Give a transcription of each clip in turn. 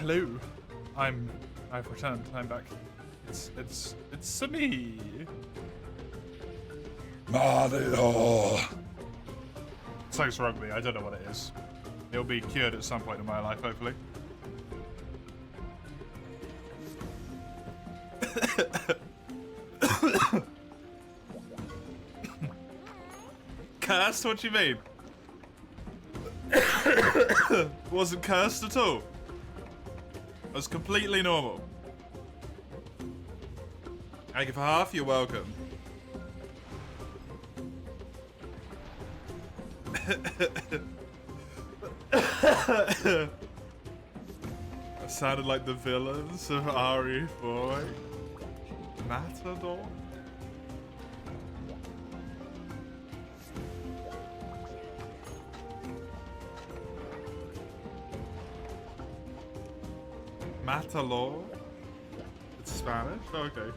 Hello. I've returned. I'm back. It's me. Mario. Something's wrong with me. I don't know what it is. It'll be cured at some point in my life, hopefully. Cursed? What do you mean? Wasn't cursed at all. It was completely normal. Thank you for half, you're welcome. That sounded like the villains of RE4. Matador? Matalor? It's Spanish? Okay.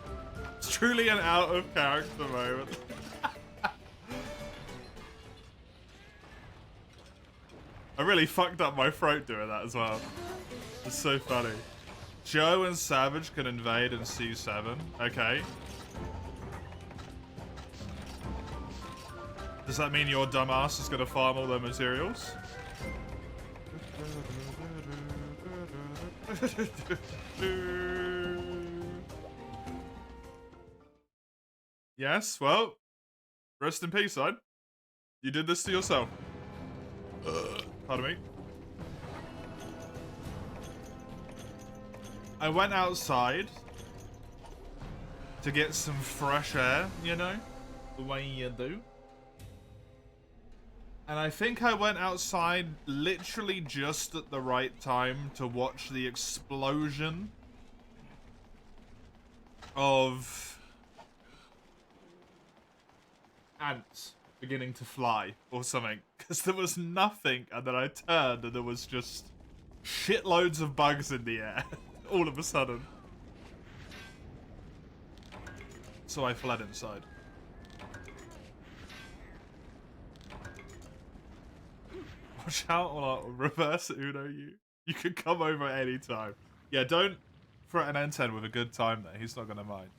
It's truly an out of character moment. I really fucked up my throat doing that as well. It's so funny. Joe and Savage can invade in C7. Okay. Does that mean your dumbass is gonna farm all their materials? Yes, well, rest in peace, son. You did this to yourself. Pardon me. I went outside to get some fresh air, you know? The way you do. And I think I went outside literally just at the right time to watch the explosion of ants beginning to fly or something. Because there was nothing, and then I turned and there was just shitloads of bugs in the air all of a sudden. So I fled inside. Watch out, or I'll reverse Uno you. You can come over at any time. Yeah, don't threaten N10 with a good time there. He's not going to mind.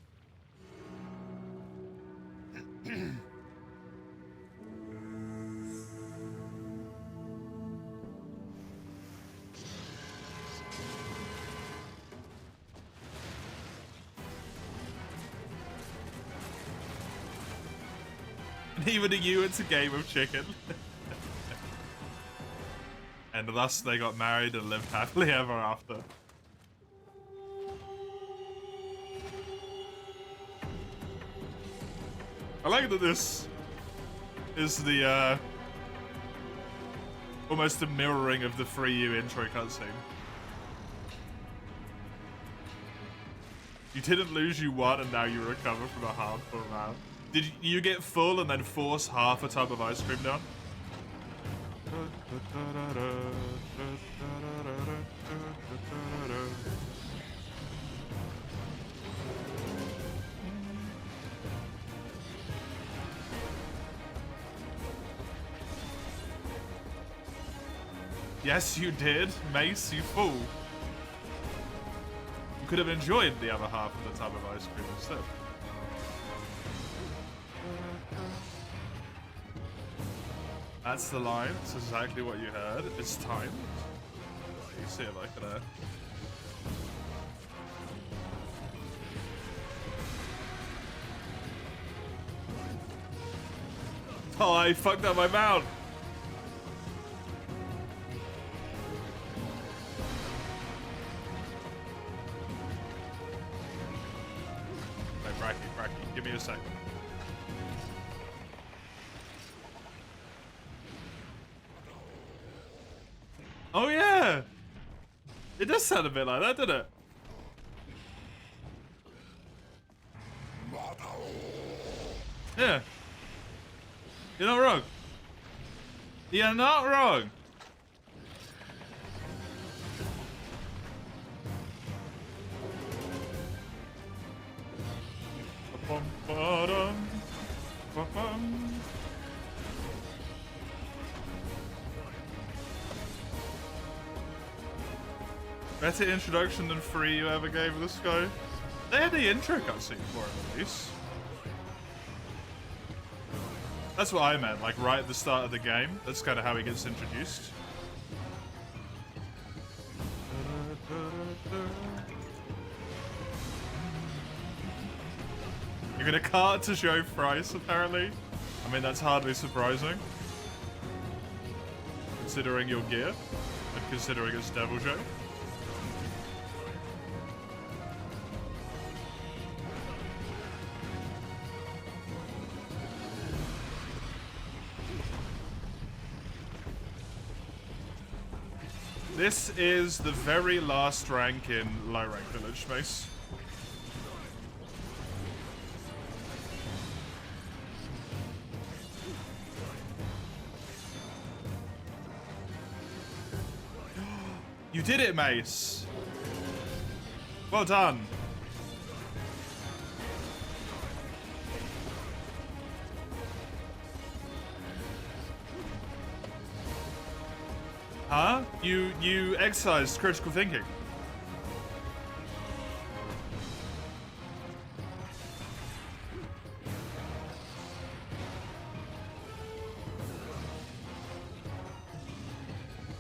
And even to you, it's a game of chicken. And thus they got married and lived happily ever after. I like that this is the almost a mirroring of the 3U intro cutscene. You didn't lose, you won, and now you recover from a harmful amount. Did you get full and then force half a tub of ice cream down? Yes, you did, Mace, you fool. You could have enjoyed the other half of the tub of ice cream instead. That's the line. That's exactly what you heard. It's time. You see it like that. Oh, I fucked up my mount. Wait, Bracky, give me a second. Oh yeah! It does sound a bit like that, doesn't it? Yeah. You're not wrong. You're not wrong. Better introduction than 3 you ever gave this guy. They had the intro cutscene for him, at least. That's what I meant, like right at the start of the game. That's kind of how he gets introduced. You're gonna cart to show price, apparently. I mean, that's hardly surprising. Considering your gear, and considering it's Devil Joe. This is the very last rank in low rank village space. You did it, Mace. Well done. Huh? You exercised critical thinking.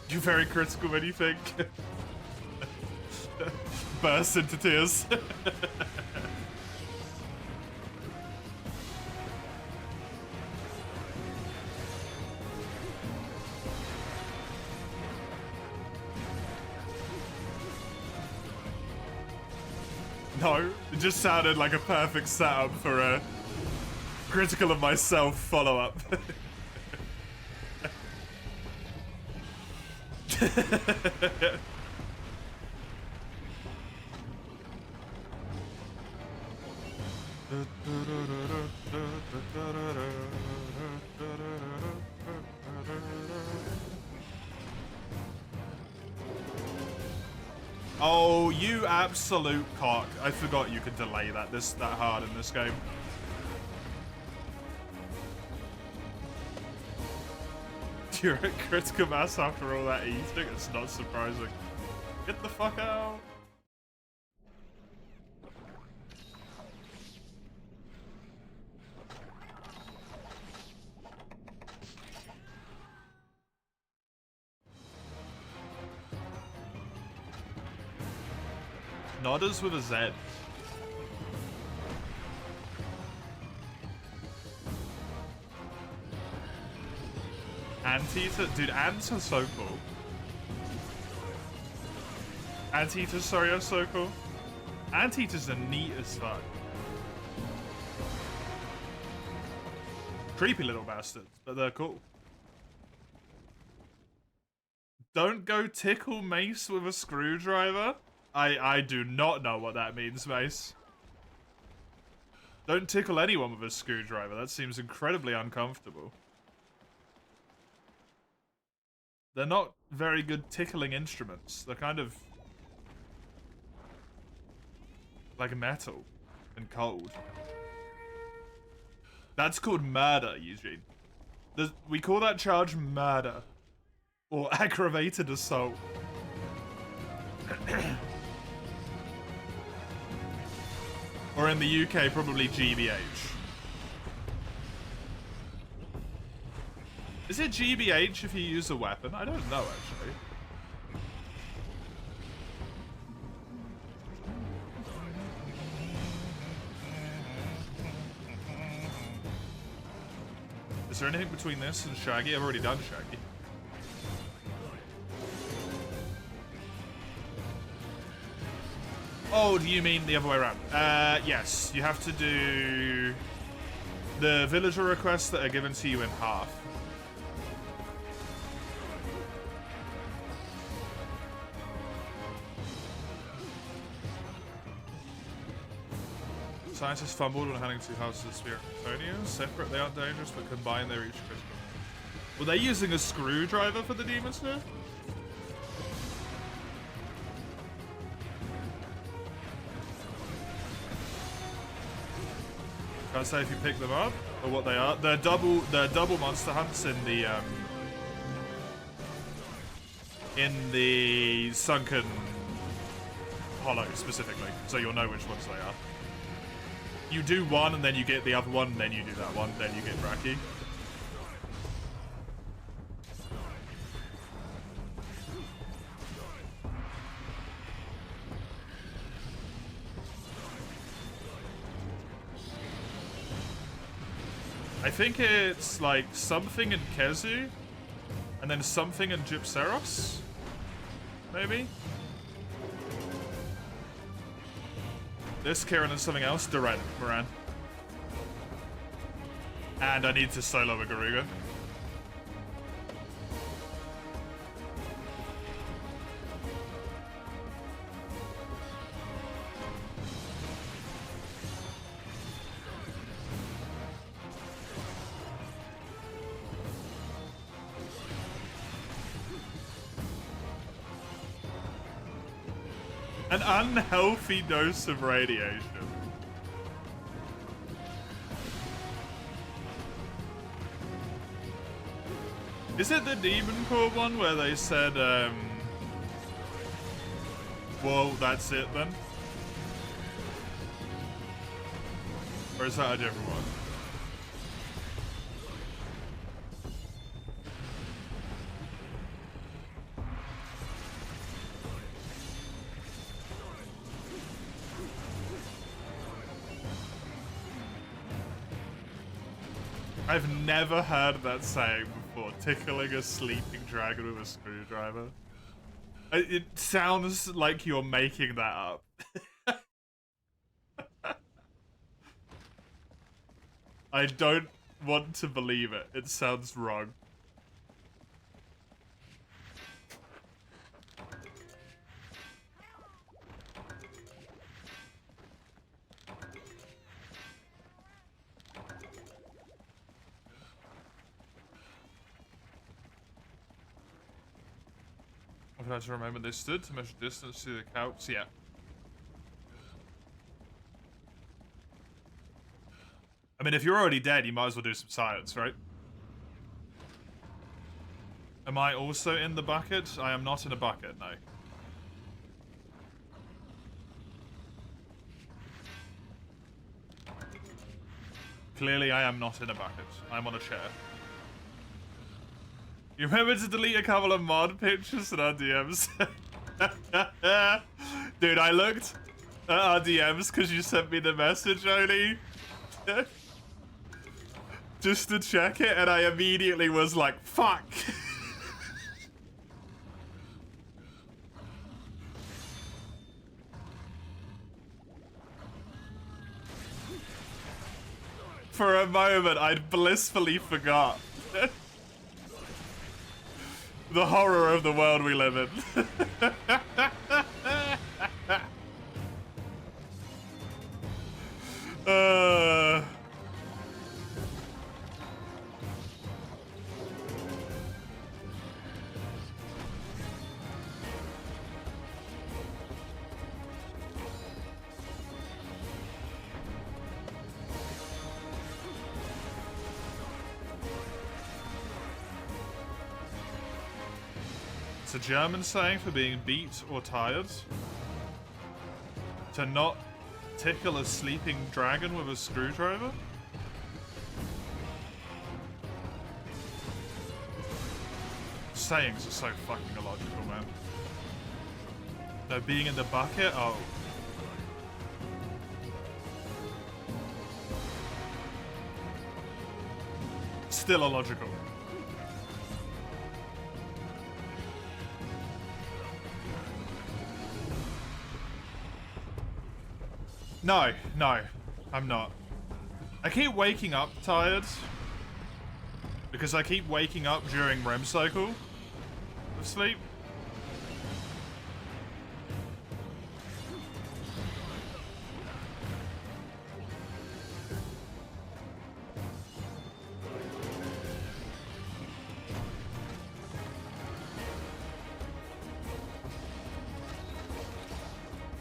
You're very critical when you think. Burst into tears. No, it just sounded like a perfect setup for a critical of myself follow-up. Oh, you absolute cock. I forgot you could delay that hard in this game. You're at critical mass after all that eating? It's not surprising. Get the fuck out. Nodders with a Z. Anteater? Dude, ants are so cool. Anteaters, sorry, are so cool. Anteaters are neat as fuck. Creepy little bastards, but they're cool. Don't go tickle Mace with a screwdriver? I do not know what that means, Mace. Don't tickle anyone with a screwdriver. That seems incredibly uncomfortable. They're not very good tickling instruments. They're kind of like metal and cold. That's called murder, Eugene. We call that charge murder or aggravated assault. Or in the UK, probably GBH. Is it GBH if you use a weapon? I don't know, actually. Is there anything between this and Shaggy? I've already done Shaggy. Oh, do you mean the other way around? Yes. You have to do the villager requests that are given to you in half. Scientists fumbled when handing two houses of Spirit Antonio. Separate, they aren't dangerous, but combined, they reach critical. Were they using a screwdriver for the demons here? Can't say if you pick them up or what they are. They're double monster hunts in the sunken hollow specifically, so you'll know which ones they are. You do one, and then you get the other one, and then you do that one, then you get Bracky. I think it's like something in Kezu, and then something in Gypseros, maybe? This, Kieran, and something else. Duran, Moran. And I need to solo a Garuga. An unhealthy dose of radiation. Is it the Demon Core one where they said, well, that's it then? Or is that a different one? I've never heard that saying before. Tickling a sleeping dragon with a screwdriver. It sounds like you're making that up. I don't want to believe it. It sounds wrong. I have to remember they stood to measure distance to the couch. Yeah. I mean, if you're already dead, you might as well do some science, right? Am I also in the bucket? I am not in a bucket, no. Clearly, I am not in a bucket. I'm on a chair. You remember to delete a couple of mod pictures in our DMs? Dude, I looked at our DMs because you sent me the message, Oni. Just to check it, and I immediately was like, fuck. For a moment, I'd blissfully forgot. The horror of the world we live in. It's a German saying for being beat or tired. To not tickle a sleeping dragon with a screwdriver? Sayings are so fucking illogical, man. No, being in the bucket? Oh. Still illogical. No, I'm not. I keep waking up tired because I keep waking up during REM cycle of sleep.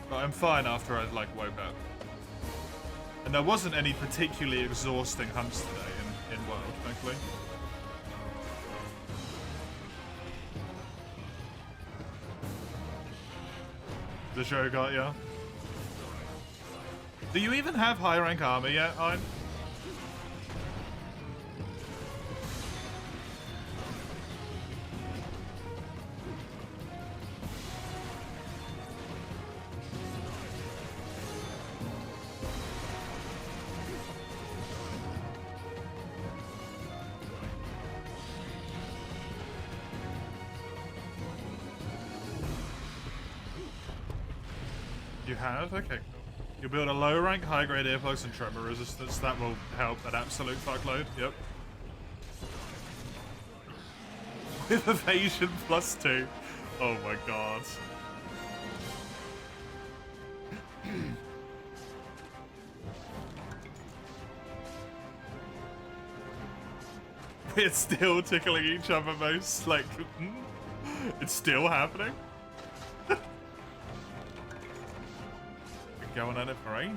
But I'm fine after I like woke up. And there wasn't any particularly exhausting hunts today in World, thankfully. The show got ya. Do you even have high rank armor yet, Ein? You have? Okay, cool. You build a low rank, high grade earplugs and tremor resistance. That will help an absolute fuckload. Yep. With evasion +2. Oh my god. We're still tickling each other most. Like, it's still happening. Going at it for ages.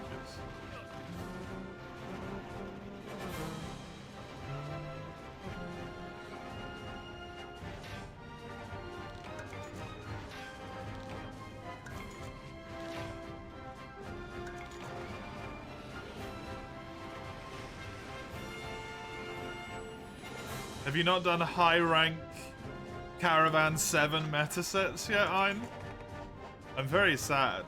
Have you not done high rank Caravan 7 meta sets yet, Ein? I'm very sad.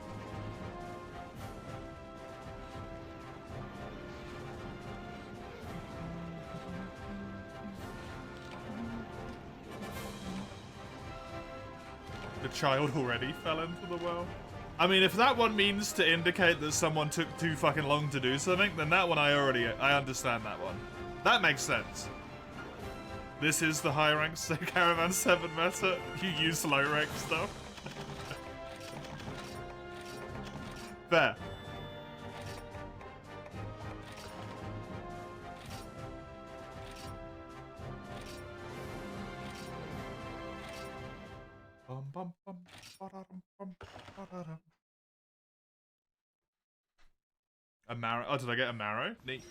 The child already fell into the well. I mean, if that one means to indicate that someone took too fucking long to do something, then that one I understand that one. That makes sense. This is the high rank Caravan 7 meta. You use low rank stuff. Fair. A marrow. Oh, did I get a marrow? Neat.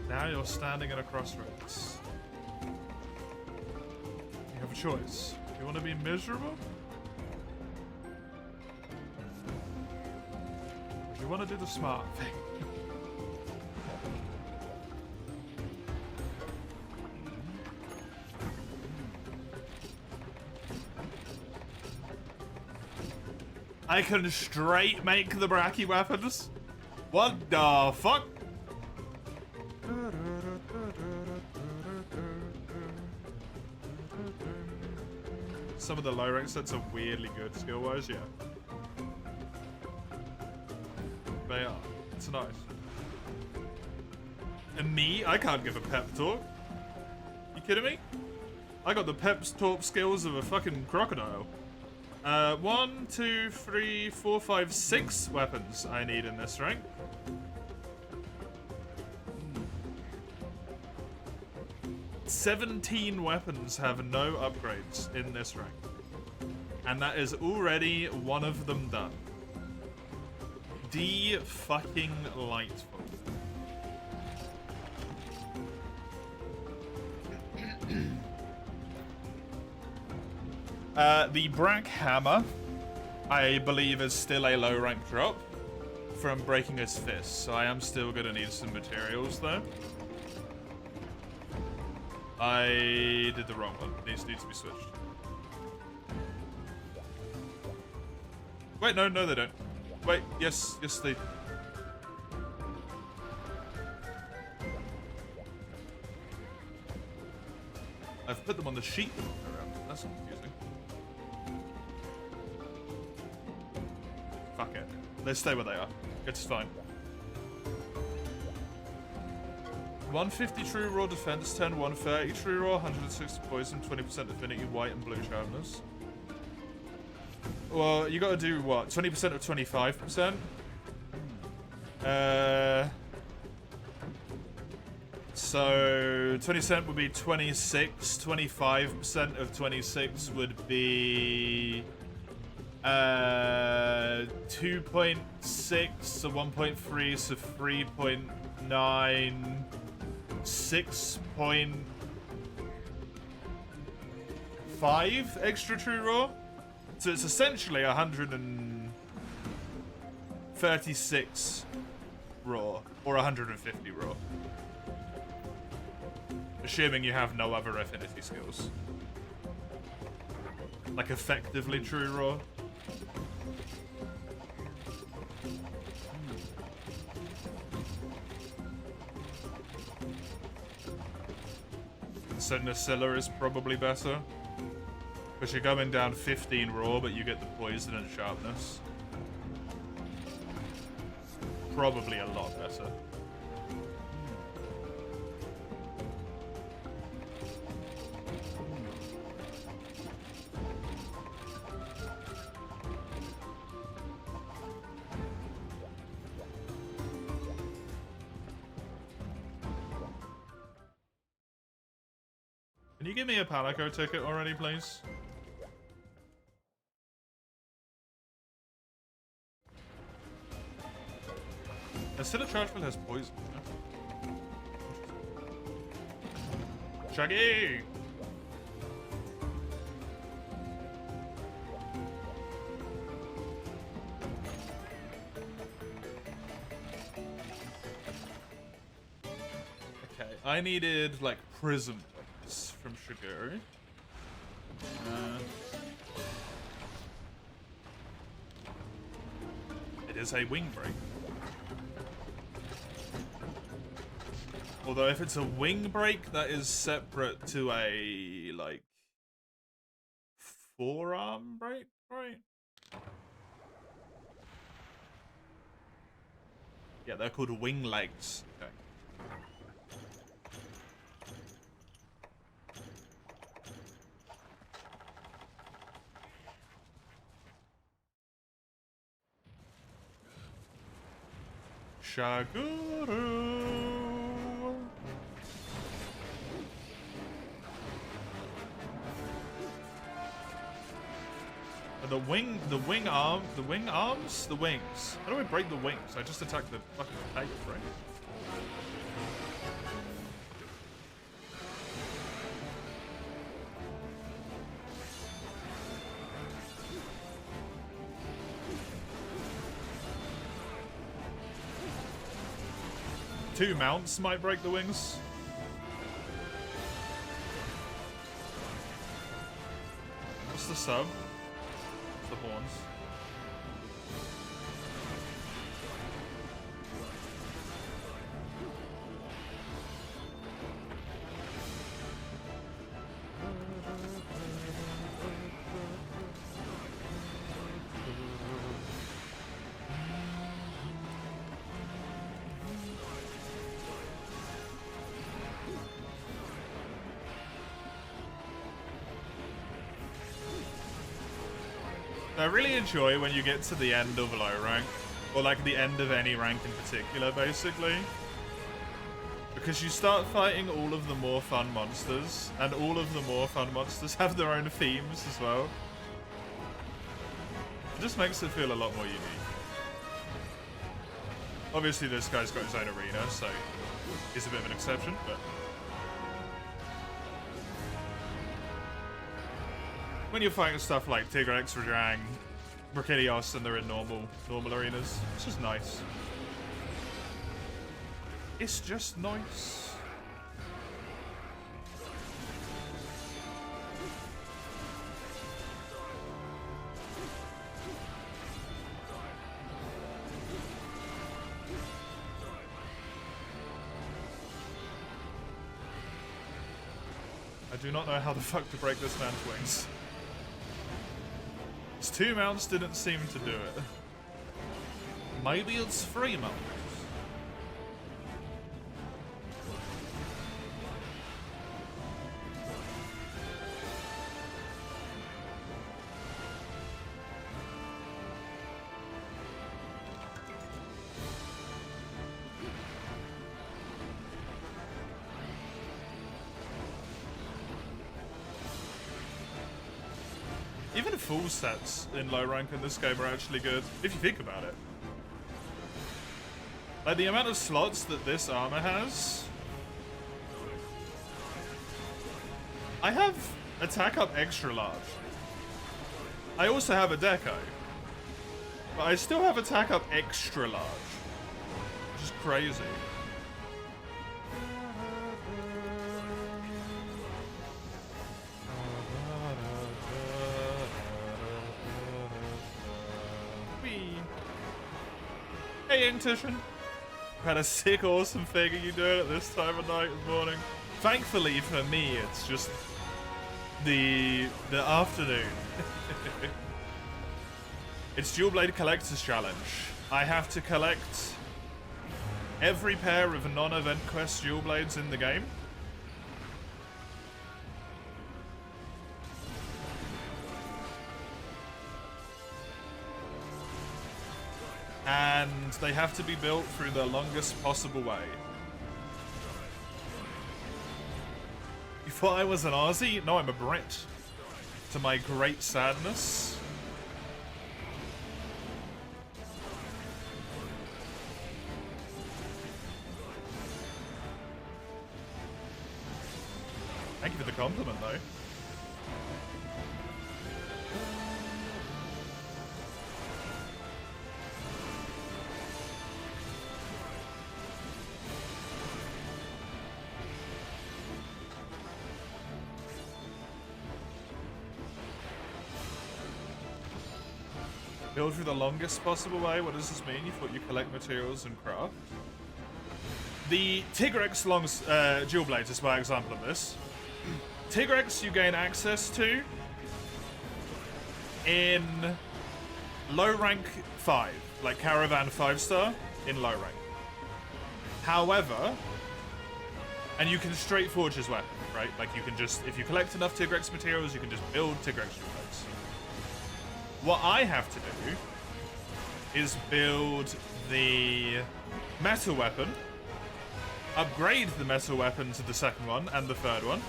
Now you're standing at a crossroads. You have a choice. You want to be miserable? Or you want to do the smart thing? I can straight make the Bracky weapons? What the fuck? Some of the low rank sets are weirdly good skill-wise, yeah. They are. It's nice. And me? I can't give a pep talk. You kidding me? I got the pep talk skills of a fucking crocodile. 1, 2, 3, 4, 5, 6 weapons I need in this rank. Hmm. 17 weapons have no upgrades in this rank. And that is already one of them done. D-fucking lightful. The Brack Hammer, I believe, is still a low rank drop from breaking his fist, so I am still gonna need some materials though. I did the wrong one. These need to be switched. Wait, no, they don't. Wait, yes, they. I've put them on the sheet. That's confusing. Fuck it. They stay where they are. It's fine. 150 true raw defense 10, 130 true raw, 160 poison, 20% affinity, white and blue sharpness. Well, you gotta do what? 20% of 25%? So 20% would be 26, 25% of 26 would be 2.6, so 1.3, so 3.9, 6.5 extra true raw. So it's essentially 136 raw, or 150 raw. Assuming you have no other affinity skills. Like effectively true raw. So Nacilla is probably better. Because you're going down 15 raw, but you get the poison and sharpness. Probably a lot better. Can you give me a Palico ticket already, please? Nacilla Chargeful has poison. Shaggy! Okay, I needed like prism points from Shiguru. It is a wing break. Although if it's a wing break, that is separate to a, like, forearm break, right? Yeah, they're called wing legs. Okay. Shaguru. The wings. How do I break the wings? I just attack the fucking tail, right? Two mounts might break the wings. What's the sub? The horns. I really enjoy when you get to the end of low rank, or like the end of any rank in particular, basically. Because you start fighting all of the more fun monsters, and all of the more fun monsters have their own themes as well. It just makes it feel a lot more unique. Obviously this guy's got his own arena, so he's a bit of an exception, but... when you're fighting stuff like Tigrex, Rajang, Brachelios, and they're in normal arenas, it's just nice. It's just nice. I do not know how the fuck to break this man's wings. His two mounts didn't seem to do it. Maybe it's three mounts. full sets in low rank in this game are actually good, if you think about it. Like, the amount of slots that this armor has... I have attack up extra large. I also have a deco. But I still have attack up extra large. Which is crazy. Hey, Inktition. Had a sick, awesome thing. Are you doing at this time of night and morning? Thankfully for me, it's just the afternoon. It's Dual Blade Collector's Challenge. I have to collect every pair of non-event quest dual blades in the game. And they have to be built through the longest possible way. You thought I was an Aussie? No, I'm a Brit. To my great sadness. Thank you for the compliment, though. Build through the longest possible way? What does this mean? You thought you collect materials and craft? The Tigrex dual blades is my example of this. Tigrex you gain access to in low rank 5, like Caravan 5-star in low rank. However, and you can straight forge his weapon, right? Like you can just, if you collect enough Tigrex materials, you can just build Tigrex dual blades. What I have to do is build the metal weapon, upgrade the metal weapon to the second one and the third one,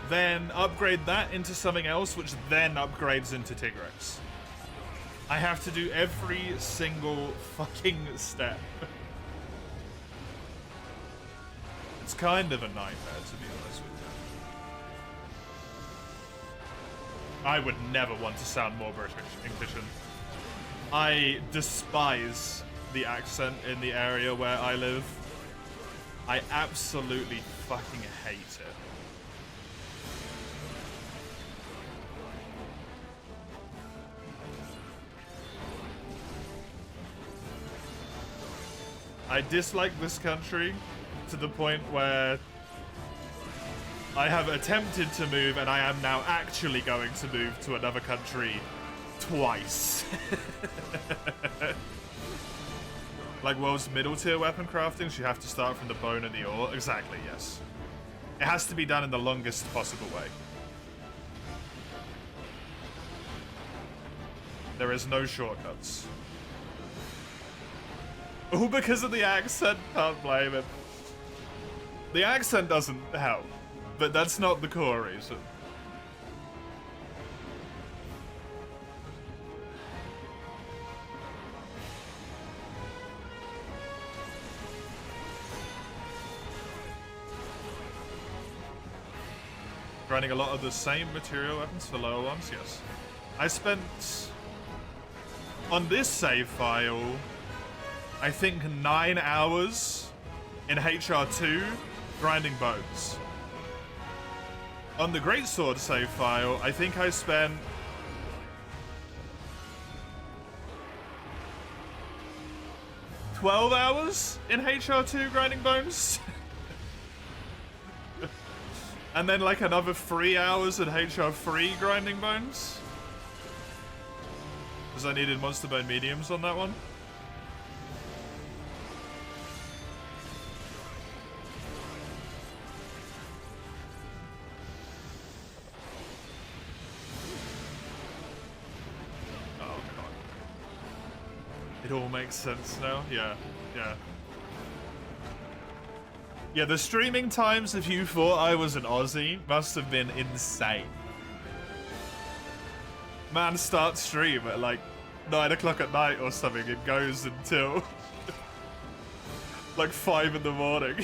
then upgrade that into something else, which then upgrades into Tigrex. I have to do every single fucking step. It's kind of a nightmare, to be honest with you. I would never want to sound more British, Inktition. I despise the accent in the area where I live. I absolutely fucking hate it. I dislike this country to the point where I have attempted to move and I am now actually going to move to another country twice. Like world's middle tier weapon crafting, so you have to start from the bone and the ore. Exactly, yes. It has to be done in the longest possible way. There is no shortcuts. All because of the accent, can't blame it. The accent doesn't help, but that's not the core reason. Grinding a lot of the same material weapons for lower ones, yes. I spent, on this save file, I think 9 hours in HR2 grinding bones. On the Greatsword save file, I think I spent 12 hours in HR2 grinding bones. And then like another 3 hours in HR3 grinding bones. Because I needed monster bone mediums on that one. It all makes sense now. Yeah. Yeah, the streaming times if you thought I was an Aussie must have been insane. Man starts stream at like 9 o'clock at night or something. It goes until like 5 in the morning.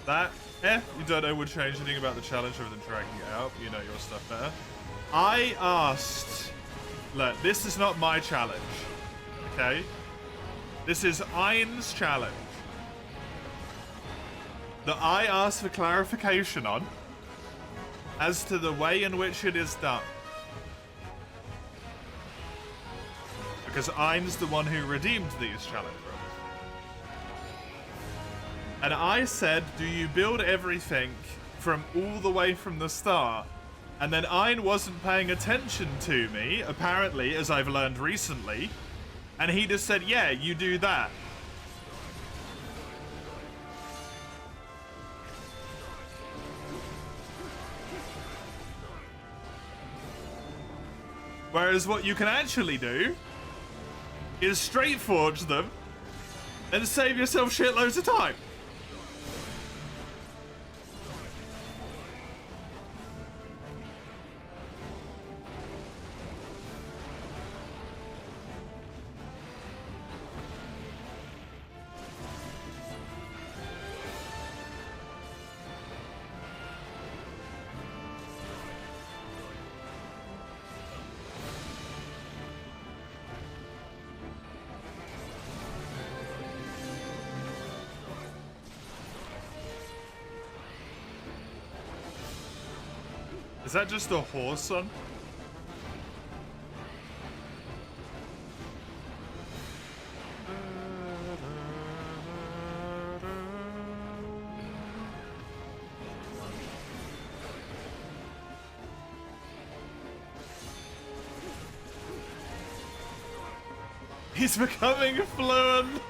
That, you don't know would change anything about the challenge other than dragging it out. You know your stuff better. I asked, look, this is not my challenge, okay? This is Ein's challenge that I asked for clarification on as to the way in which it is done. Because Ein's the one who redeemed these challenge runs. And I said, do you build everything from all the way from the start? And then Ein wasn't paying attention to me, apparently, as I've learned recently. And he just said, yeah, you do that. Whereas what you can actually do is straight forge them and save yourself shitloads of time. Is that just a horse, son? He's becoming fluent.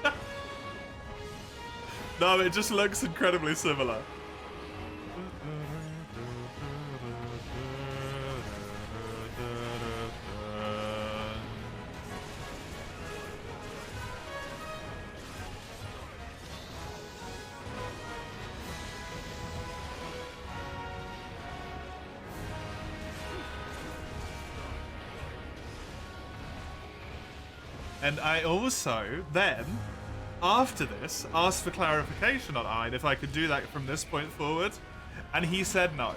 No, it just looks incredibly similar. And I also, then, after this, asked for clarification on Ein if I could do that from this point forward, and he said no.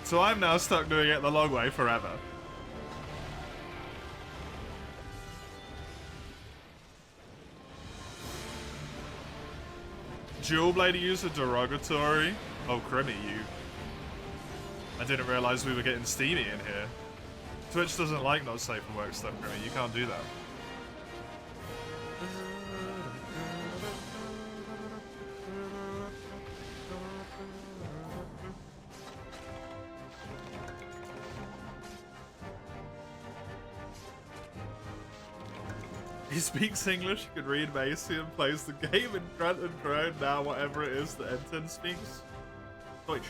So I'm now stuck doing it the long way forever. Dual blade user derogatory. Oh, crimmy, you. I didn't realize we were getting steamy in here. Twitch doesn't like not safe for work stuff, crimmy. You can't do that. He speaks English, he can read Macy and plays the game in Grunt and Groan, now whatever it is that Enten speaks. Deutsch.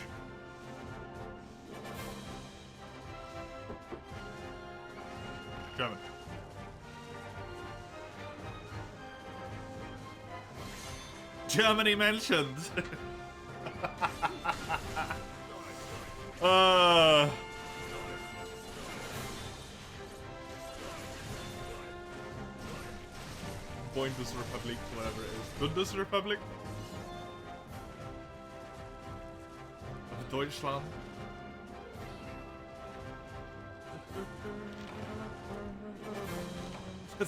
German. Germany mentioned! Bundesrepublik, whatever it is. Bundesrepublik? Of Deutschland?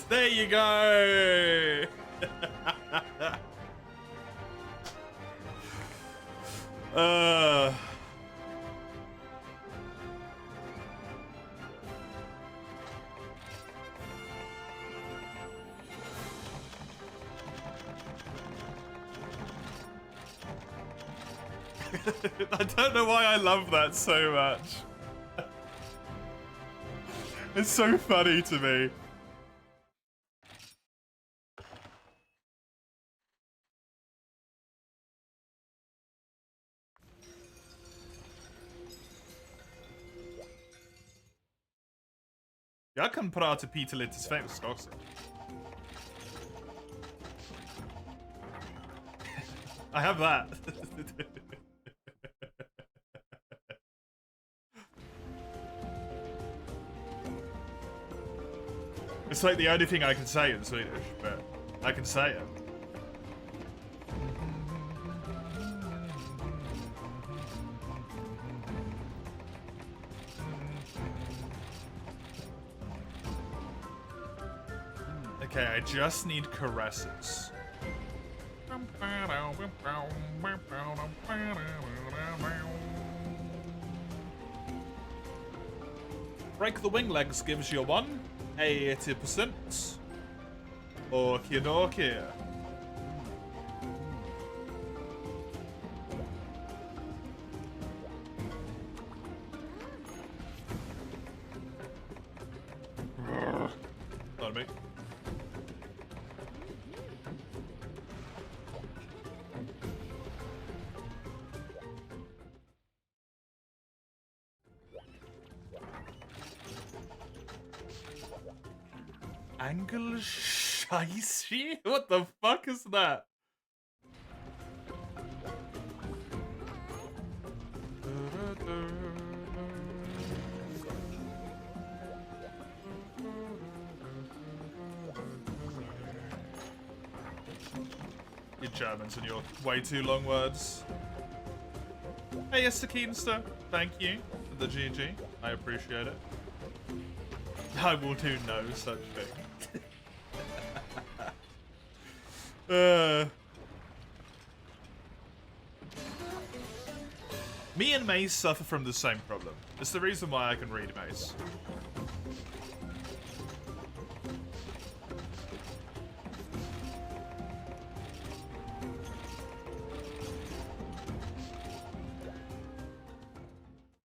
There you go! I don't know why I love that so much. It's so funny to me. Jag kan prata pyttelite svenska också. I have that. It's like the only thing I can say in Swedish, but I can say it. Okay, I just need caresses. Break the wing legs gives you 80%. Okie dokie. Pardon me. Angle Scheiße? What the fuck is that? You Germans and your way too long words. Hey, Esther Keenster, thank you for the GG. I appreciate it. I will do no such thing. Me and Mace suffer from the same problem. It's the reason why I can read Mace.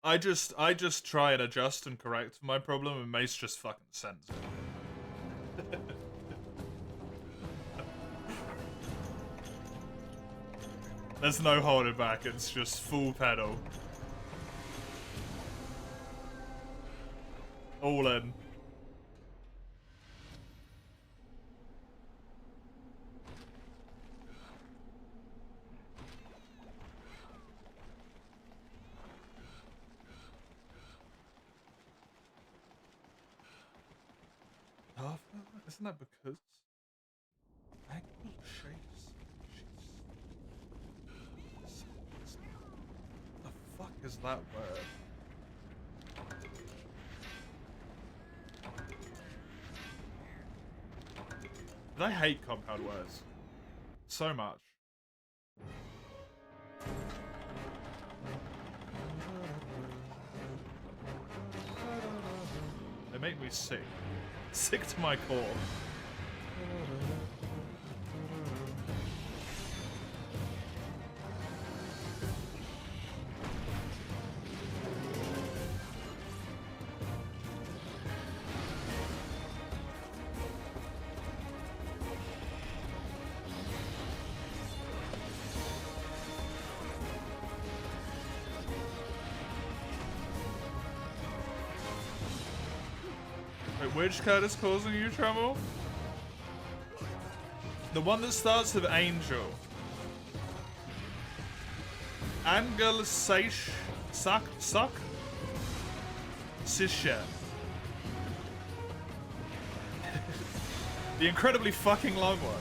I just try and adjust and correct my problem, and Mace just fucking sends it. There's no holding back, it's just full pedal. All in. Isn't that because angle shapes? The fuck is that word? I hate compound words so much. They make me sick. Sick to my core. Which card is causing you trouble? The one that starts with Angel. Angel Seish Suck Sisha. The incredibly fucking long one.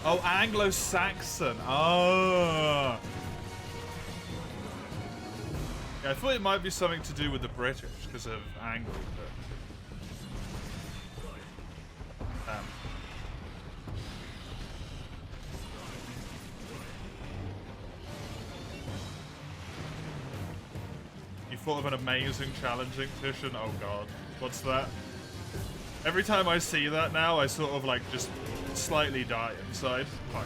Oh, Anglo-Saxon. Oh. Yeah, I thought it might be something to do with the British because of angle, but you thought of an amazing challenging petition? Oh god, what's that? Every time I see that now, I sort of like just slightly die inside. Fine.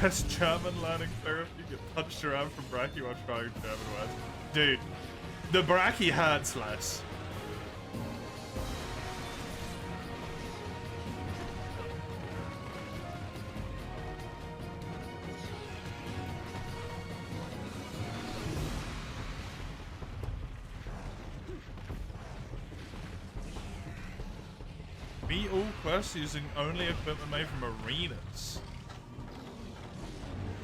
Best German learning therapy, get punched around from Bracky while trying German words. Dude, the Bracky hurts less. Meet all quests using only equipment made from arenas.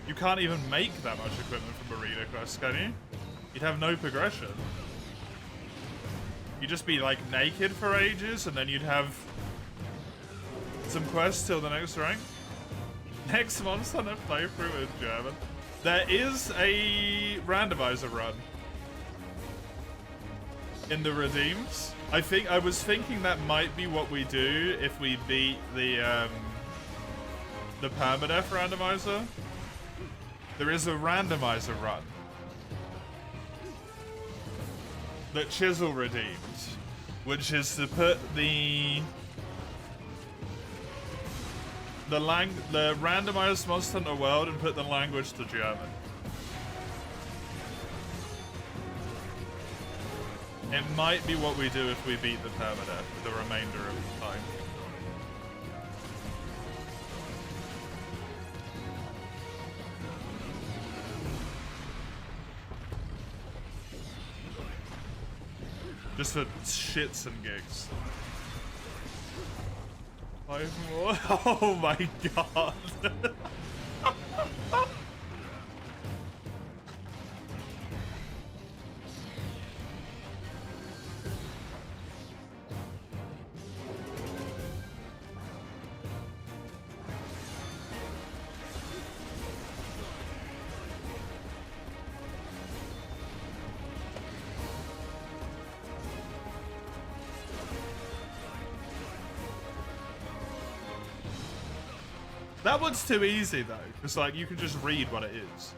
You can't even make that much equipment from arena quests, can you? You'd have no progression. You'd just be like naked for ages and then you'd have some quests till the next rank. Next Monster Hunter playthrough in German. There is a randomizer run in the redeems. I was thinking that might be what we do if we beat the permadeath randomizer. There is a randomizer run that Chisel redeemed, which is to put the randomized Monster Hunter world and put the language to German. It might be what we do if we beat the permadeath the remainder of the time. Just for shits and gigs. 5 more? Oh my god. That one's too easy though, because like you can just read what it is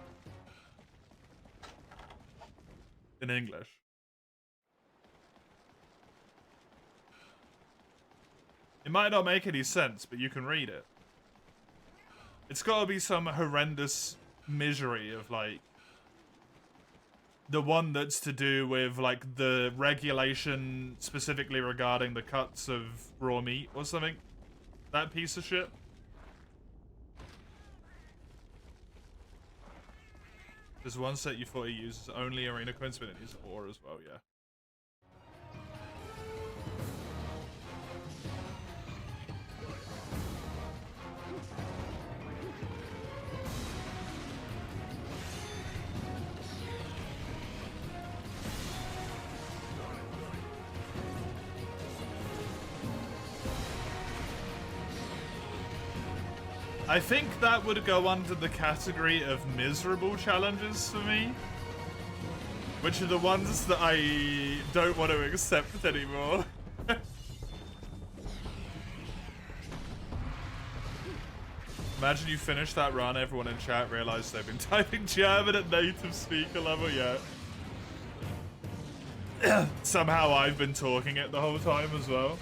in English. It might not make any sense, but you can read it. It's got to be some horrendous misery of like the one that's to do with like the regulation specifically regarding the cuts of raw meat or something. That piece of shit. There's one set you thought he uses only arena coins, but it uses ore as well, yeah. I think that would go under the category of miserable challenges for me. Which are the ones that I don't want to accept anymore. Imagine you finish that run, everyone in chat realized they've been typing German at native speaker level, yeah. Somehow I've been talking it the whole time as well.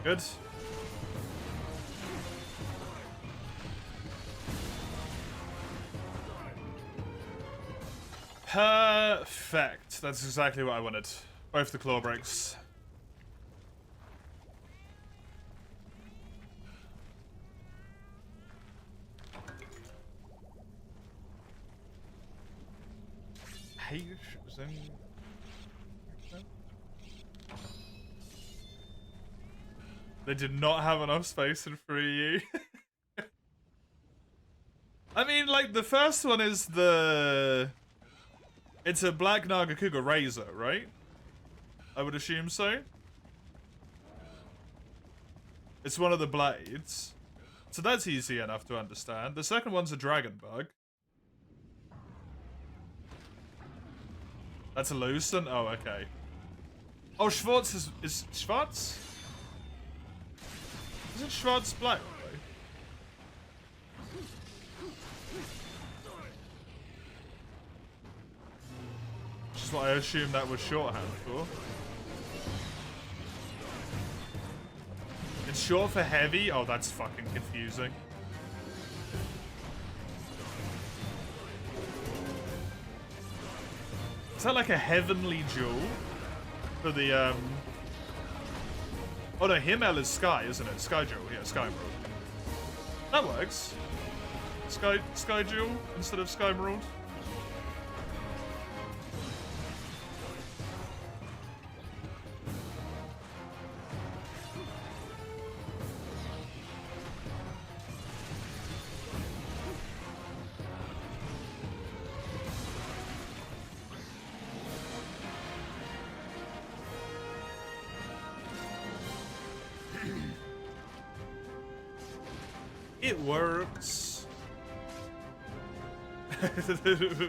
Good. Perfect. That's exactly what I wanted. Both the claw breaks. MH4U. They did not have enough space in 3U. I mean, like, the first one is the... It's a Black Nagakuga Razor, right? I would assume so. It's one of the blades. So that's easy enough to understand. The second one's a Dragon Bug. That's a Lucent? Oh, okay. Oh, Schwartz is Schwartz? Isn't Schwartz black, though? Which is what I assume that was shorthand for. It's short for heavy? Oh, that's fucking confusing. Is that like a heavenly jewel? For the, Oh no, Himmel is Sky, isn't it? Sky Jewel, yeah, Sky Emerald. That works. Sky Jewel instead of Sky Emerald. It works.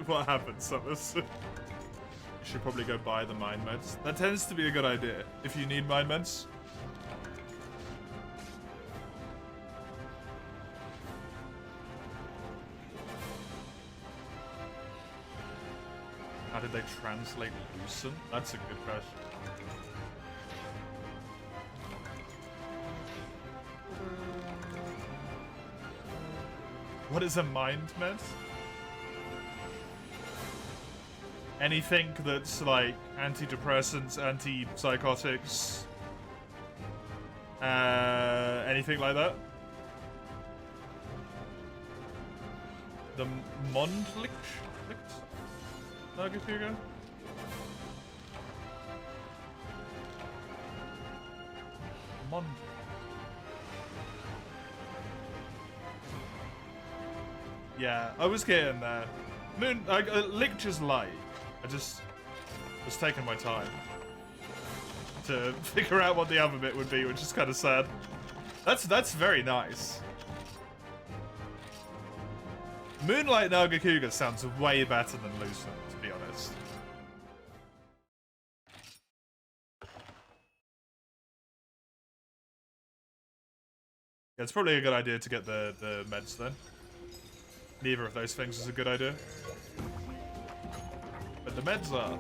What happened, Summers? You should probably go buy the mind meds. That tends to be a good idea if you need mind meds. How did they translate Lucent? That's a good question. What is a mind med? Anything that's like antidepressants, antipsychotics, anything like that? The Mondlich? Nagakuga? Mond. Yeah, I was getting there. Moon, Licture's light. I just was taking my time to figure out what the other bit would be, which is kind of sad. That's very nice. Moonlight Nagakuga sounds way better than Lucent, to be honest. Yeah, it's probably a good idea to get the meds then. Neither of those things is a good idea. But the meds are.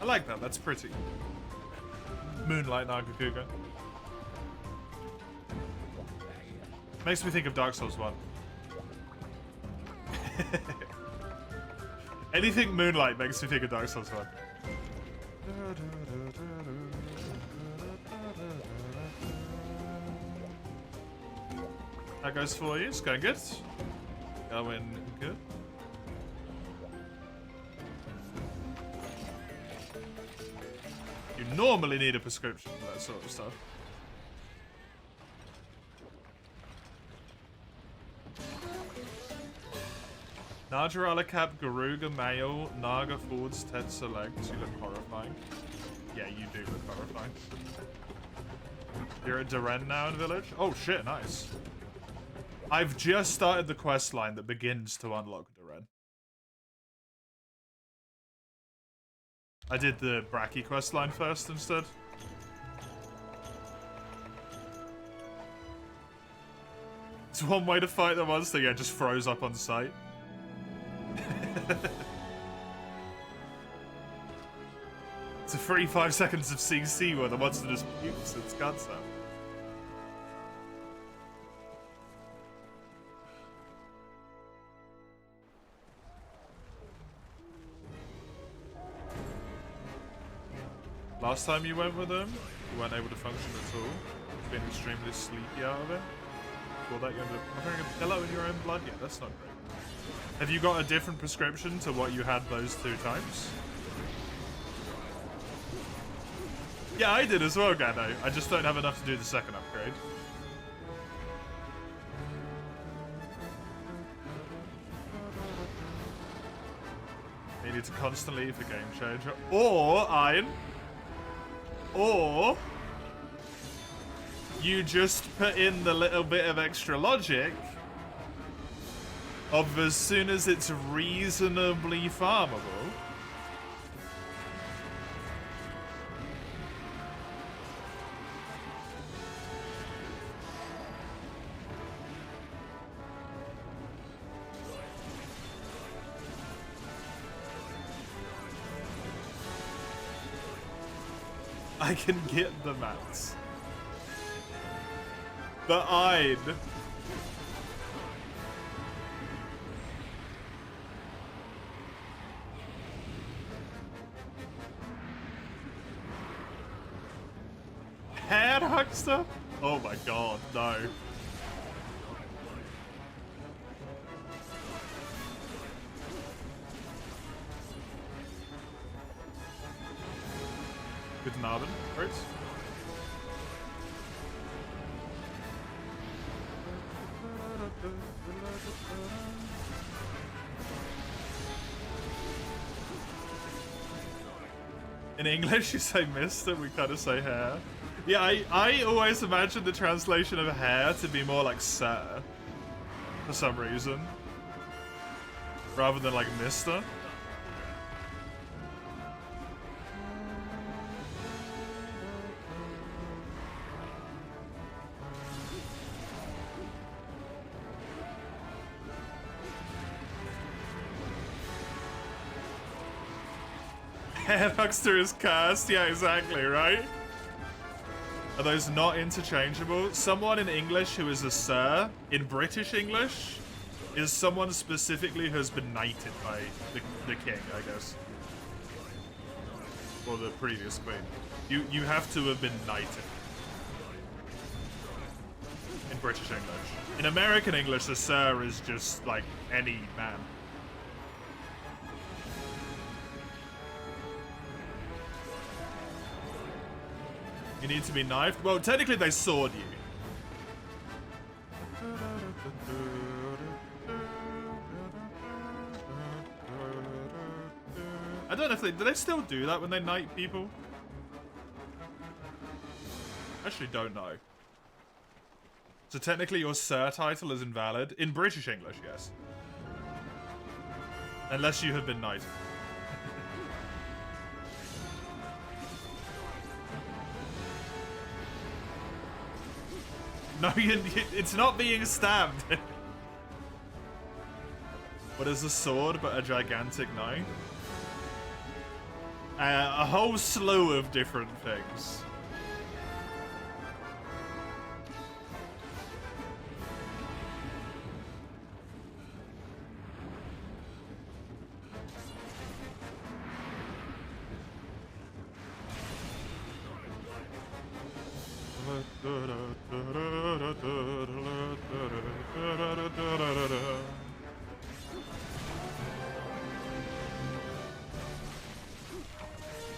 I like that, that's pretty. Moonlight Nagakuga. Makes me think of Dark Souls 1. Anything Moonlight makes me think of Dark Souls 1. That goes for you. It's going good. Going good. You normally need a prescription for that sort of stuff. Najarala Cap, Garuga, Mayo, Naga, Fords, Ted Select. You look horrifying. Yeah, you do look horrifying. You're at Duren now in Village? Oh shit, nice. I've just started the quest line that begins to unlock Duren. I did the Bracky quest line first instead. It's one way to fight the monster, yeah, just froze up on sight. It's a free 5 seconds of CC where the monster just pukes its guts out. Last time you went with them, you weren't able to function at all. You've been extremely sleepy out of it. Before that, you ended up having a pillow in your own blood. Yeah, that's not great. Have you got a different prescription to what you had those 2 times? Yeah, I did as well, Gano. I just don't have enough to do the second upgrade. You need to constantly for game changer. Or, Iron. Or you just put in the little bit of extra logic of as soon as it's reasonably farmable, I can get the mats. The I'd. Hair huckster? Oh my god, no. Guten Abend, Fritz. In English, you say mister, we kind of say hair. Yeah, I always imagine the translation of hair to be more like sir. For some reason. Rather than like mister. Hair huckster is cursed. Yeah, exactly, right? Are those not interchangeable? Someone in English who is a sir, in British English, is someone specifically who has been knighted by the king, I guess. Or the previous queen. You have to have been knighted. In British English. In American English, a sir is just like any man. You need to be knifed? Well, technically they sword you. I don't know if do they still do that when they knight people? Actually don't know. So technically your sir title is invalid. In British English, yes. Unless you have been knighted. No, it's not being stabbed. What is a sword but a gigantic knife? A whole slew of different things.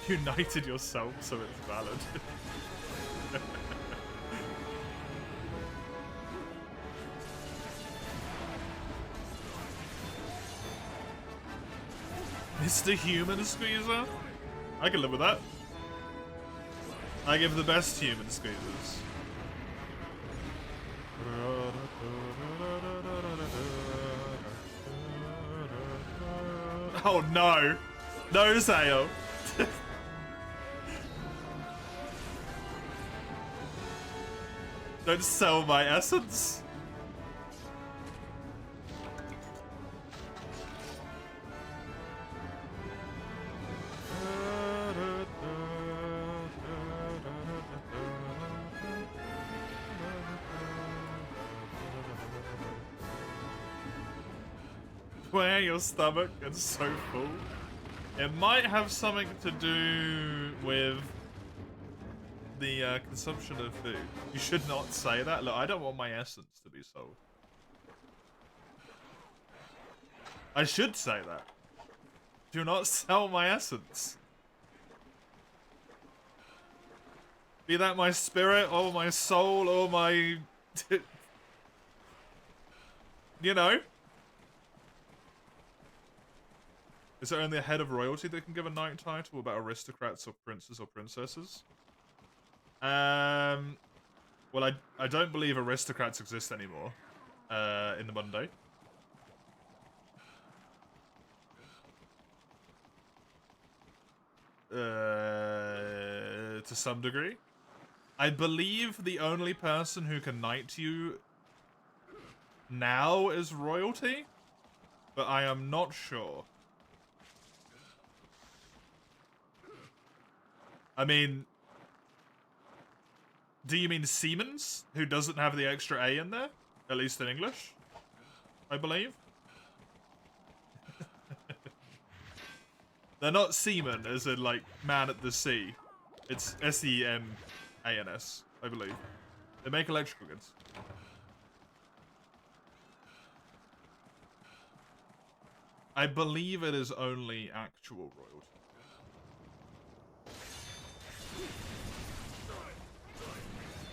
You knighted yourself, so it's valid. Mr. Human Squeezer? I can live with that. I give the best human squeezers. Oh no! No sale! Don't sell my essence. Where your stomach gets so full. It might have something to do with the consumption of food. You should not say that. Look, I don't want my essence to be sold. I should say that. Do not sell my essence. Be that my spirit, or my soul, or my... you know? Is there only a head of royalty that can give a knight title about aristocrats or princes or princesses? Well, I don't believe aristocrats exist anymore in the Monday. To some degree. I believe the only person who can knight you now is royalty, but I am not sure. I mean, do you mean Siemens, who doesn't have the extra A in there? At least in English, I believe. They're not seamen, as in, like, man at the sea. It's S-E-M-A-N-S, I believe. They make electrical goods. I believe it is only actual royalty.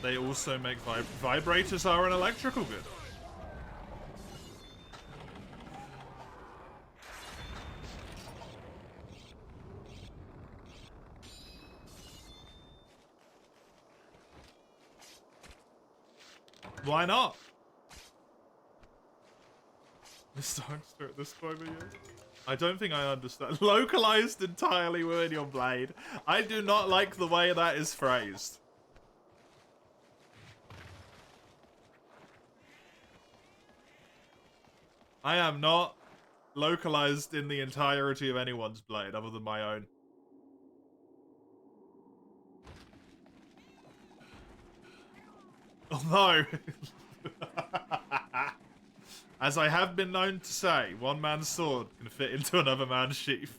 They also make vibrators are an electrical good. Why not? This youngster at this time of year. I don't think I understand. Localized entirely within your blade. I do not like the way that is phrased. I am not localized in the entirety of anyone's blade other than my own. Although, as I have been known to say, one man's sword can fit into another man's sheath.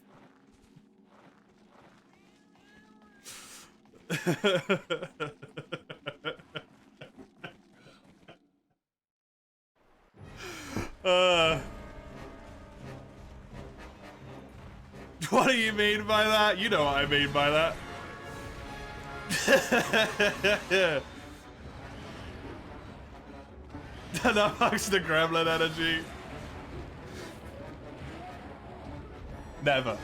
What do you mean by that? You know what I mean by that. That fucks the gremlin energy. Never.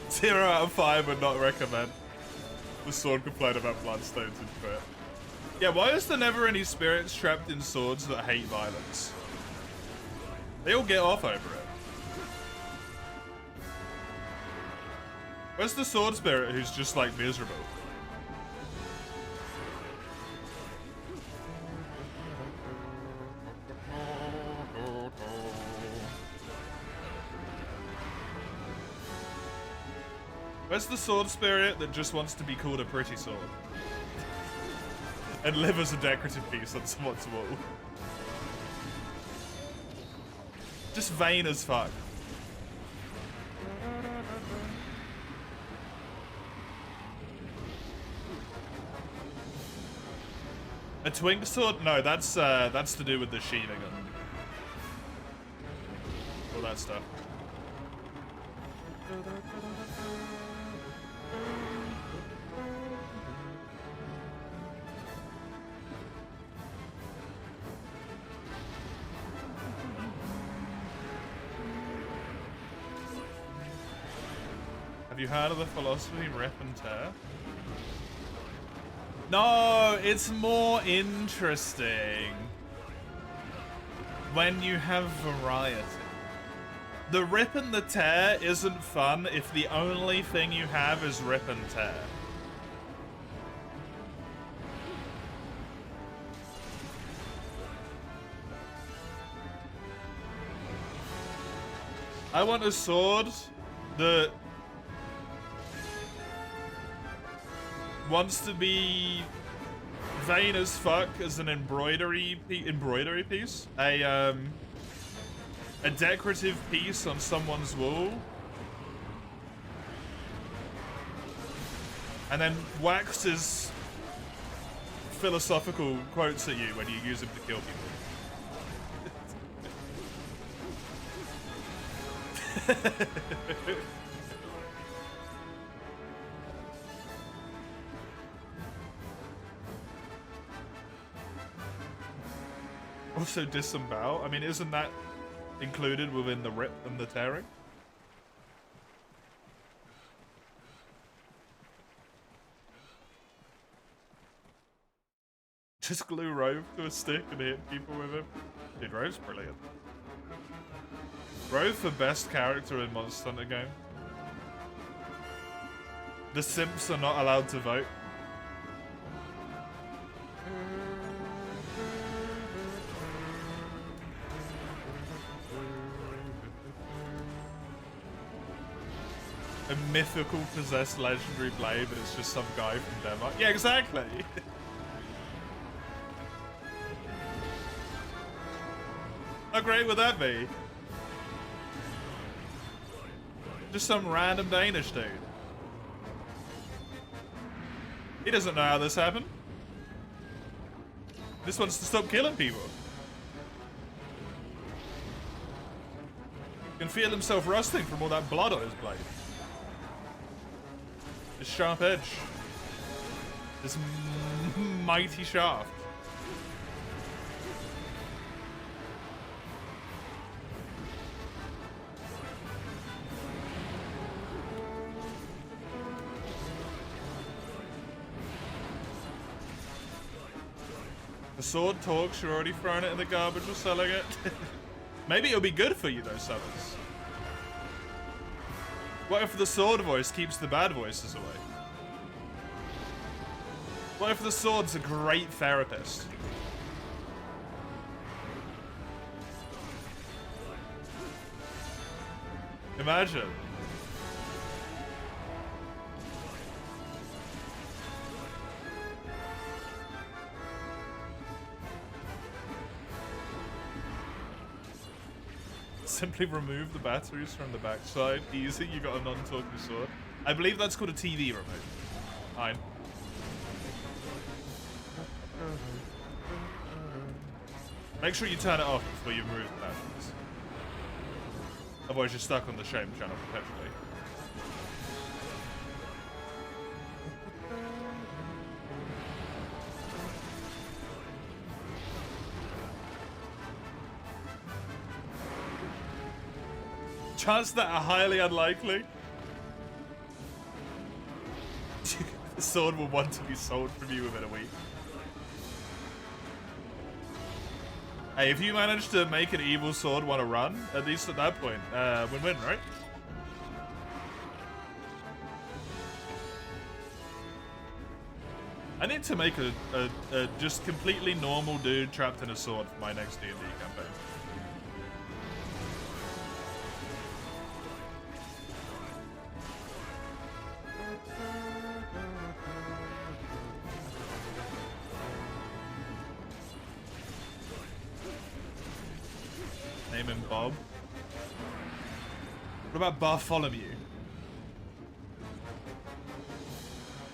Zero out of 5 would not recommend. The sword complained about bloodstones and shit. Yeah, why is there never any spirits trapped in swords that hate violence? They all get off over it. Where's the sword spirit who's just like miserable? Where's the sword spirit that just wants to be called a pretty sword? And live as a decorative piece on someone's wall? Just vain as fuck. A twink sword? No, that's to do with the Sheena gun. All that stuff. Have you heard of the philosophy rip and tear? No, it's more interesting when you have variety. The rip and the tear isn't fun if the only thing you have is rip and tear. I want a sword that wants to be vain as fuck as an embroidery piece, a decorative piece on someone's wall, and then waxes philosophical quotes at you when you use them to kill people. Also disembowel. I mean, isn't that included within the rip and the tearing? Just glue Rove to a stick and hit people with him. Dude, Rove's brilliant. Rove for best character in Monster Hunter game. The simps are not allowed to vote. A mythical possessed legendary blade, but it's just some guy from Denmark. Yeah, exactly. How great would that be? Just some random Danish dude. He doesn't know how this happened. This wants to stop killing people. He can feel himself rusting from all that blood on his blade. His sharp edge. This mighty shaft. The sword talks, you're already throwing it in the garbage or selling it. Maybe it'll be good for you though, Summers. What if the sword voice keeps the bad voices away? What if the sword's a great therapist? Imagine. Simply remove the batteries from the backside. Easy, you got a non-talking sword. I believe that's called a TV remote. Fine. Make sure you turn it off before you remove the batteries. Otherwise you're stuck on the shame channel perpetually. Chances that are highly unlikely. The sword will want to be sold from you within a week. Hey, if you manage to make an evil sword want to run, at least at that point, win-win, right? I need to make a just completely normal dude trapped in a sword for my next D&D campaign. Name him Bob. What about Bartholomew?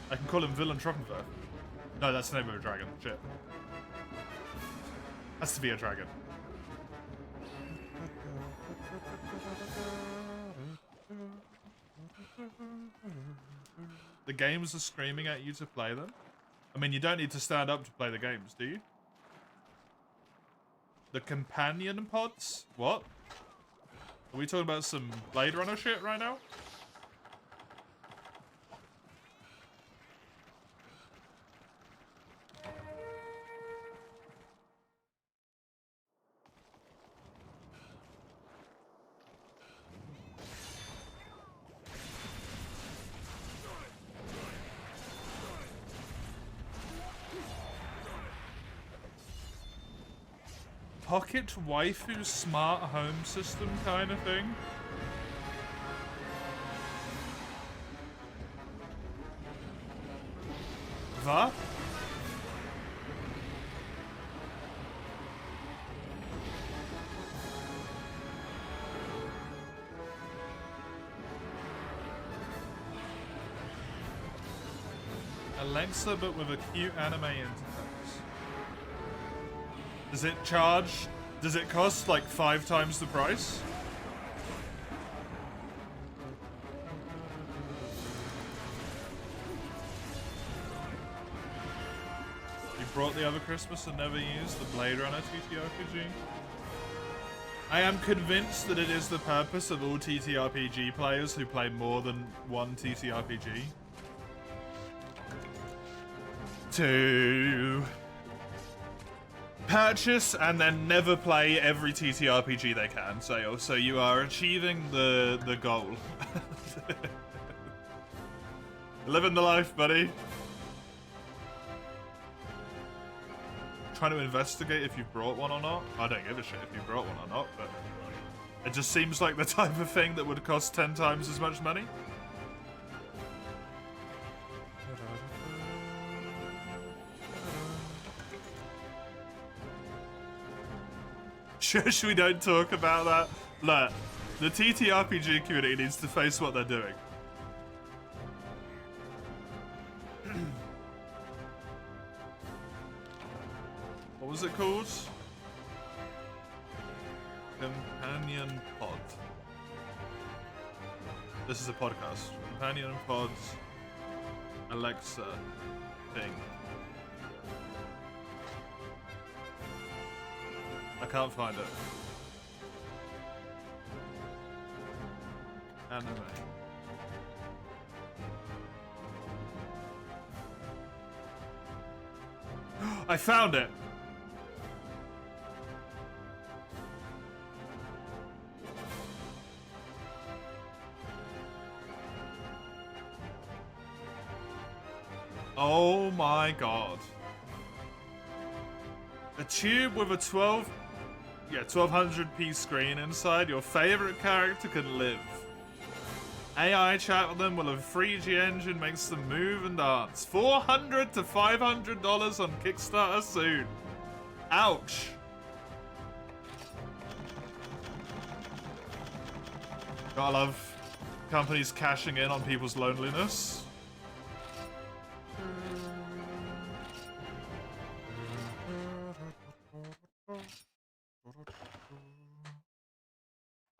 I can call him Villain Trockenberg. No, that's the name of a dragon. Shit. Has to be a dragon. The games are screaming at you to play them? I mean, you don't need to stand up to play the games, do you? The companion pods? What? Are we talking about some Blade Runner shit right now? Pocket waifu smart home system kind of thing? Va? Alexa, but with a cute anime interface. Does it charge? Does it cost like 5 times the price? You brought the other Christmas and never used the Blade Runner TTRPG? I am convinced that it is the purpose of all TTRPG players who play more than one TTRPG to purchase and then never play every TTRPG they can. So you are achieving the goal. Living the life, buddy. Trying to investigate if you brought one or not. I don't give a shit if you brought one or not, but it just seems like the type of thing that would cost 10 times as much money. Shush, we don't talk about that. Look, the TTRPG community needs to face what they're doing. What was it called? Companion Pod. This is a podcast. Companion Pods. Alexa thing. I can't find it. Anime. I found it! Oh my god. A tube with a 1200p screen inside, your favorite character can live. AI chat with them will have 3G engine, makes them move and dance. $400 to $500 on Kickstarter soon. Ouch. Gotta love companies cashing in on people's loneliness.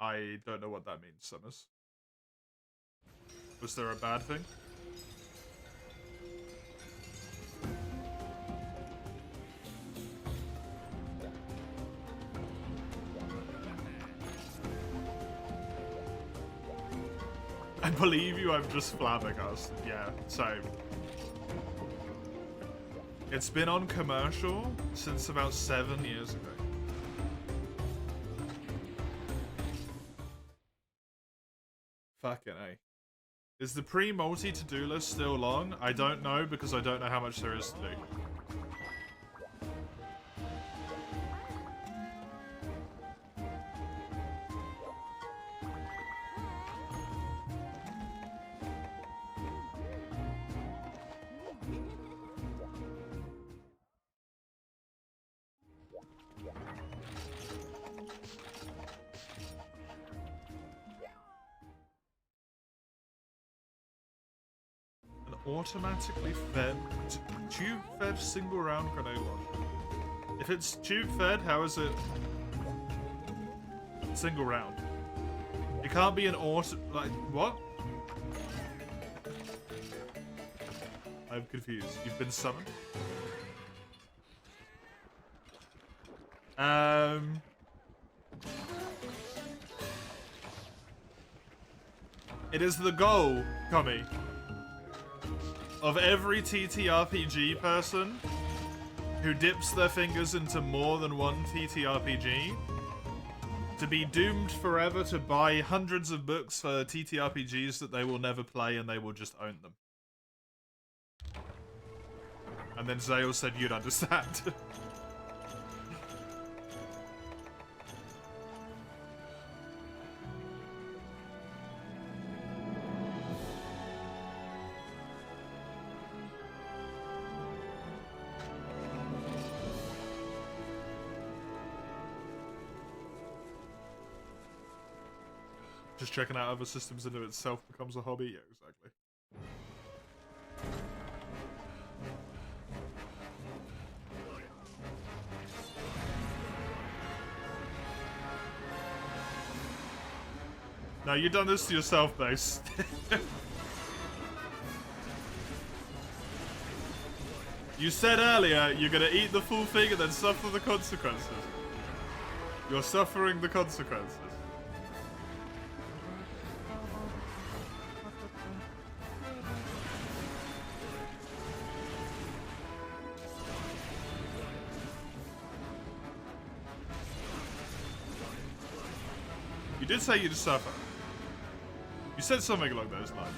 I don't know what that means, Summers. Was there a bad thing? I believe you, I'm just flabbergasted. Yeah, same. It's been on commercial since about 7 years ago. Fucking A. Is the pre-multi to-do list still long? I don't know because I don't know how much there is to do. Automatically fed, tube-fed single-round grenade launcher. If it's tube-fed, how is it single-round? It can't be an auto... like, what? I'm confused. You've been summoned? It is the goal, Kami, of every TTRPG person who dips their fingers into more than one TTRPG to be doomed forever to buy hundreds of books for TTRPGs that they will never play and they will just own them. And then Zale said you'd understand. Just checking out other systems in itself becomes a hobby. Yeah, exactly. No, you've done this to yourself, Base. You said earlier you're gonna eat the full thing and then suffer the consequences. You're suffering the consequences. You did say you'd suffer. You said something along those lines.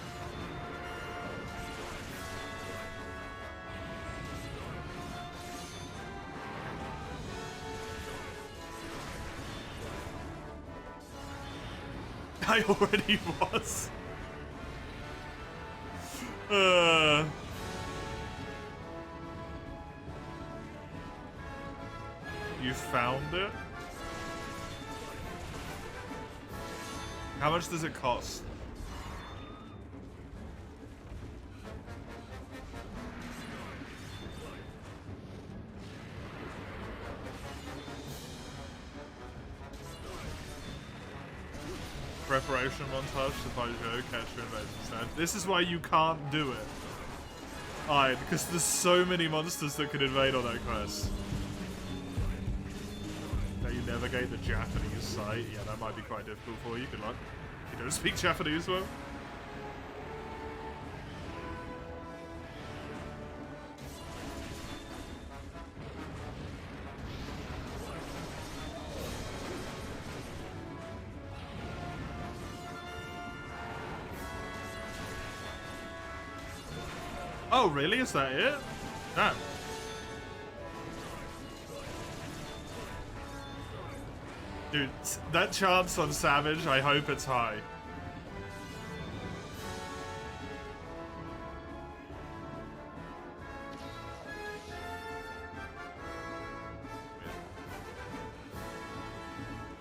I already was. You found it? How much does it cost? Preparation montage to fight Joe, catch your invade instead. This is why you can't do it. Alright, because there's so many monsters that could invade on that quest. Now you navigate the Japanese site. Yeah, that might be quite difficult for you. Good luck. You don't speak Japanese well. Oh, really? Is that it? Damn. Dude, that chance on Savage, I hope it's high.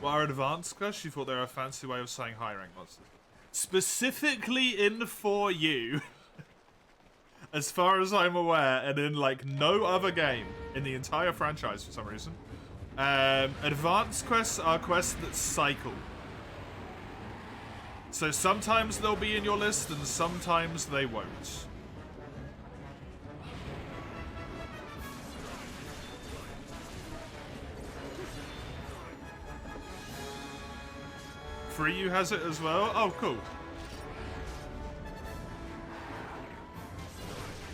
What are advanced quests? You thought they were a fancy way of saying high rank monsters. Specifically in 4U. As far as I'm aware, and in like no other game in the entire franchise for some reason, advanced quests are quests that cycle. So sometimes they'll be in your list and sometimes they won't. Free U has it as well? Oh, cool.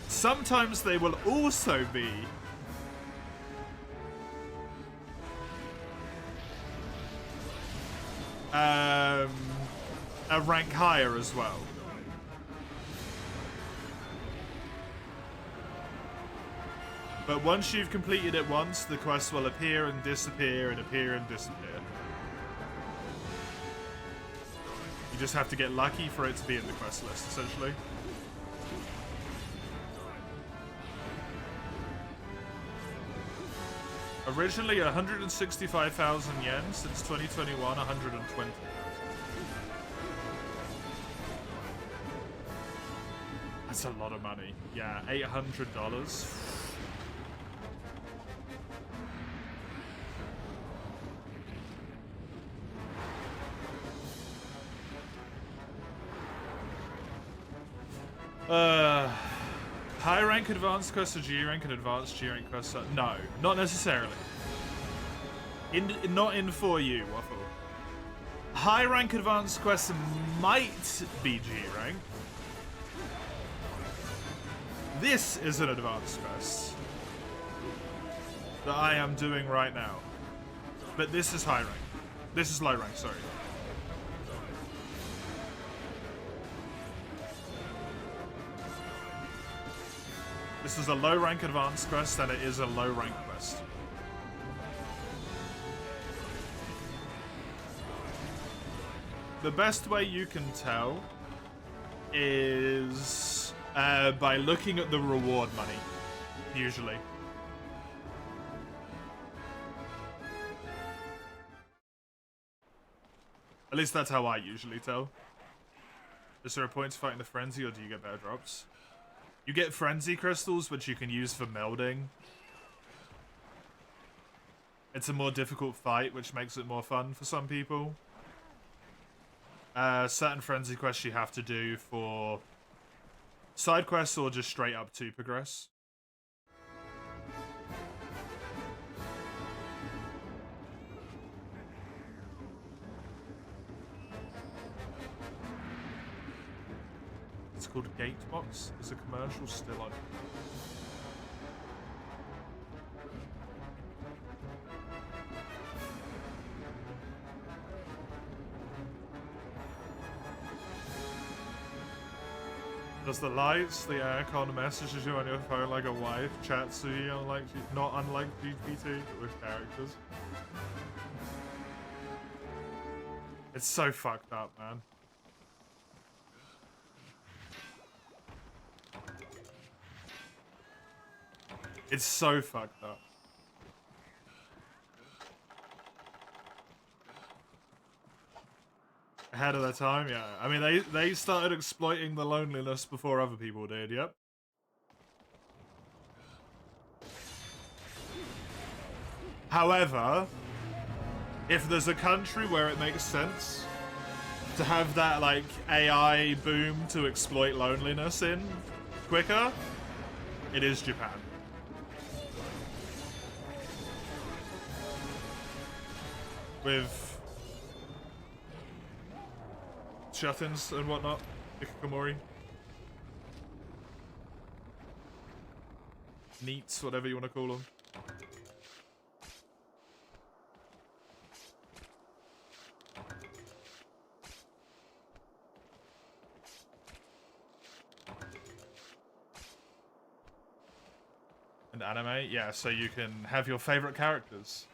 Sometimes they will also be a rank higher as well. But once you've completed it once, the quest will appear and disappear and appear and disappear. You just have to get lucky for it to be in the quest list, essentially. Originally 165,000 yen, since 2021 120,000. That's a lot of money. Yeah, $800. High rank advanced quests are G rank and advanced G rank quests are... No, not necessarily. Not in 4U, Waffle. High rank advanced quests might be G rank. This is an advanced quest that I am doing right now. But this is high rank. This is low rank, sorry. This is a low rank advanced quest and it is a low rank quest. The best way you can tell is by looking at the reward money, usually. At least that's how I usually tell. Is there a point to fighting the frenzy or do you get better drops? You get frenzy crystals, which you can use for melding. It's a more difficult fight, which makes it more fun for some people. Certain frenzy quests you have to do for side quests or just straight up to progress. It's called Gatebox. Is a commercial still on? Does the lights, the aircon messages you on your phone like a wife, chats to you not unlike GPT with characters? It's so fucked up, man. It's so fucked up. Ahead of their time, yeah. I mean, they started exploiting the loneliness before other people did, yep. However, if there's a country where it makes sense to have that, like, AI boom to exploit loneliness in quicker, it is Japan. With shut-ins and whatnot, Hikikomori. Neats, whatever you want to call them. And anime, yeah, so you can have your favorite characters.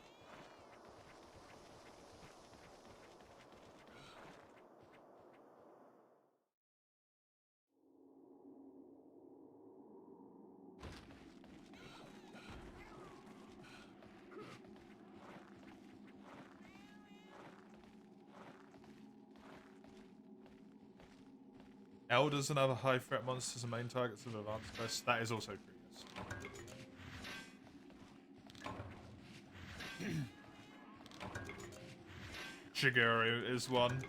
Elders and other high threat monsters are main targets of advanced quests. That is also true, yes. Shigeru is one.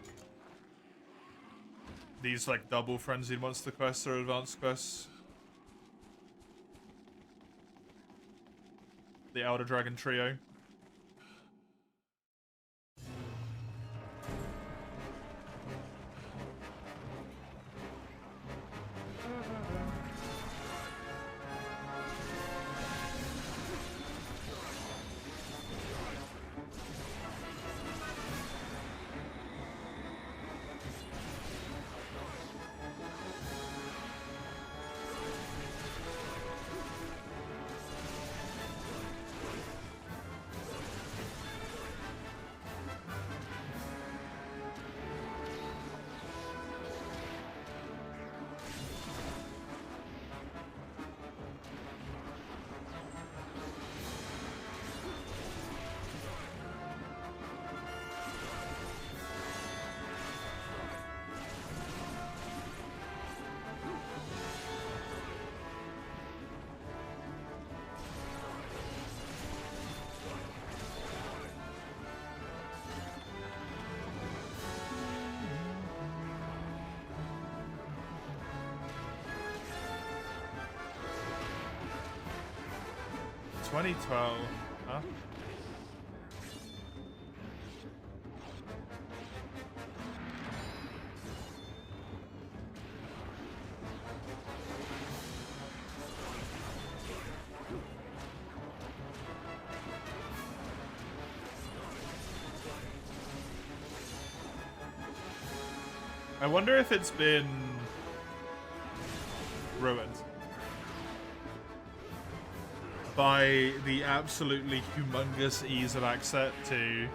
These like double frenzied monster quests are advanced quests. The Elder Dragon Trio. $2012, huh? I wonder if it's been ruined by the absolutely humongous ease of access to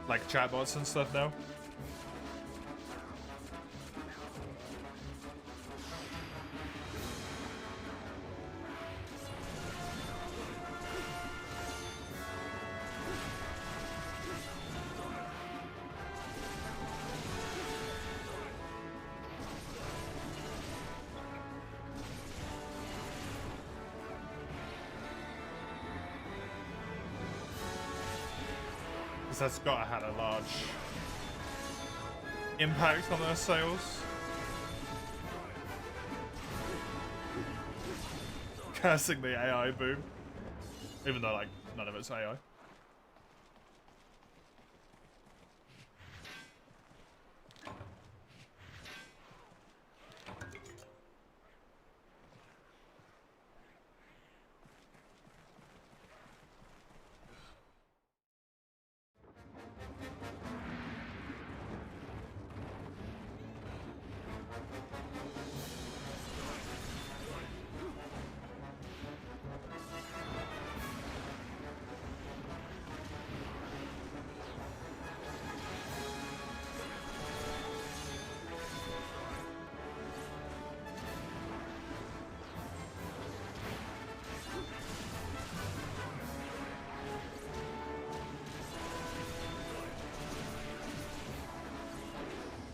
like chatbots and stuff now. That's gotta have a large impact on their sales. Cursing the AI boom. Even though, like, none of it's AI.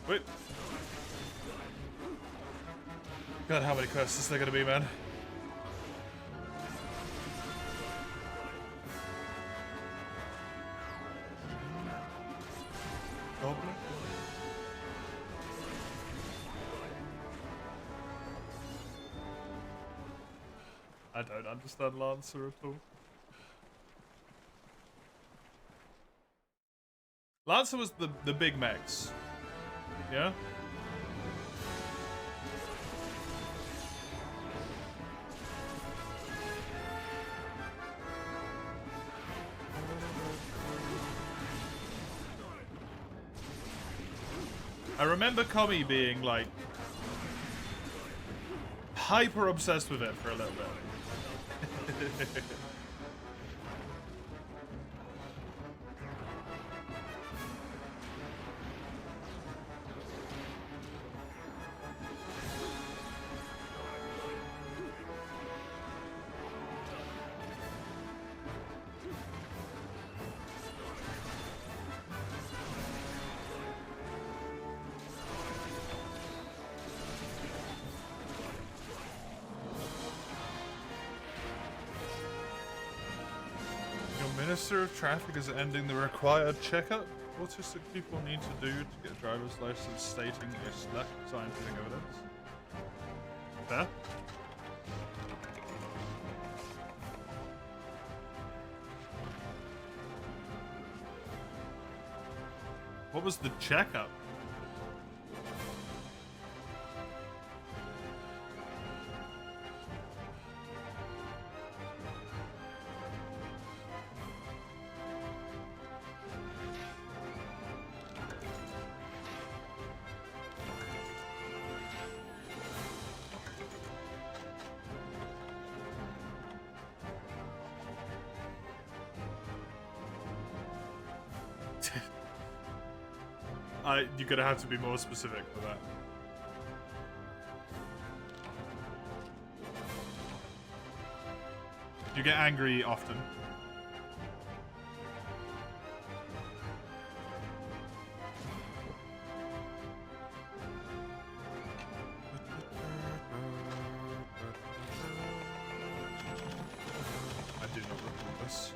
Wait. God, how many curses there gonna be, man? Goblin? I don't understand Lancer at all. Lancer was the big mechs. Yeah? I remember Commie being like hyper obsessed with it for a little bit. Minister of Traffic is ending the required checkup autistic people need to do to get a driver's license stating a lack of scientific evidence. Fair? What was the checkup? You're gonna have to be more specific for that. You get angry often. I do not recall this.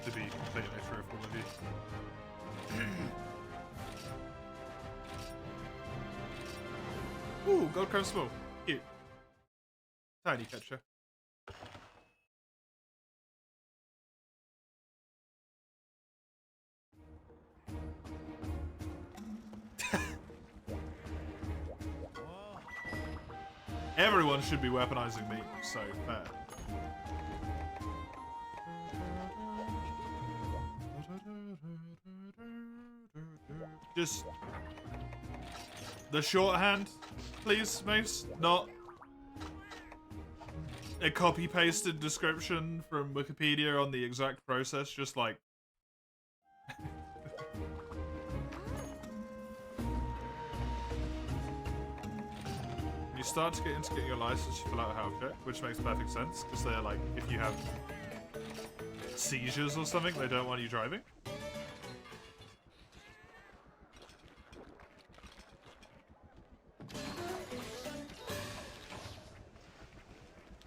To be completely truthful with you. Ooh, gold crown small. Cute. Tiny catcher. Everyone should be weaponizing me, so fair. Just the shorthand, please, Mace. Not a copy-pasted description from Wikipedia on the exact process. Just like you start to get into getting your license, you fill out a health check, which makes perfect sense because they're like, if you have seizures or something, they don't want you driving.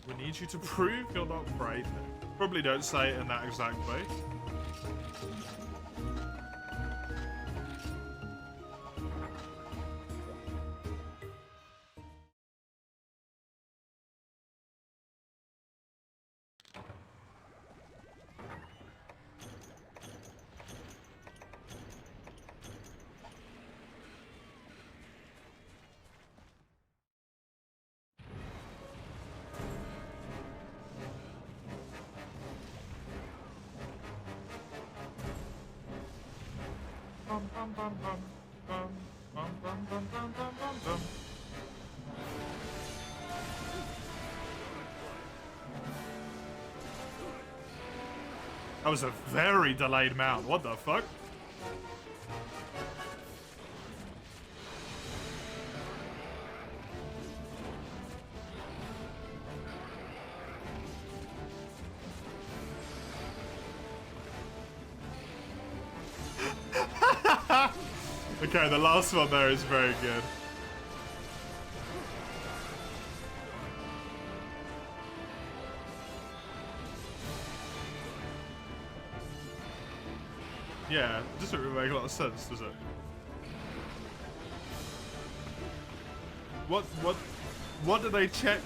We need you to prove you're not brave. Probably don't say it in that exact way. That was a very delayed mount. What the fuck? Okay, the last one there is very good. Yeah, it doesn't really make a lot of sense, does it? What do they check?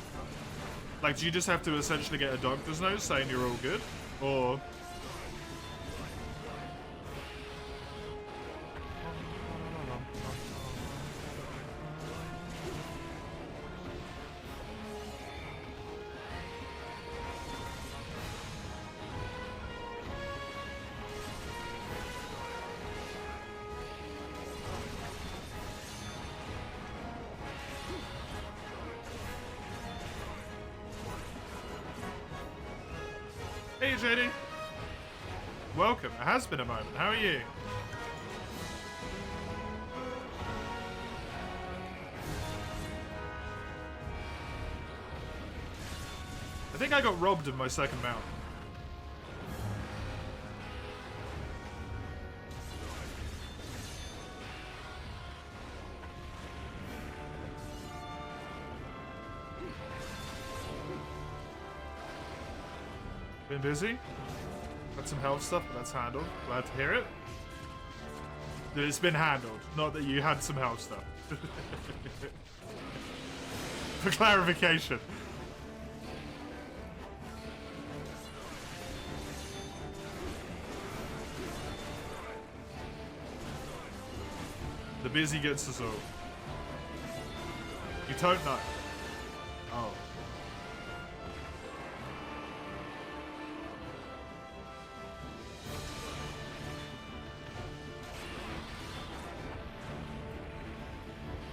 Like, do you just have to essentially get a doctor's note saying you're all good? Or... Hey JD! Welcome, it has been a moment, how are you? I think I got robbed of my second mount. Been busy? Got some health stuff, but that's handled. Glad to hear it. That it's been handled, not that you had some health stuff. For clarification. The busy gets us all. You don't know. Oh.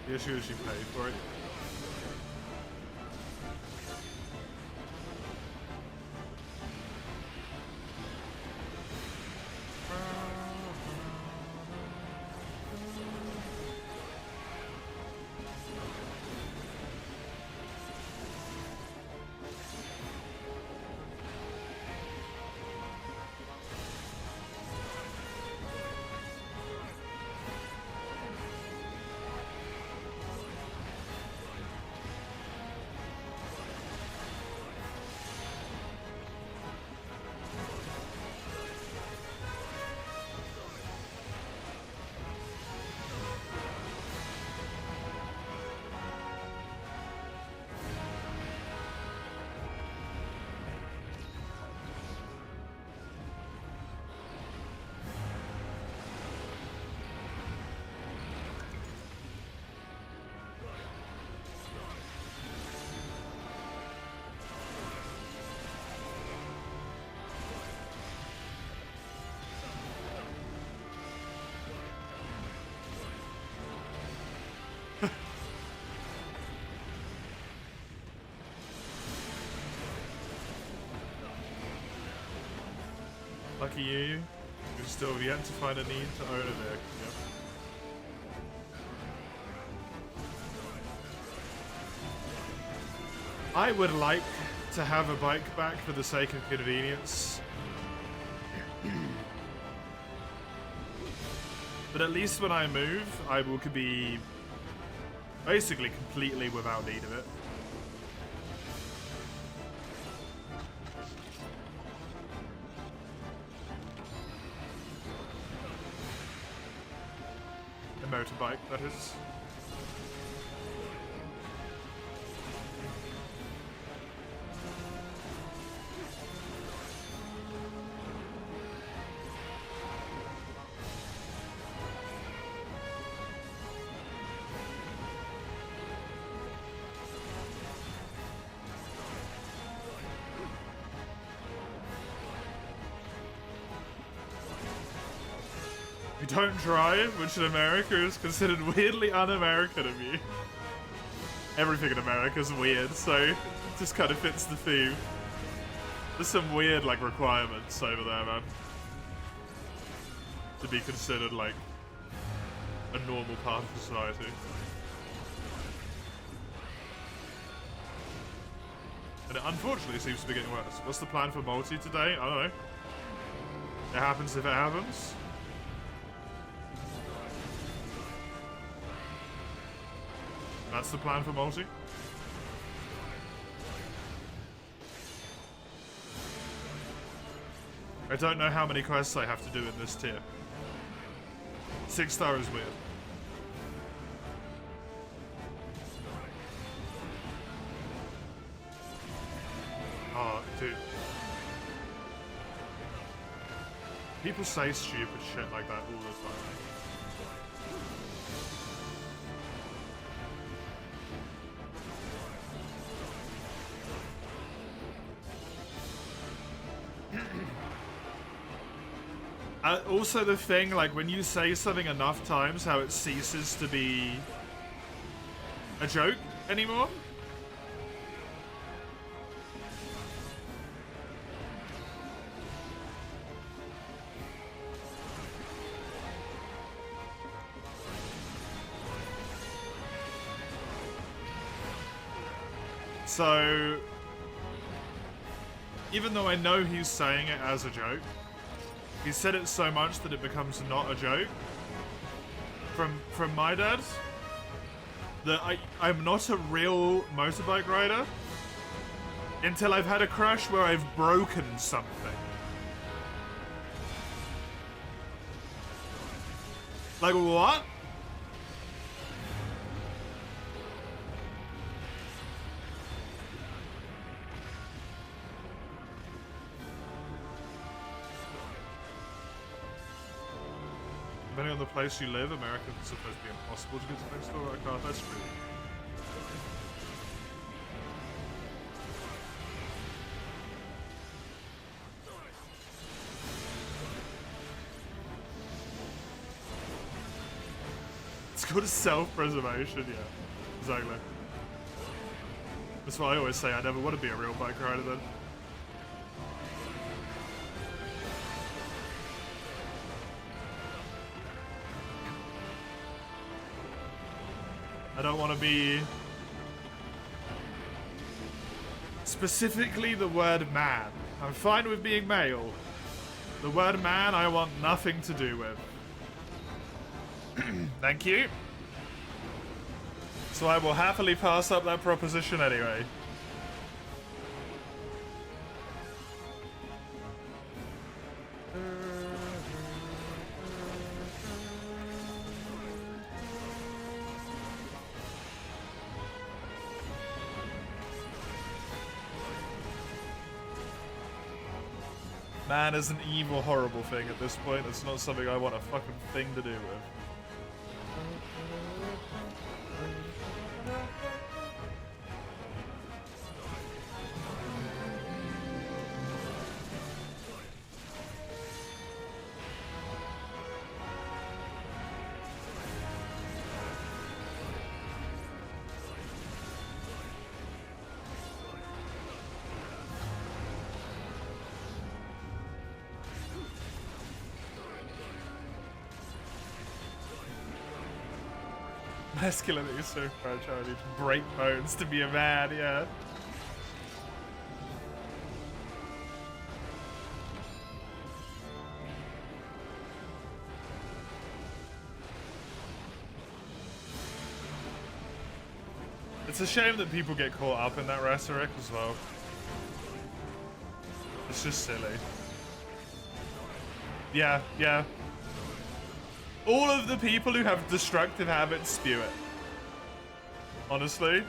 The issue is you pay for it. Lucky you, you still have yet to find a need to own a vehicle. Yep. I would like to have a bike back for the sake of convenience. But at least when I move, I will be basically completely without need of it. A motorbike, that is. You don't drive, which in America is considered weirdly un-American of you. Everything in America is weird, so it just kind of fits the theme. There's some weird, like, requirements over there, man. To be considered, like, a normal part of society. And it unfortunately seems to be getting worse. What's the plan for multi today? I don't know. It happens if it happens. That's the plan for multi. I don't know how many quests I have to do in this tier. 6-star is weird. Oh, dude. People say stupid shit like that all the time. Also the thing, like, when you say something enough times, how it ceases to be a joke anymore. So, even though I know he's saying it as a joke, he said it so much that it becomes not a joke. From my dad, that I'm not a real motorbike rider until I've had a crash where I've broken something. Like, what? Depending on the place you live, America is supposed to be impossible to get to next door by car. That's true. It's called self-preservation, yeah. Exactly. That's why I always say I never want to be a real bike rider then. I don't want to be... Specifically the word man. I'm fine with being male. The word man I want nothing to do with. Thank you. So I will happily pass up that proposition anyway. Man is an evil, horrible thing at this point. It's not something I want a fucking thing to do with. Masculinity is so fragile. I need to break bones to be a man, yeah. It's a shame that people get caught up in that rhetoric as well. It's just silly. Yeah, yeah. All of the people who have destructive habits spew it. Honestly.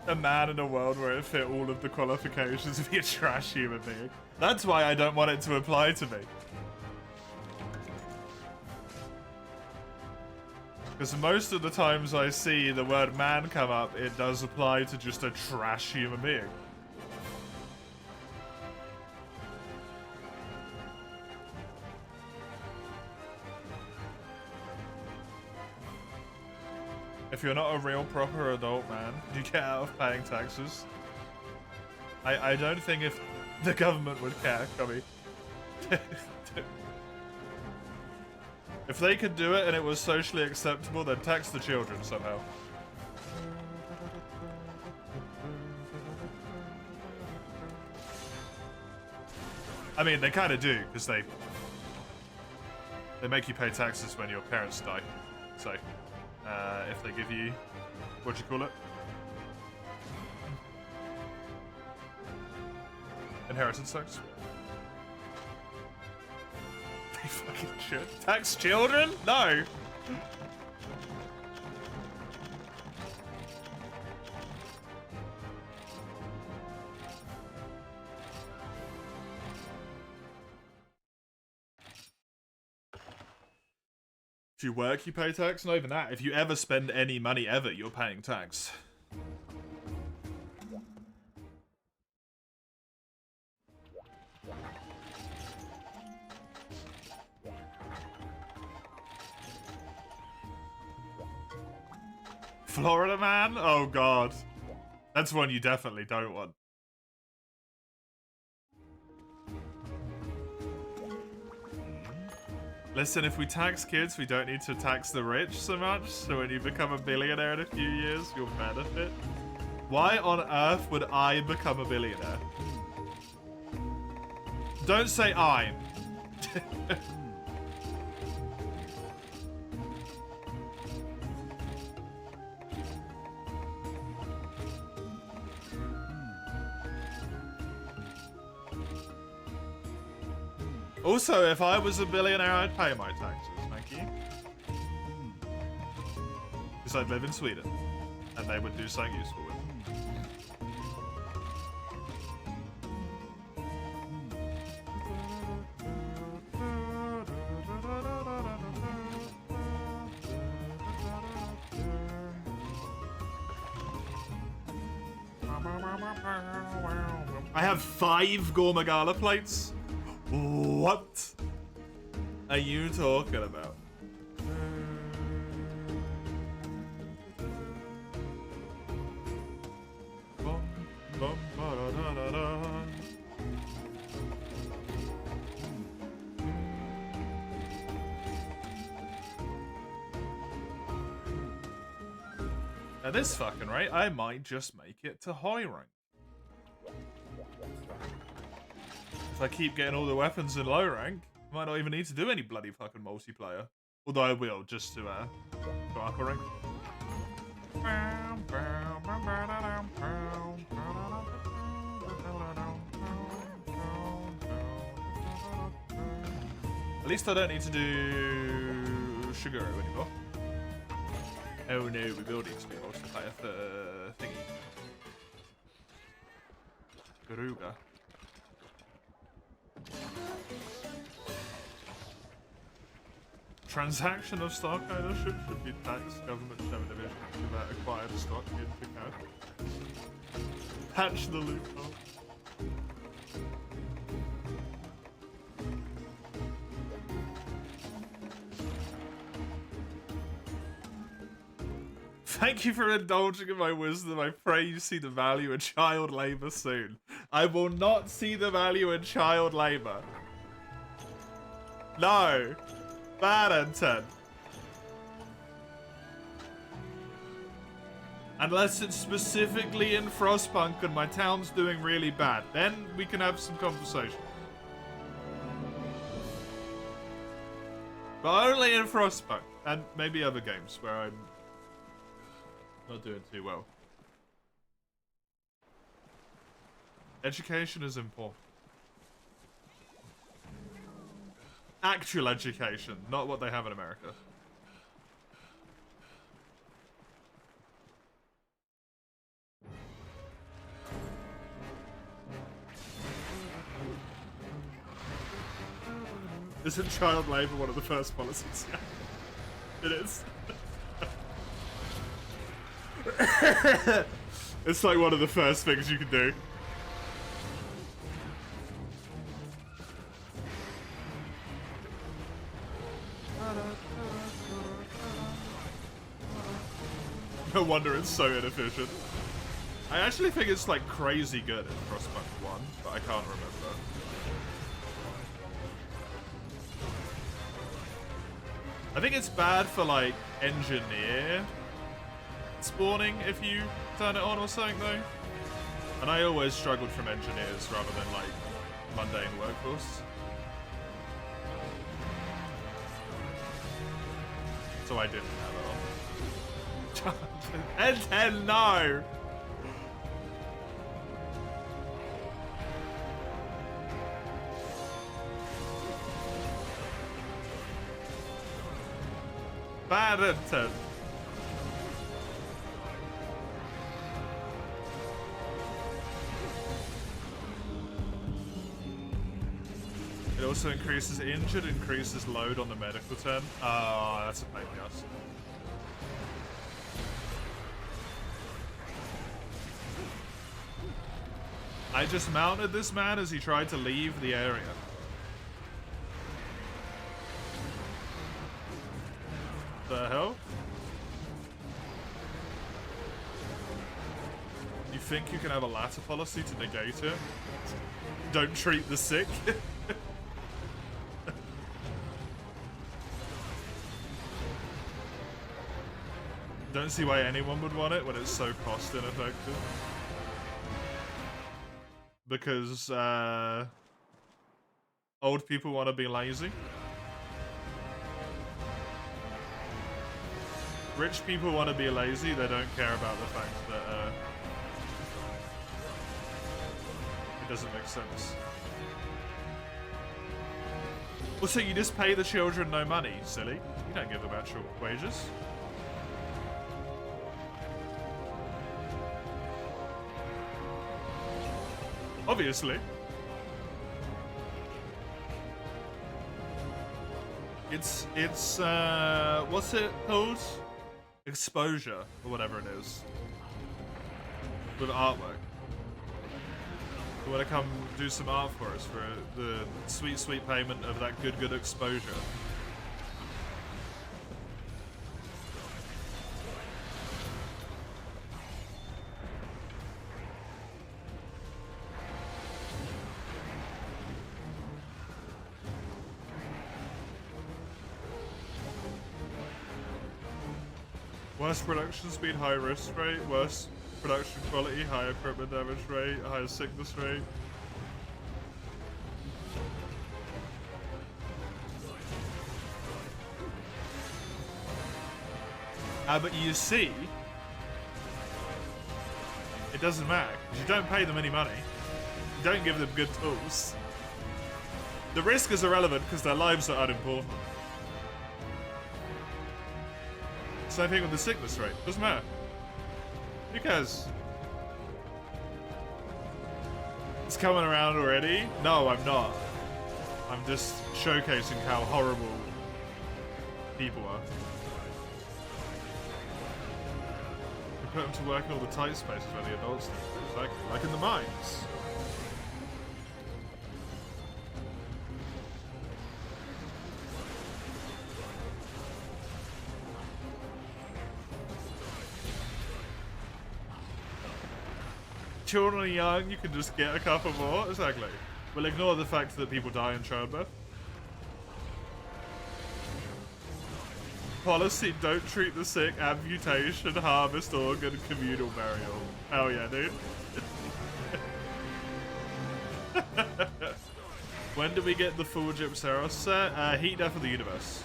A man in a world where it fit all of the qualifications to be a trash human being. That's why I don't want it to apply to me. Because most of the times I see the word man come up, it does apply to just a trash human being. If you're not a real proper adult man, you get out of paying taxes. I don't think if the government would care, Cubby. If they could do it and it was socially acceptable, they'd tax the children somehow. I mean, they kind of do, because they make you pay taxes when your parents die. So, if they give you, what do you call it? Inheritance tax? They fucking should. Tax children? No! If you work, you pay tax? Not even that. If you ever spend any money ever, you're paying tax. Florida man? Oh god. That's one you definitely don't want. Listen, if we tax kids, we don't need to tax the rich so much, so when you become a billionaire in a few years, you'll benefit. Why on earth would I become a billionaire? Don't say I. Also, if I was a billionaire, I'd pay my taxes, thank you. Because I'd live in Sweden, and they would do something useful with it. I have 5 Gormagala plates? What are you talking about? At this fucking rate, I might just make it to high rank. If I keep getting all the weapons in low rank, I might not even need to do any bloody fucking multiplayer. Although I will, just to go up a rank. At least I don't need to do Shiguro anymore. Oh no, we will need to do multiplayer for thingy. Garuga. Transaction of stock ownership should be taxed. Government shall have a division that acquired stock into account. Patch the loophole. Thank you for indulging in my wisdom. I pray you see the value in child labor soon. I will not see the value in child labor. No. Bad intent. Unless it's specifically in Frostpunk and my town's doing really bad. Then we can have some conversation. But only in Frostpunk. And maybe other games where I'm not doing too well. Education is important. Actual education, not what they have in America. Isn't child labor one of the first policies? Yeah, it is. It's like one of the first things you can do. No wonder it's so inefficient. I actually think it's like crazy good in Frostpunk 1, but I can't remember. I think it's bad for like engineer spawning if you turn it on or something though. And I always struggled from engineers rather than like mundane workforce. So I didn't have it on. N10, no! Bad N10. It also increases injured, increases load on the medical turn. Oh, that's a pain in the ass. I just mounted this man as he tried to leave the area. The hell? You think you can have a ladder policy to negate it? Don't treat the sick? Don't see why anyone would want it when it's so cost ineffective. Because old people want to be lazy. Rich people want to be lazy, they don't care about the fact that it doesn't make sense. Also, you just pay the children no money, silly. You don't give them actual wages. Obviously. It's what's it called? Exposure, or whatever it is. With artwork. You want to come do some art for us for the sweet, sweet payment of that good exposure. Worse production speed, high risk rate. Worse production quality, high equipment damage rate, higher sickness rate. But you see, it doesn't matter, because you don't pay them any money. You don't give them good tools. The risk is irrelevant because their lives are unimportant. Same thing with the sickness rate. Doesn't matter. Who cares? It's coming around already? No, I'm not. I'm just showcasing how horrible people are. You put them to work in all the tight spaces where the adults do. Exactly. Like in the mines. Children are young, you can just get a couple more. Exactly. We'll ignore the fact that people die in childbirth. Policy, don't treat the sick, amputation, harvest, organ, communal burial. Hell yeah, dude. When do we get the full Gypseros set? Heat Death of the Universe.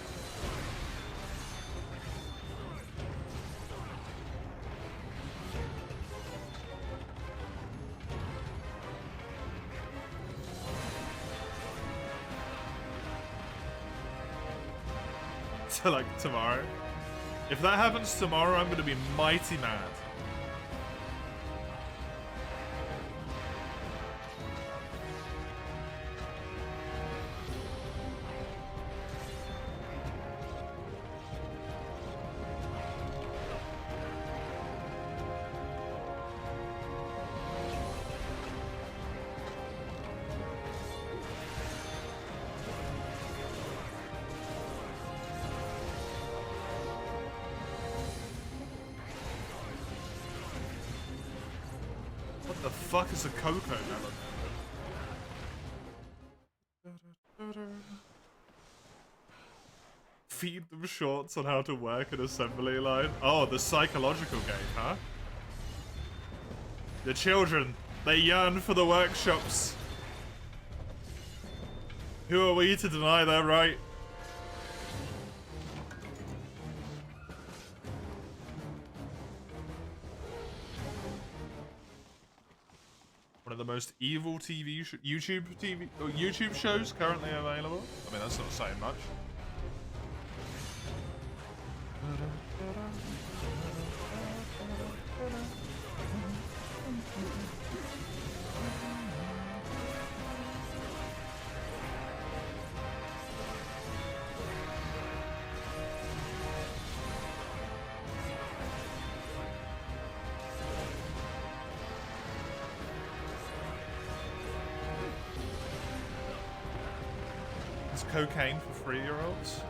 So like tomorrow. If that happens tomorrow, I'm gonna be mighty mad. The fuck is a cocoa melon? Feed them shorts on how to work an assembly line. Oh, the psychological game, huh? The children, they yearn for the workshops. Who are we to deny their right? One of the most evil YouTube shows currently available. I mean, that's not saying much. Cocaine for 3-year-olds.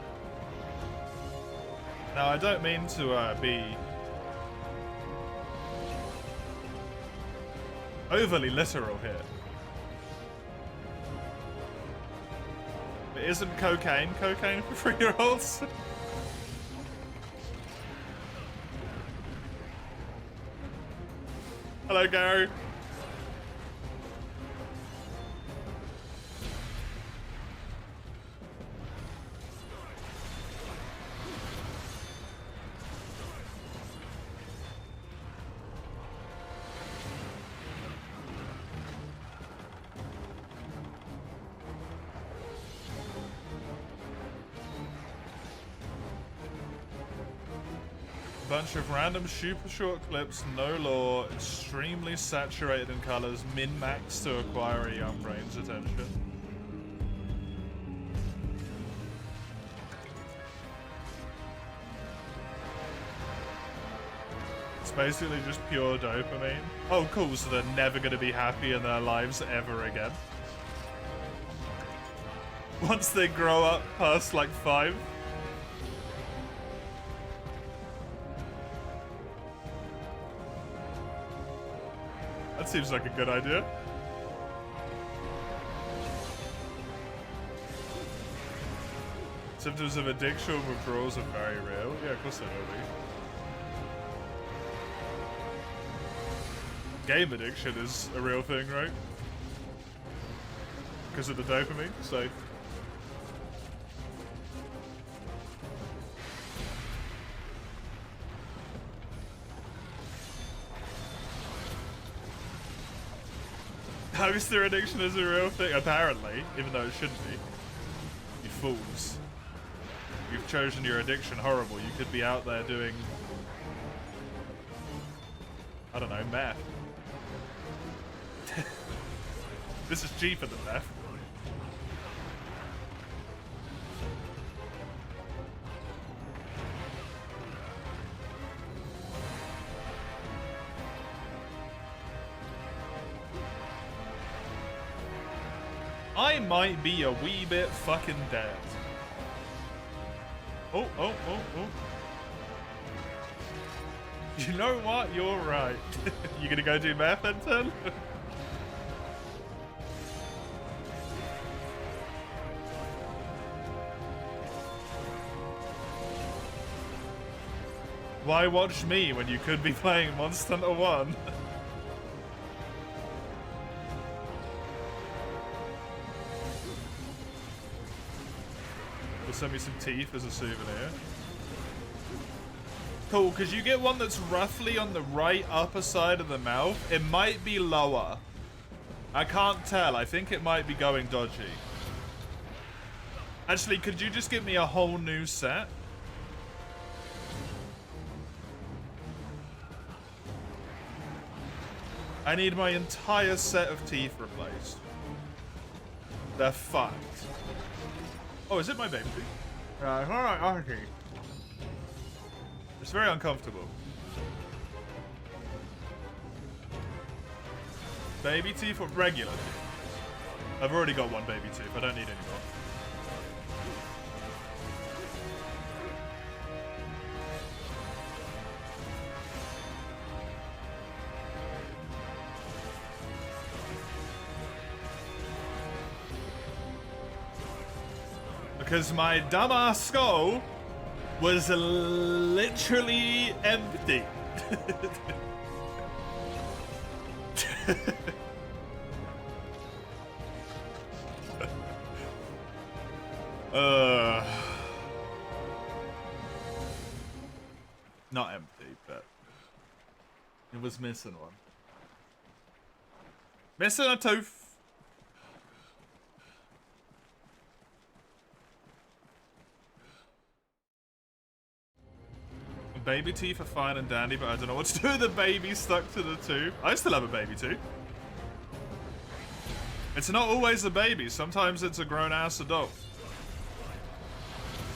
Now, I don't mean to be overly literal here. But isn't cocaine for 3-year-olds? Hello, Gary. Bunch of random super short clips, no lore, extremely saturated in colors, min-max to acquire a young brain's attention. It's basically just pure dopamine. Oh cool, so they're never gonna be happy in their lives ever again. Once they grow up past like 5. That seems like a good idea. Symptoms of addiction or withdrawals are very real. Yeah, of course they will be. Game addiction is a real thing, right? Because of the dopamine, so... Hamster addiction is a real thing, apparently, even though it shouldn't be. You fools. You've chosen your addiction horrible. You could be out there doing... I don't know, meth. This is cheaper than meth. I might be a wee bit fucking dead. Oh. You know what? You're right. You gonna go do meth then? Why watch me when you could be playing Monster Hunter 1? Send me some teeth as a souvenir. Cool, because you get one that's roughly on the right upper side of the mouth. It might be lower. I can't tell. I think it might be going dodgy. Actually, could you just give me a whole new set? I need my entire set of teeth replaced. They're fucked. Oh, is it my baby teeth? Yeah, it's not my teeth. It's very uncomfortable. Baby teeth or regular teeth? I've already got one baby tooth. I don't need any more. Because my dumbass skull was literally empty. Not empty, but it was missing one. Missing a tooth. Baby teeth are fine and dandy, but I don't know what to do with the baby stuck to the tube. I still have a baby tooth. It's not always a baby. Sometimes it's a grown-ass adult.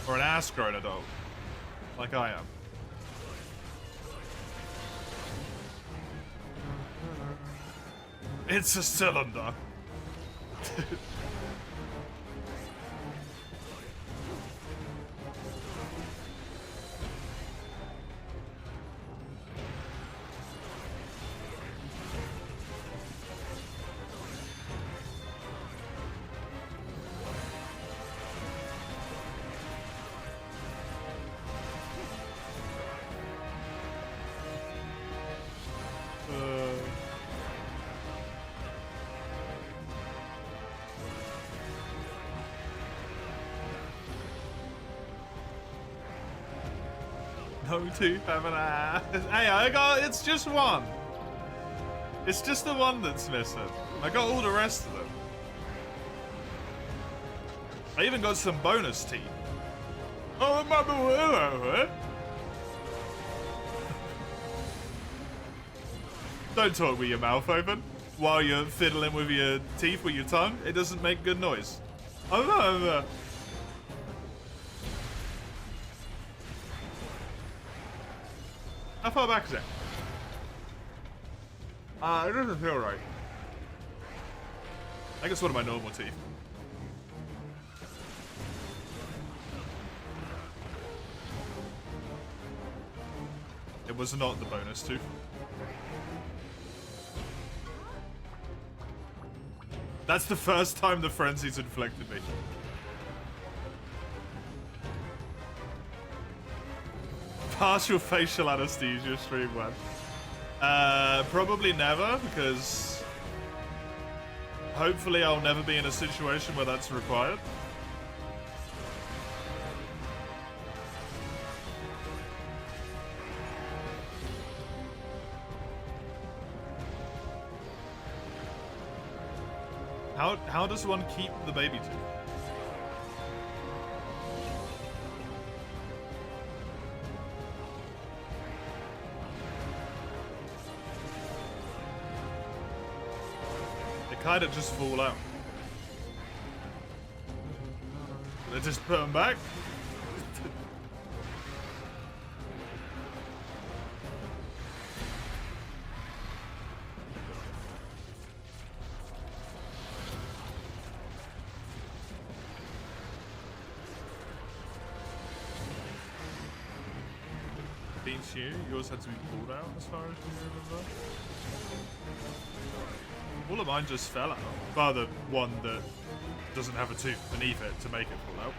Or an ass-grown adult. Like I am. It's a cylinder. No tooth, have an ass. Hey, it's just one. It's just the one that's missing. I got all the rest of them. I even got some bonus teeth. Oh, my. Don't talk with your mouth open while you're fiddling with your teeth with your tongue. It doesn't make good noise. How far back is it? It doesn't feel right. I think it's one of my normal teeth. It was not the bonus tooth. That's the first time the frenzy's inflicted me. Partial facial anesthesia stream one. Probably never, because hopefully I'll never be in a situation where that's required. How does one keep the baby tooth? They kind of just fall out. They just put them back? Yours had to be pulled out as far as you remember. All of mine just fell out. Bar the one that doesn't have a tooth beneath it to make it fall out.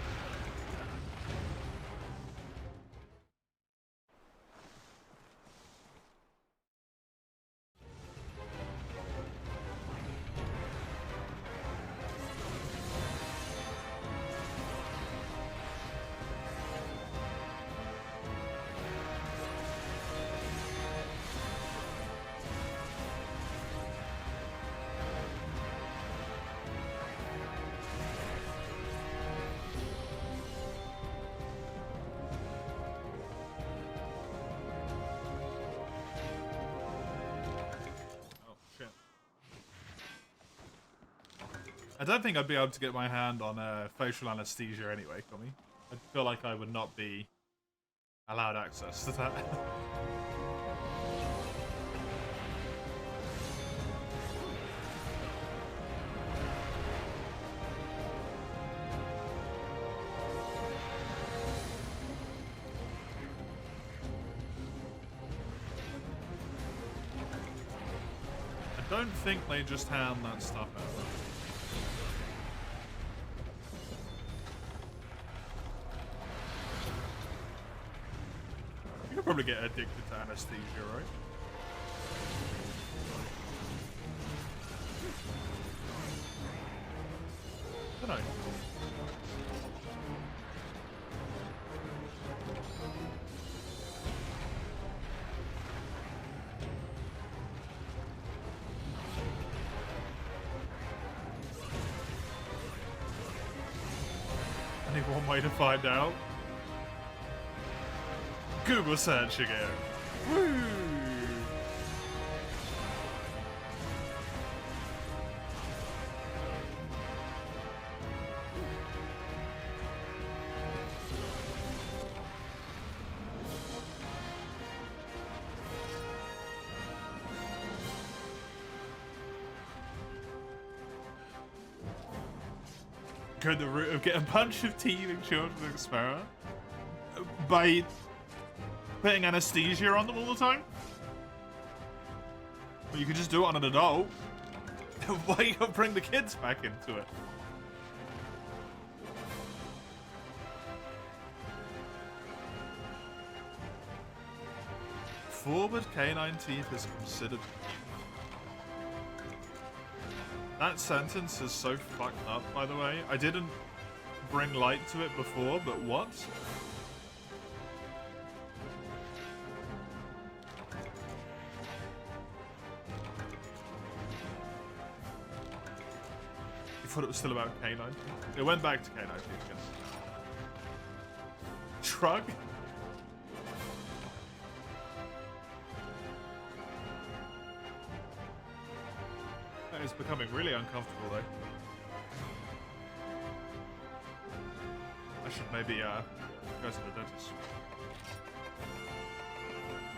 I don't think I'd be able to get my hand on facial anesthesia anyway, Tommy. I feel like I would not be allowed access to that. I don't think they just hand that stuff out. probably get addicted to anesthesia, right? I don't know. Only one way to find out. Google search again. Woo! Go the route of get a bunch of teething children to experiment by putting anesthesia on them all the time. Well, you could just do it on an adult. Why you gotta bring the kids back into it? Forward canine teeth is considered. That sentence is so fucked up, by the way. I didn't bring light to it before, but what? You thought it was still about canine teeth? It went back to canine teeth again. Shrug? It's becoming really uncomfortable though. I should maybe go to the dentist.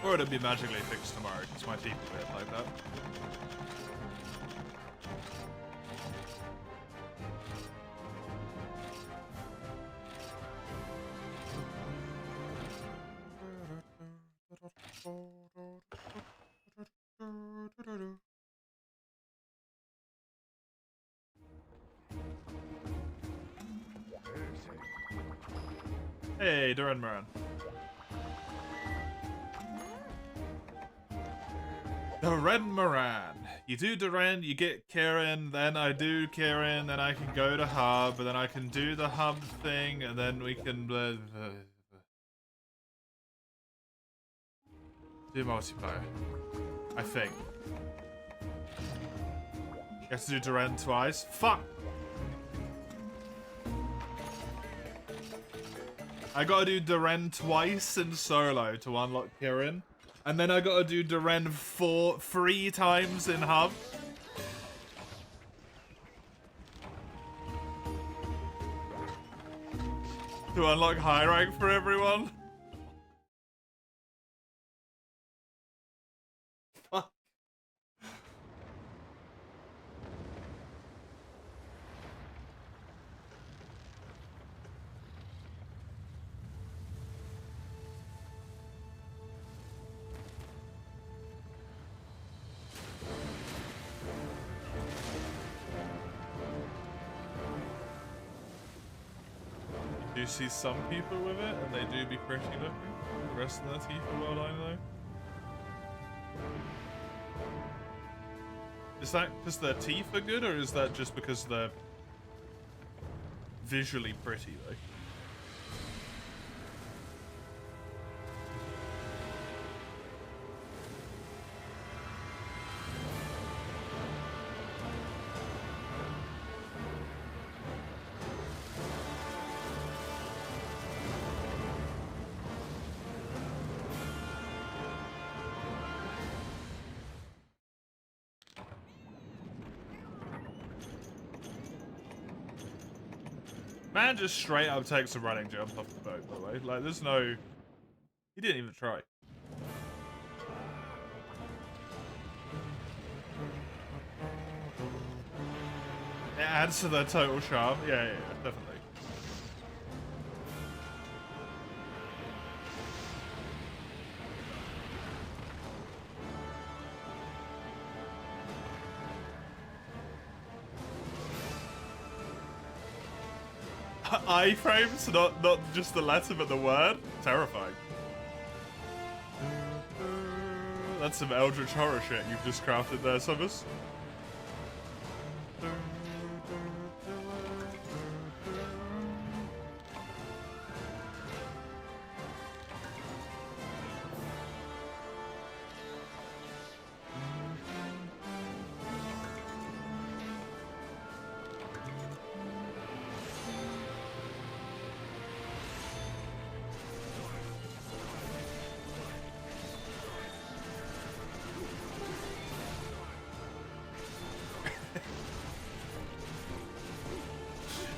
Or it'll be magically fixed tomorrow because my teeth are weird like that. Hey, Duran Moran. Duran Moran. You do Duran, you get Kieran, then I do Kieran, then I can go to Hub, and then I can do the Hub thing, and then we can do multiplayer. I think. You have to do Duran twice. Fuck! I gotta do Duran twice in solo to unlock Kieran. And then I gotta do Duran 3 times in Hub. To unlock high rank for everyone. Fuck. Do see some people with it, and they do be pretty looking. The rest of their teeth are well lined though. Is that because their teeth are good, or is that just because they're visually pretty though? Man just straight up takes a running jump off the boat, by the way. Like, there's no... He didn't even try. It adds to the total charm. Yeah, definitely. iframes, not just the letter, but the word. Terrifying. That's some Eldritch horror shit you've just crafted there, Summers.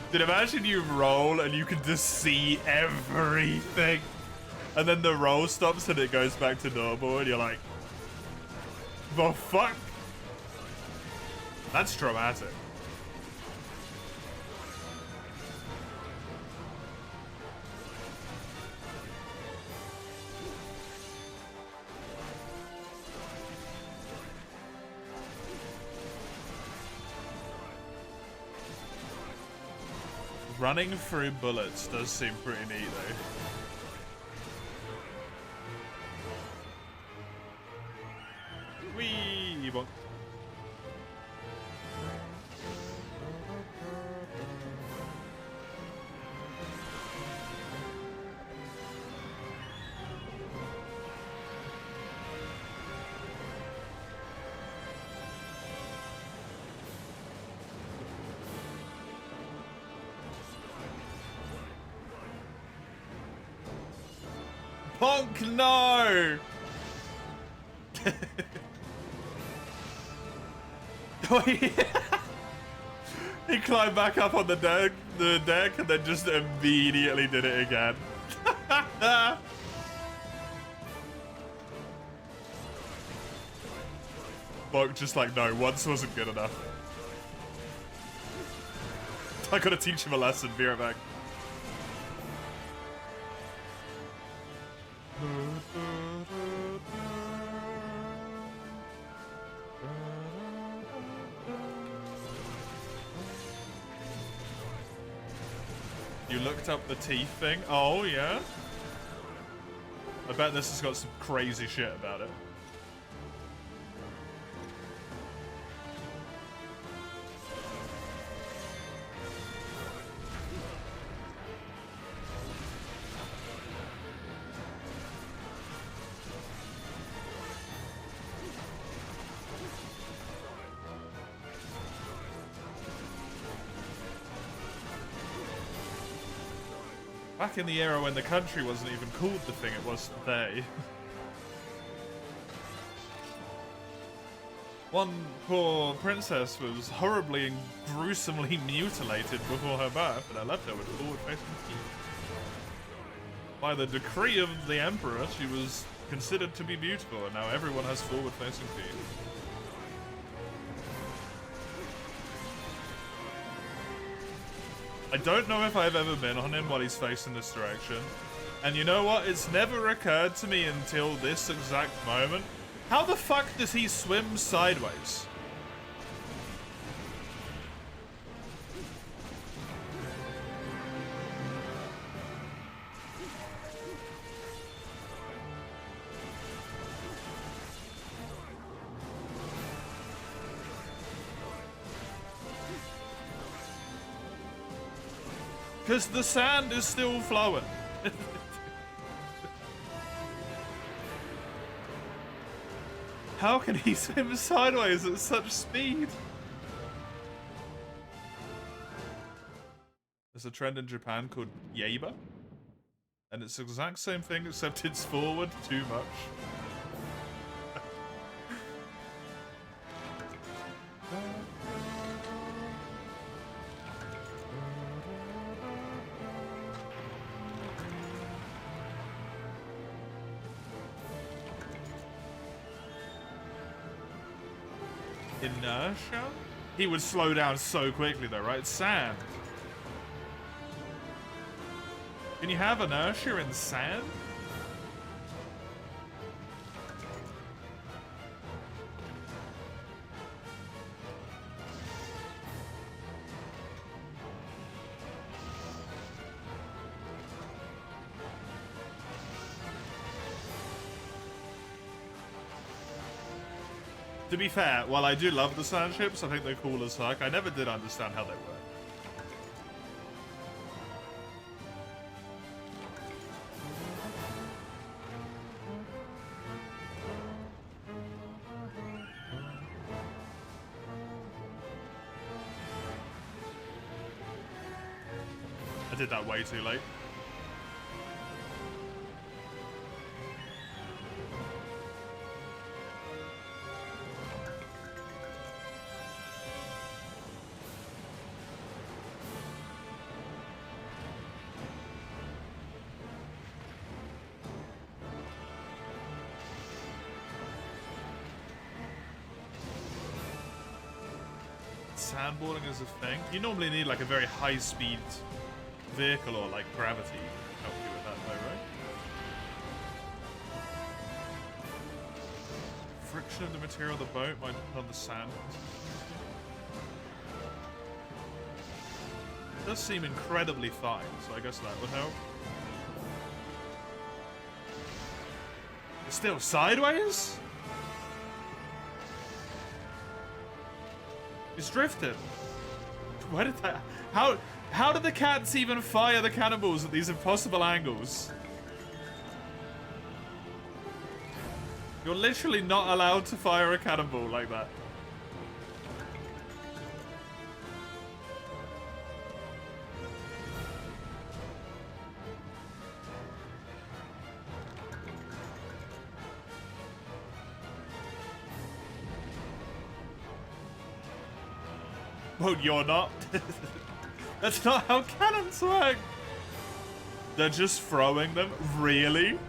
Dude, imagine you roll and you can just see everything. And then the roll stops and it goes back to normal and you're like, the fuck? That's traumatic. Running through bullets does seem pretty neat, though. Wee! Bonk. Punk, no! He climbed back up on the deck and then just immediately did it again. Bonk just like, no, once wasn't good enough. I gotta teach him a lesson, be right back. You looked up the teeth thing? Oh, yeah? I bet this has got some crazy shit about it. Back in the era when the country wasn't even called the thing it was today. One poor princess was horribly and gruesomely mutilated before her birth, and I left her with forward-facing teeth. By the decree of the emperor, she was considered to be beautiful, and now everyone has forward-facing teeth. I don't know if I've ever been on him while he's facing this direction. And you know what? It's never occurred to me until this exact moment. How the fuck does he swim sideways? Because the sand is still flowing. How can he swim sideways at such speed? There's a trend in Japan called Yaiba. And it's the exact same thing except it's forward too much. Inertia? He would slow down so quickly though, right? It's sand. Can you have inertia in sand? To be fair, while I do love the sand ships, I think they're cool as fuck. I never did understand how they work. I did that way too late. Sandballing is a thing. You normally need like a very high-speed vehicle or like gravity to help you with that, though, right? Friction of the material of the boat might depend on the sand. It does seem incredibly fine, so I guess that would help. It's still sideways? It's drifted. Where did that... How did the cats even fire the cannonballs at these impossible angles? You're literally not allowed to fire a cannonball like that. Well, you're not. That's not how cannons work. They're just throwing them? Really?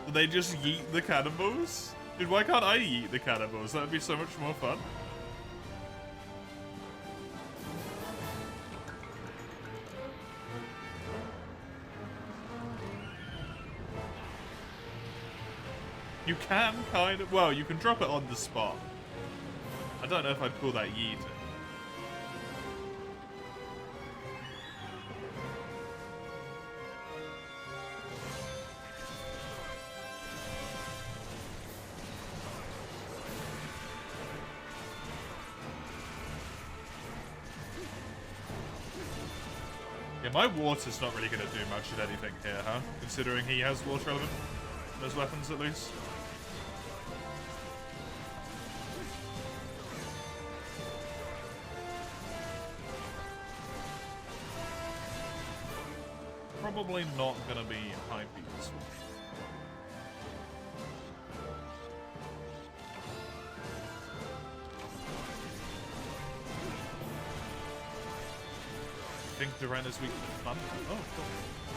Do they just yeet the cannonballs? Dude, why can't I yeet the cannonballs? That would be so much more fun. You can kind of... Well, you can drop it on the spot. I don't know if I'd call that yeeting. Yeah, my water's not really going to do much of anything here, huh? Considering he has water element. Those weapons, at least. Probably not going to be high beats. I think Duran is weak to thunder. Oh, cool.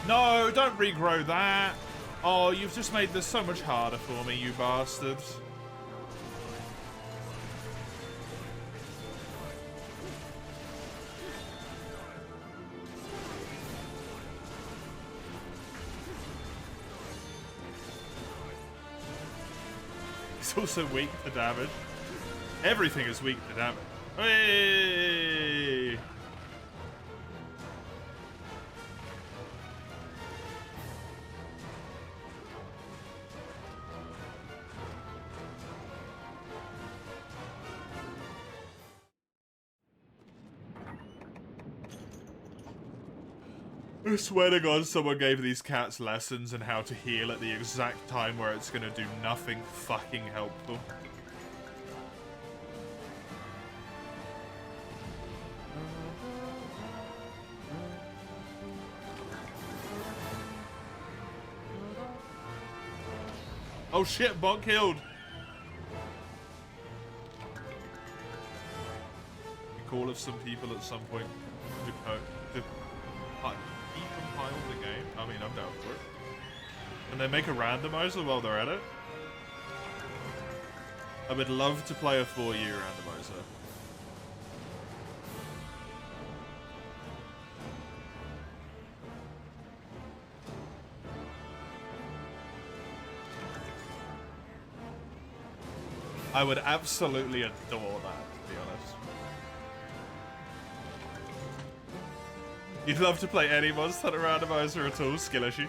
No, don't regrow that. Oh, you've just made this so much harder for me, you bastards. It's also weak to damage. Everything is weak to damage. Hey! I swear to God, someone gave these cats lessons on how to heal at the exact time where it's gonna do nothing fucking helpful. Oh shit, bot killed! Call of some people at some point to decompile the game. I mean, I'm down for it. And they make a randomizer while they're at it. I would love to play a 4U randomizer. I would absolutely adore that, to be honest. You'd love to play any Monster Hunter randomizer at all, skill issue.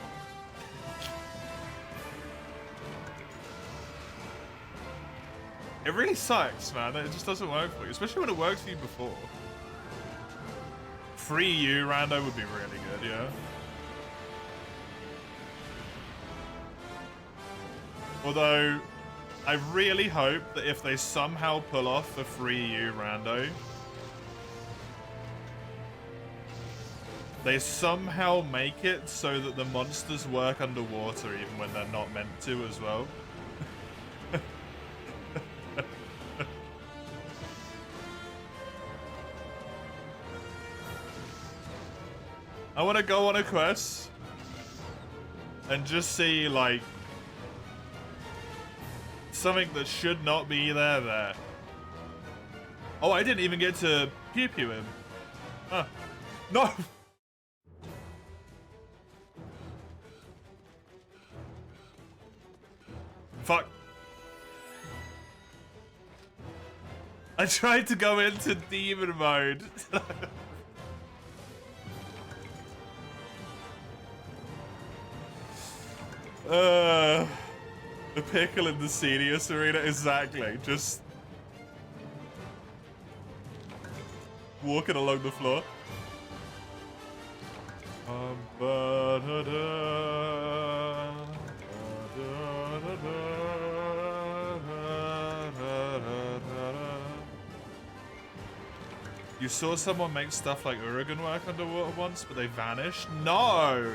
It really sucks, man. It just doesn't work for you, especially when it worked for you before. Free U rando would be really good, yeah. Although, I really hope that if they somehow pull off a free U rando, they somehow make it so that the monsters work underwater even when they're not meant to as well. I want to go on a quest and just see, like, something that should not be there. Oh, I didn't even get to pew-pew him. Huh. No! Fuck. I tried to go into demon mode. The pickle in the Senius arena, exactly. Just walking along the floor. You saw someone make stuff like Uragan work underwater once, but they vanished? No!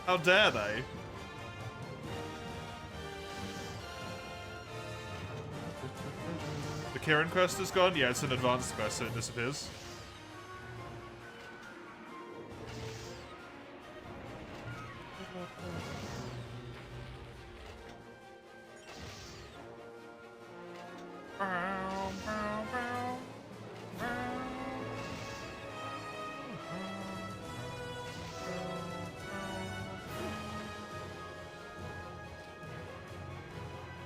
How dare they? The Kirin quest is gone? Yeah, it's an advanced quest, so it disappears.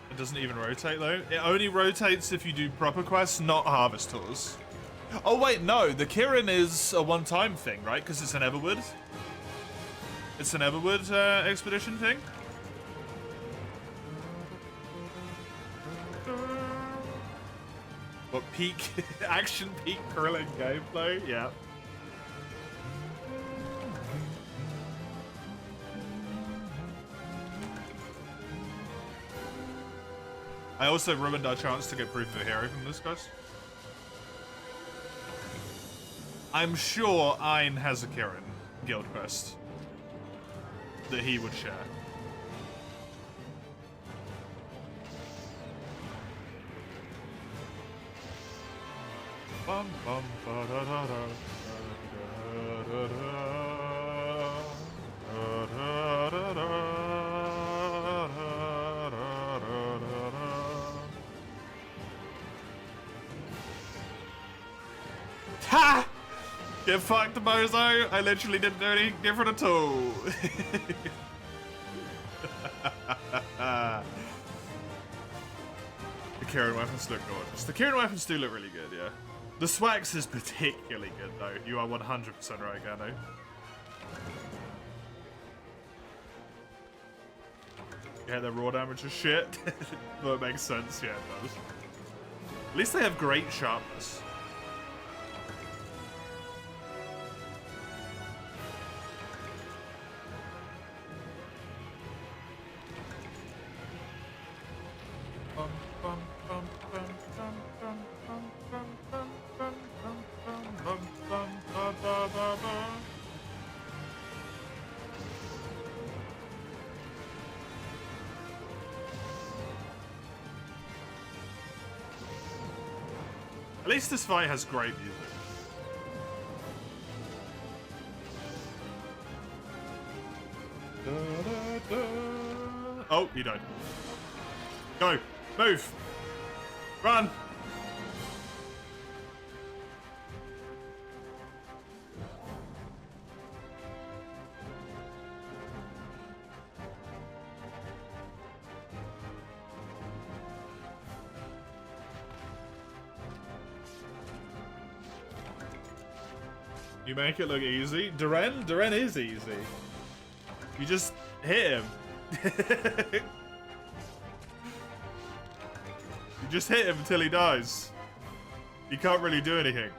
It doesn't even rotate though. It only rotates if you do proper quests, not harvest tours. Oh wait, no, the Kirin is a one-time thing, right? Because it's an Everwood. It's an Everwood expedition thing. What, peak action, peak Krillin gameplay? Yeah. I also ruined our chance to get proof of a hero from this quest. I'm sure Ein has a Kirin guild quest that he would share. Bum, bum, ba, da, da, da, da, da, da, da, da, da. Ha! Get fucked, bozo! I literally didn't do anything different at all. The Kirin weapons look gorgeous. The Kirin weapons do look really good, yeah. The Swax is particularly good, though. You are 100% right, Gano. Yeah, their raw damage is shit. But it makes sense, yeah, it does. At least they have great sharpness. At least this fight has great music. Oh, he died. Go! Move! Run! You make it look easy. Duren is easy. You just hit him. You just hit him until he dies. You can't really do anything.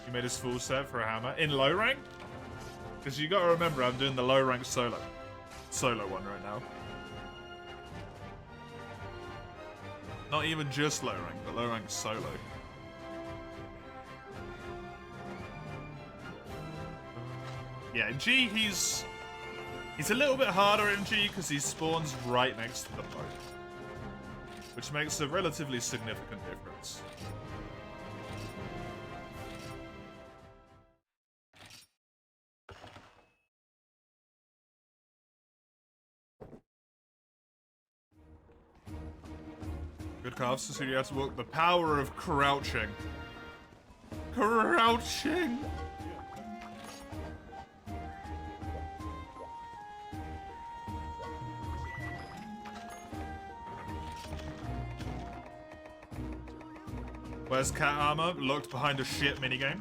You made his full set for a hammer in low rank? Because you gotta remember, I'm doing the low rank solo one right now. Not even just low rank, but low rank solo. Yeah, in G he's a little bit harder in G because he spawns right next to the boat, which makes a relatively significant difference. Good calves, so you have to walk. The power of crouching. Crouching! Where's cat armor? Locked behind a shit minigame.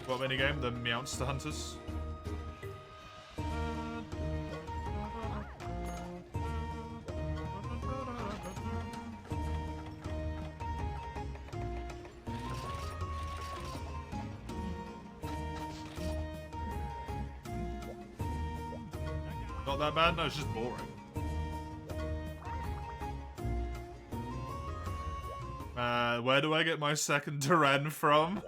What minigame? The Meowster Hunters? Not that bad? No, it's just boring. Where do I get my second Duran from?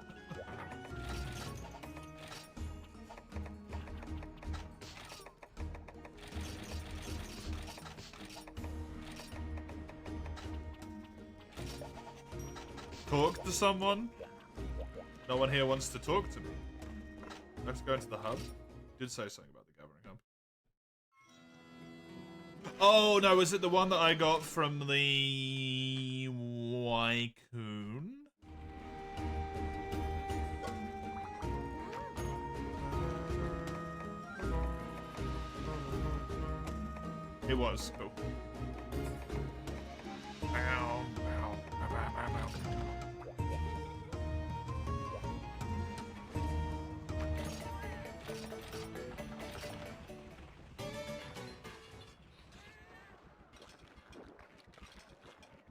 Talk to someone? No one here wants to talk to me. Let's go into the hub. Did say something about the gathering hub. Oh no, is it the one that I got from the Wycoon? It was cool.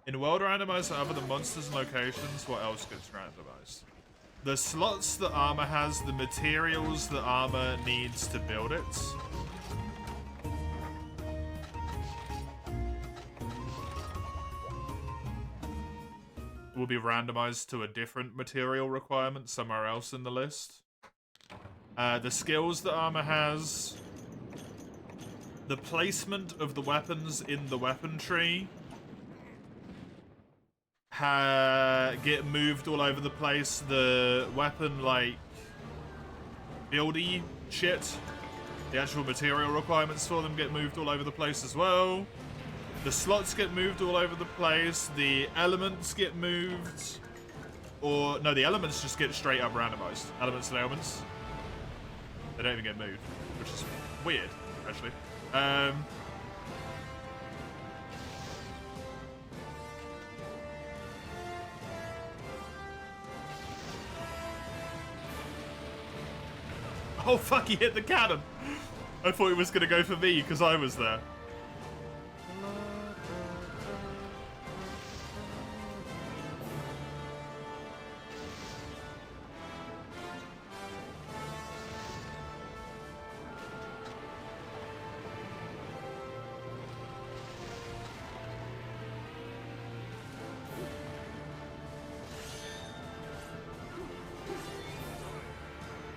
In world randomized, other than monsters and locations, what else gets randomized? The slots that armor has, the materials that armor needs to build it. Will be randomized to a different material requirement somewhere else in the list. The skills that armor has, the placement of the weapons in the weapon tree get moved all over the place. The weapon, like, buildy shit, the actual material requirements for them get moved all over the place as well. The slots get moved all over the place. The elements get moved. Or, no, the elements just get straight up randomized. Elements and ailments. They don't even get moved, which is weird, actually. Oh fuck, he hit the cannon! I thought he was gonna go for me because I was there.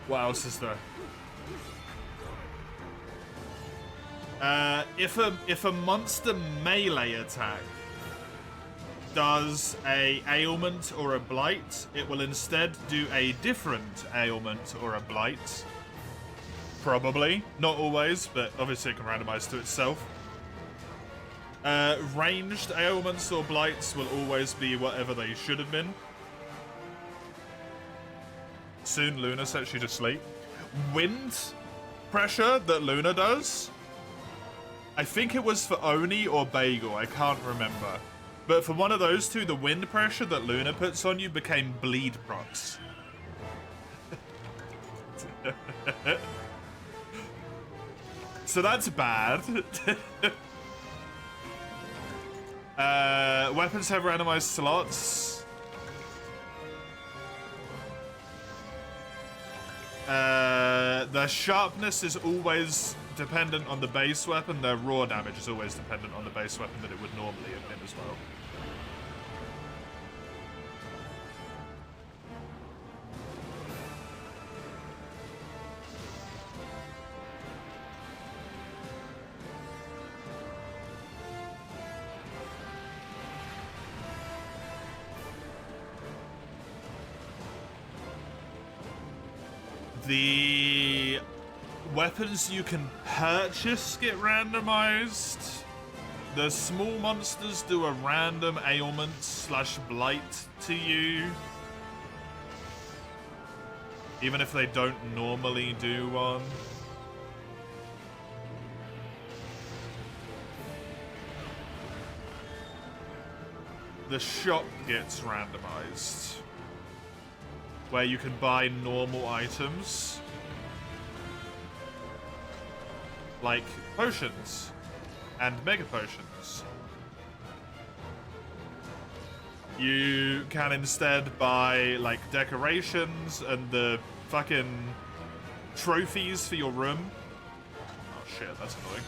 What else is there? If a monster melee attack does a ailment or a blight, it will instead do a different ailment or a blight. Probably. Not always, but obviously it can randomize to itself. Ranged ailments or blights will always be whatever they should have been. Soon Luna sets you to sleep. Wind pressure that Luna does, I think it was for Oni or Bagel, I can't remember. But for one of those two, the wind pressure that Luna puts on you became bleed procs. So that's bad. Weapons have randomized slots. The sharpness is always dependent on the base weapon. The raw damage is always dependent on the base weapon that it would normally have been as well. The weapons you can purchase get randomized. The small monsters do a random ailment / blight to you, even if they don't normally do one. The shop gets randomized, where you can buy normal items, like potions and mega potions. You can instead buy, like, decorations and the fucking trophies for your room. Oh shit, that's annoying.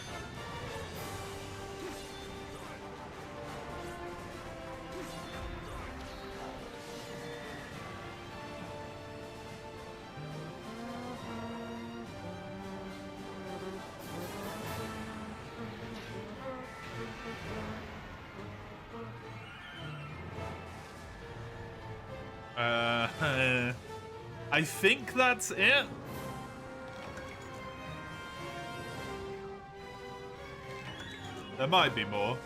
I think that's it. There might be more.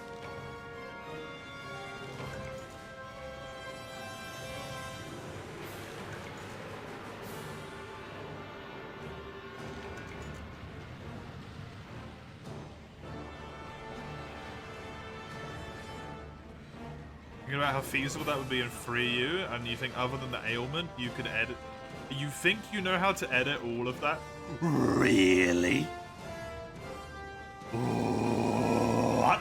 Thinking about how feasible that would be in 3U, and you think other than the ailment, you could edit. You think you know how to edit all of that? Really? What?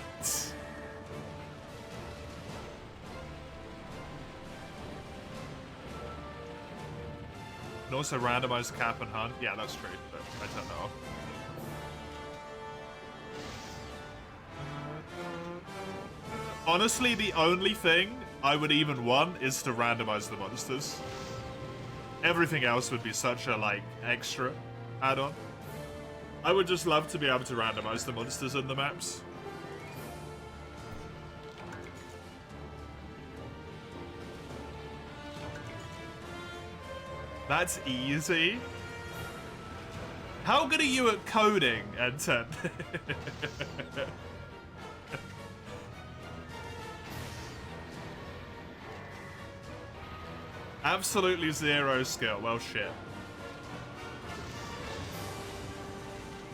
And also randomize cap and hunt. Yeah, that's true, but I turned that off. Honestly, the only thing I would even want is to randomize the monsters. Everything else would be such a, like, extra add-on. I would just love to be able to randomize the monsters in the maps. That's easy. How good are you at coding, N10? Absolutely zero skill. Well, shit.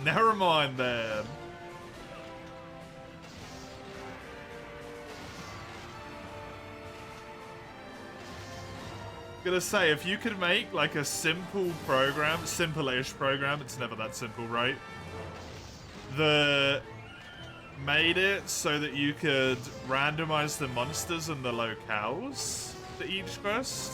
Never mind then. Gonna say, if you could make like a simple program, simple-ish program, it's never that simple, right? Made it so that you could randomize the monsters and the locales for each quest.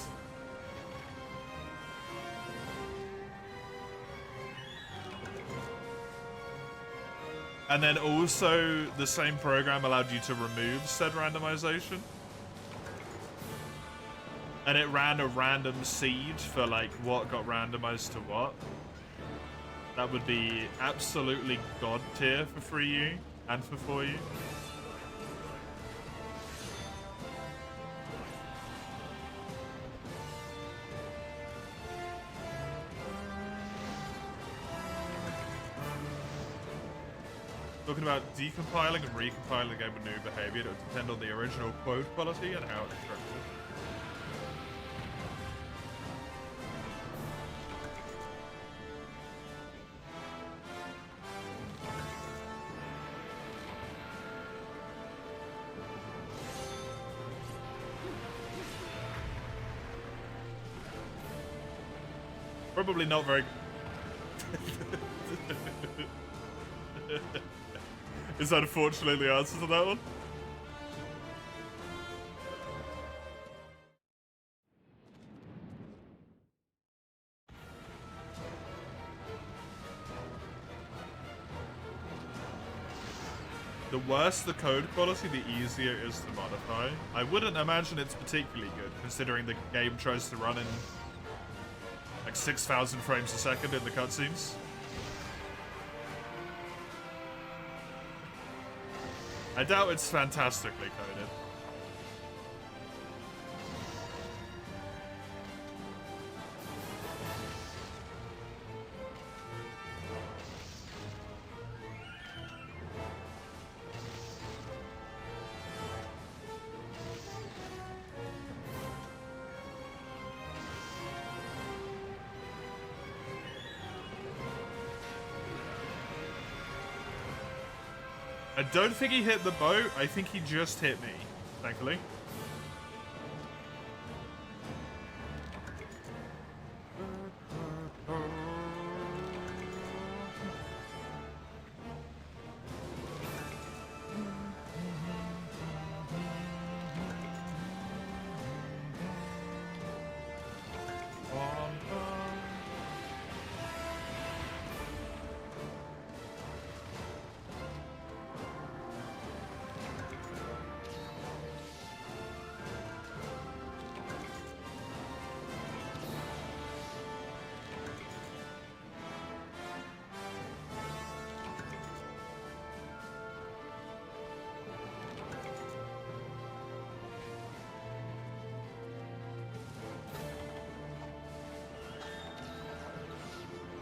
And then also, the same program allowed you to remove said randomization. And it ran a random seed for, like, what got randomized to what. That would be absolutely god tier for 3U and for 4U. Talking about decompiling and recompiling the game with new behavior, it would depend on the original code quality and how it's structured. Probably not very... Is unfortunately the answer to that one? The worse the code quality, the easier it is to modify. I wouldn't imagine it's particularly good, considering the game tries to run in like 6,000 frames a second in the cutscenes. I doubt it's fantastically coded. I don't think he hit the boat. I think he just hit me, thankfully.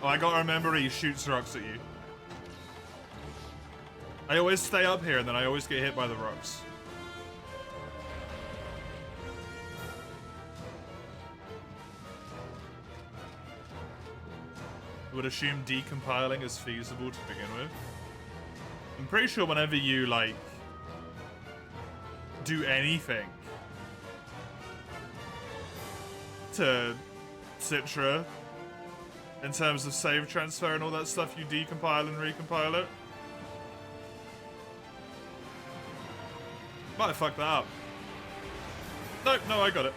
Oh, I gotta remember he shoots rocks at you. I always stay up here and then I always get hit by the rocks. I would assume decompiling is feasible to begin with. I'm pretty sure whenever you, like, do anything to Citra, in terms of save transfer and all that stuff, you decompile and recompile it. Might have fucked that up. Nope, no, I got it.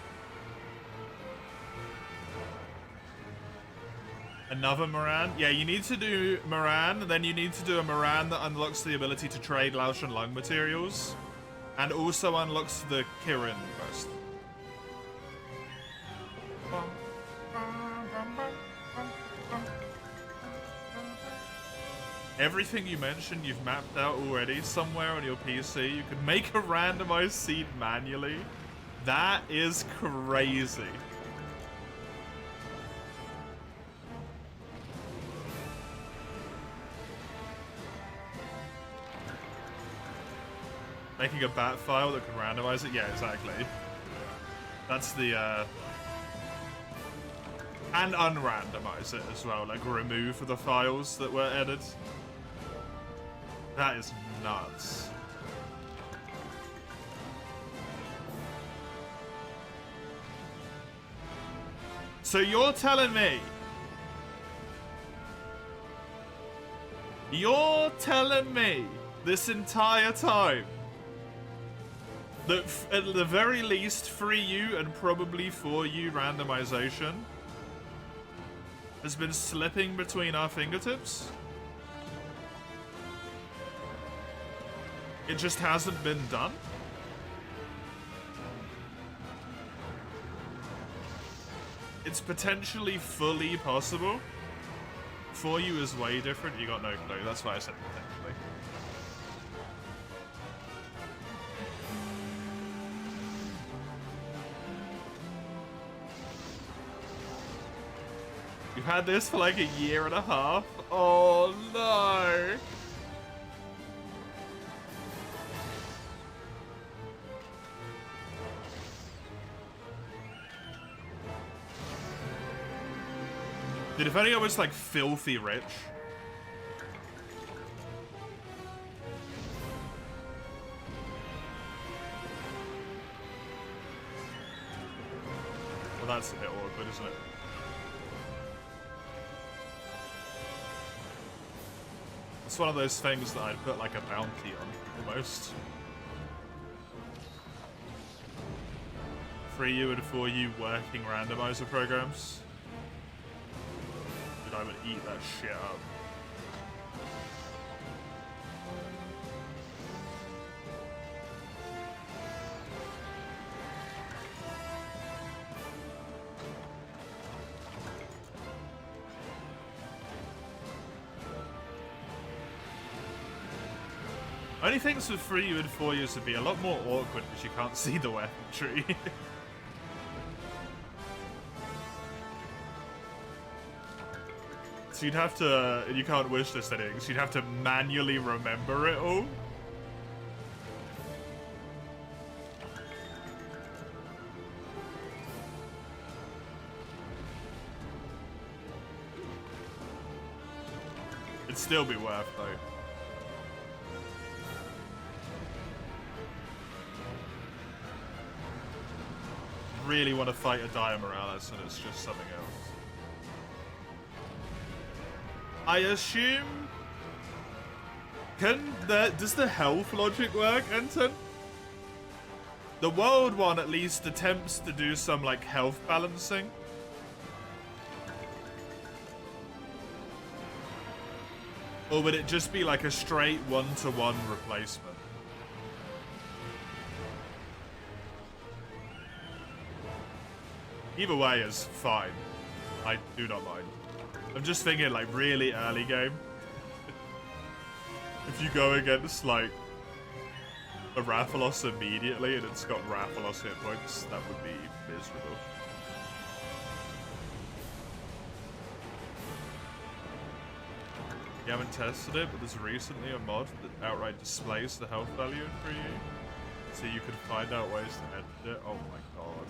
Another Moran? Yeah, you need to do Moran, and then you need to do a Moran that unlocks the ability to trade Lausch and Lung materials, and also unlocks the Kirin quest. Everything you mentioned, you've mapped out already somewhere on your PC. You could make a randomized seed manually. That is crazy. Making a bat file that can randomize it? Yeah, exactly. That's the, and unrandomize it as well, like remove the files that were added. That is nuts. So you're telling me this entire time that at the very least 3U and probably 4U randomization has been slipping between our fingertips? It just hasn't been done? It's potentially fully possible MH4U is way different. You got no clue. That's why I said technically. You've had this for like a year and a half. Oh no. Dude, if only I was like filthy rich. Well, that's a bit awkward, isn't it? It's one of those things that I'd put like a bounty on, almost. 3U and 4U working randomizer programs. Dude, I would eat that shit up. Only things with 3U and 4U would be a lot more awkward because you can't see the weapon tree. So you'd have to, you can't wish this settings, you'd have to manually remember it all. It'd still be worth though. Really want to fight a Dire Morales and it's just something else. I assume... does the health logic work, Enten? The world one at least attempts to do some like health balancing. Or would it just be like a straight one-to-one replacement? Either way is fine. I do not mind. I'm just thinking like really early game. If you go against like a Rathalos immediately and it's got Rathalos hit points, that would be miserable. You haven't tested it, but there's recently a mod that outright displays the health value for you. So you could find out ways to edit it. Oh my god.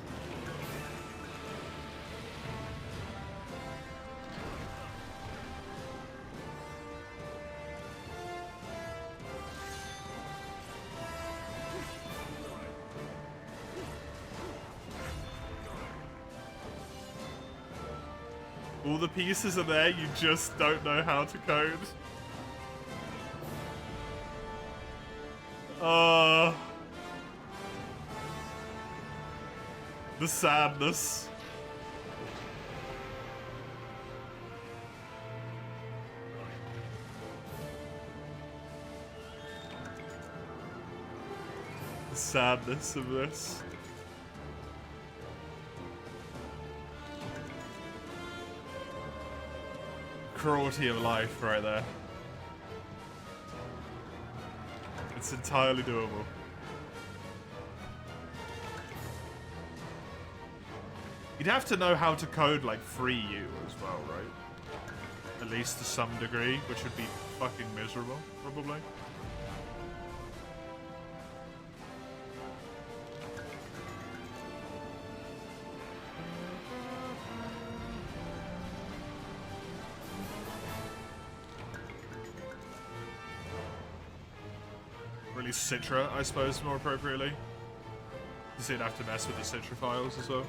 All the pieces are there, you just don't know how to code. The sadness. The sadness of this. Cruelty of life right there. It's entirely doable. You'd have to know how to code like 3U as well, right? At least to some degree, which would be fucking miserable, probably. Citra, I suppose, more appropriately. Because you'd have to mess with the Citra files as well.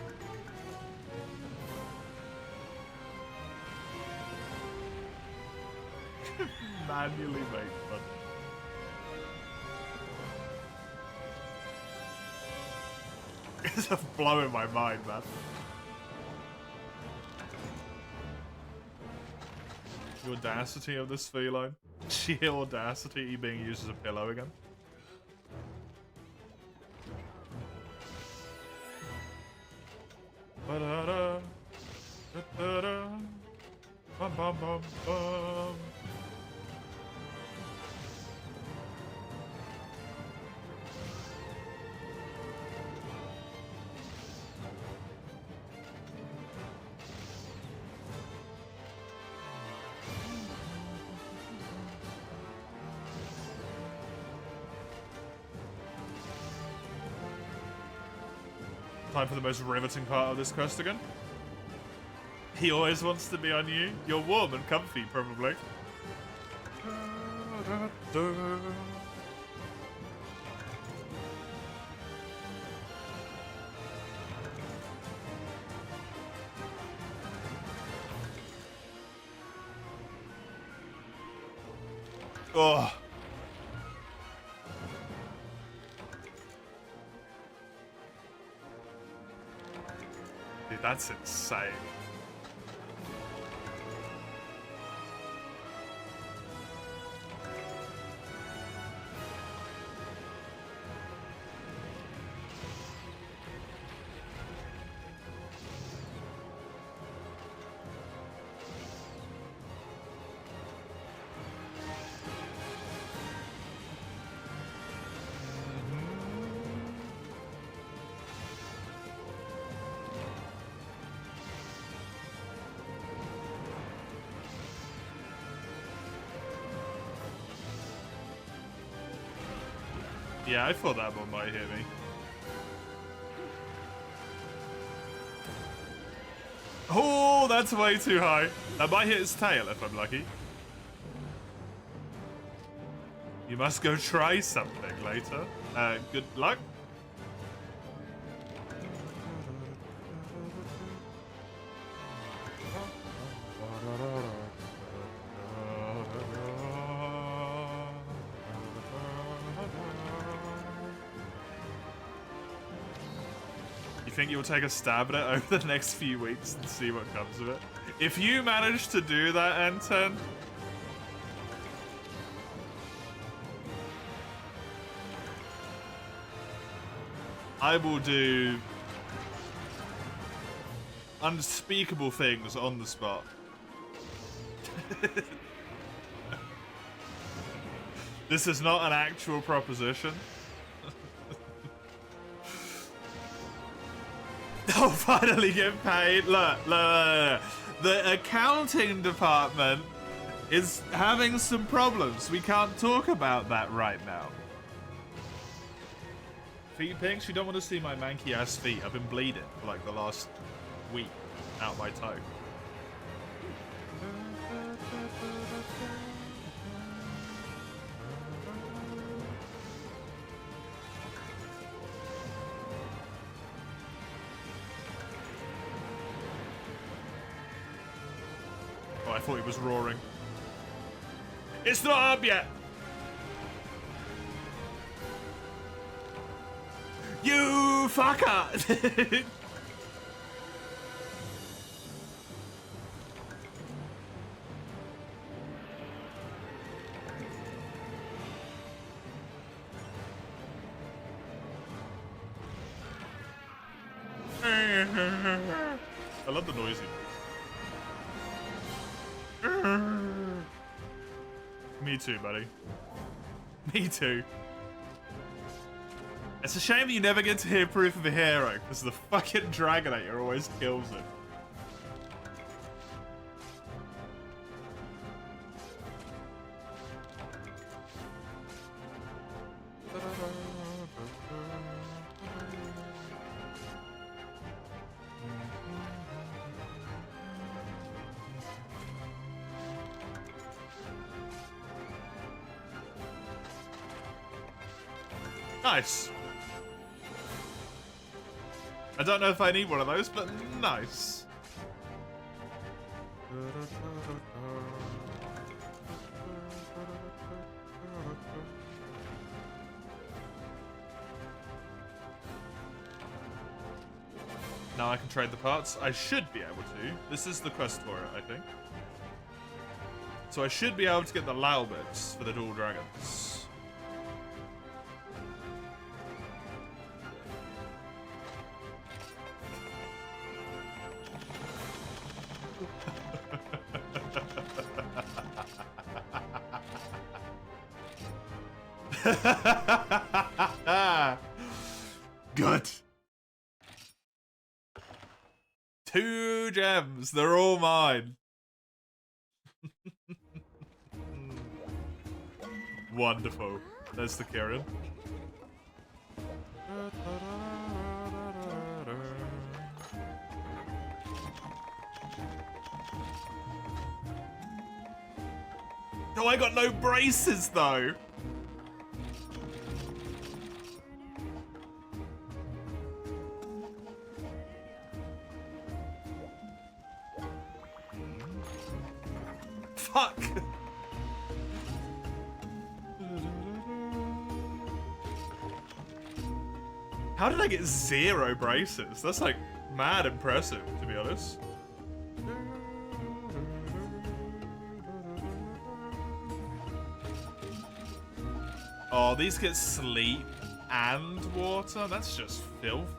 Manually make fun. It's blowing my mind, man. The audacity of this feline. Sheer audacity being used as a pillow again. Ba-da-da, da-da-da, ba-ba. bum, bum, bum. Time for the most riveting part of this quest again. He always wants to be on you. You're warm and comfy, probably. Oh. Dude, that's insane. Yeah, I thought that one might hit me. Oh, that's way too high. That might hit his tail if I'm lucky. You must go try something later. Good luck. Think you'll take a stab at it over the next few weeks and see what comes of it? If you manage to do that, N10, I will do unspeakable things on the spot. This is not an actual proposition. I'll finally get paid. Look. The accounting department is having some problems. We can't talk about that right now. Feet pinks? You don't want to see my manky ass feet. I've been bleeding for like the last week out my toe. I thought he was roaring. It's not up yet! You fucker! I love the noisy. Me too, buddy. Me too. It's a shame that you never get to hear proof of a hero, because the fucking Dragonator always kills it. Nice. I don't know if I need one of those, but nice. Now I can trade the parts. I should be able to. This is the quest for it, I think. So I should be able to get the Lao bits for the dual dragons. Good. 2 gems. They're all mine. Wonderful. There's the Kieran. Oh, I got no braces though. Fuck. How did I get 0 braces? That's like mad impressive, to be honest. Oh, these get sleep and water? That's just filth.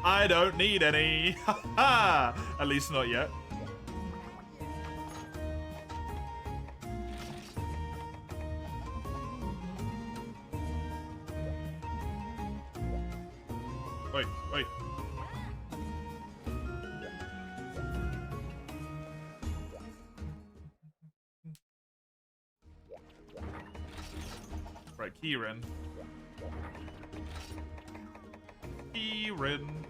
I don't need any. Haha. At least not yet. Wait, wait. Right, Kieran. Kieran.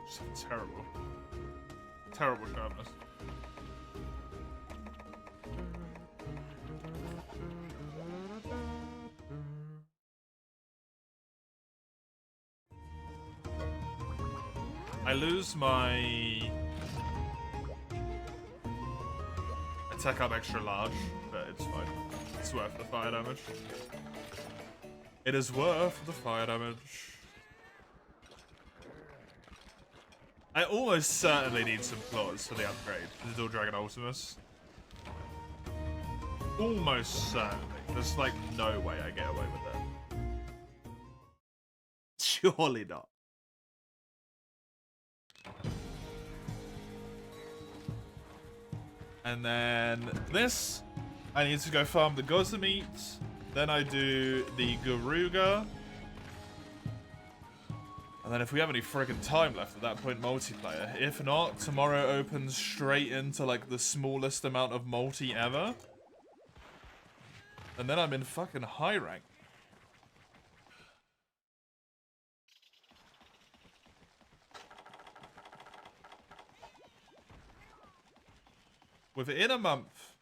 Just terrible. Terrible sharpness. I lose my attack up extra large, but it's fine. It's worth the fire damage. It is worth the fire damage. I almost certainly need some claws for the upgrade to the Dual Dragon Ultimus. Almost certainly. There's like no way I get away with that. Surely not. And then this, I need to go farm the Gozamite. Then I do the Garuga. And then if we have any friggin' time left at that point, multiplayer. If not, tomorrow opens straight into like the smallest amount of multi ever. And then I'm in fucking high rank. Within a month.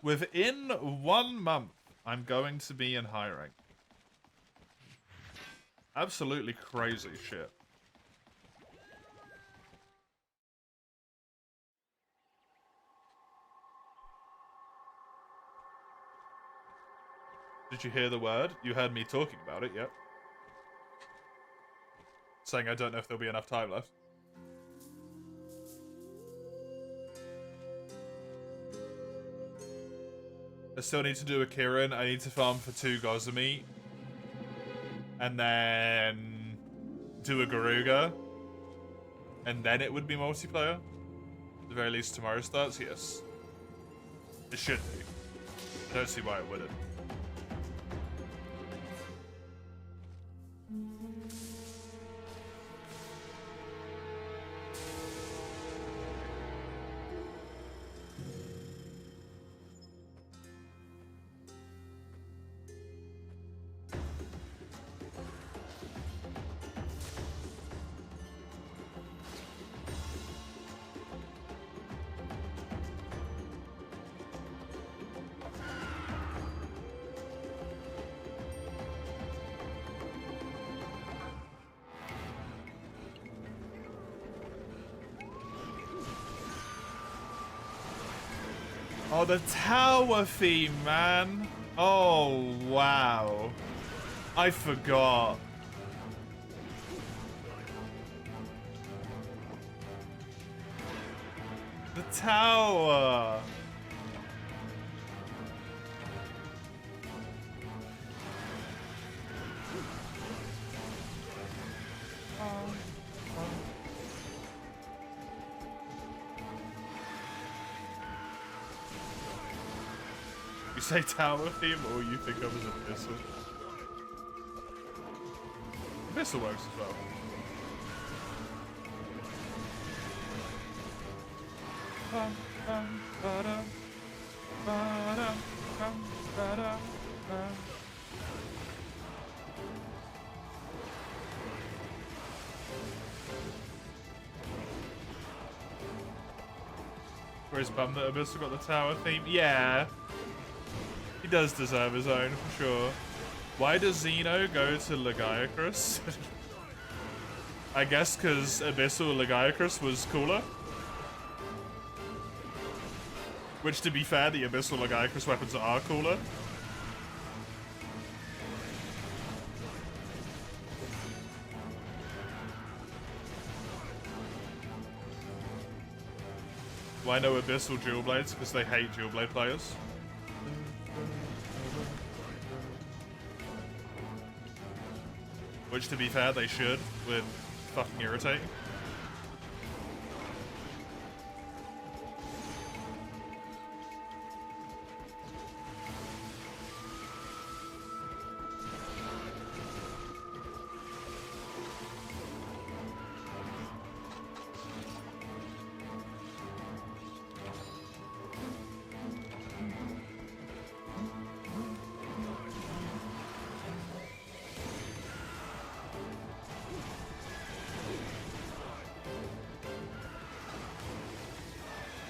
Within 1 month, I'm going to be in high rank. Absolutely crazy shit. Did you hear the word? You heard me talking about it, yep. Saying I don't know if there'll be enough time left. I still need to do a Kirin. I need to farm for 2 Gozamite. And then do a Garuga. And then it would be multiplayer. At the very least tomorrow starts, yes. It should be. I don't see why it wouldn't. Oh, the tower theme, man. Oh, wow. I forgot. The tower. You say tower theme, or you think of as Abyssal? Abyssal works as well. Where's bummed that Abyssal got the tower theme? Yeah. He does deserve his own, for sure. Why does Xeno go to Lagiacrus? I guess because Abyssal Lagiacrus was cooler. Which, to be fair, the Abyssal Lagiacrus weapons are cooler. Why no Abyssal Dual Blades? Because they hate Dual Blade players. Which, to be fair, they should. We're fucking irritating.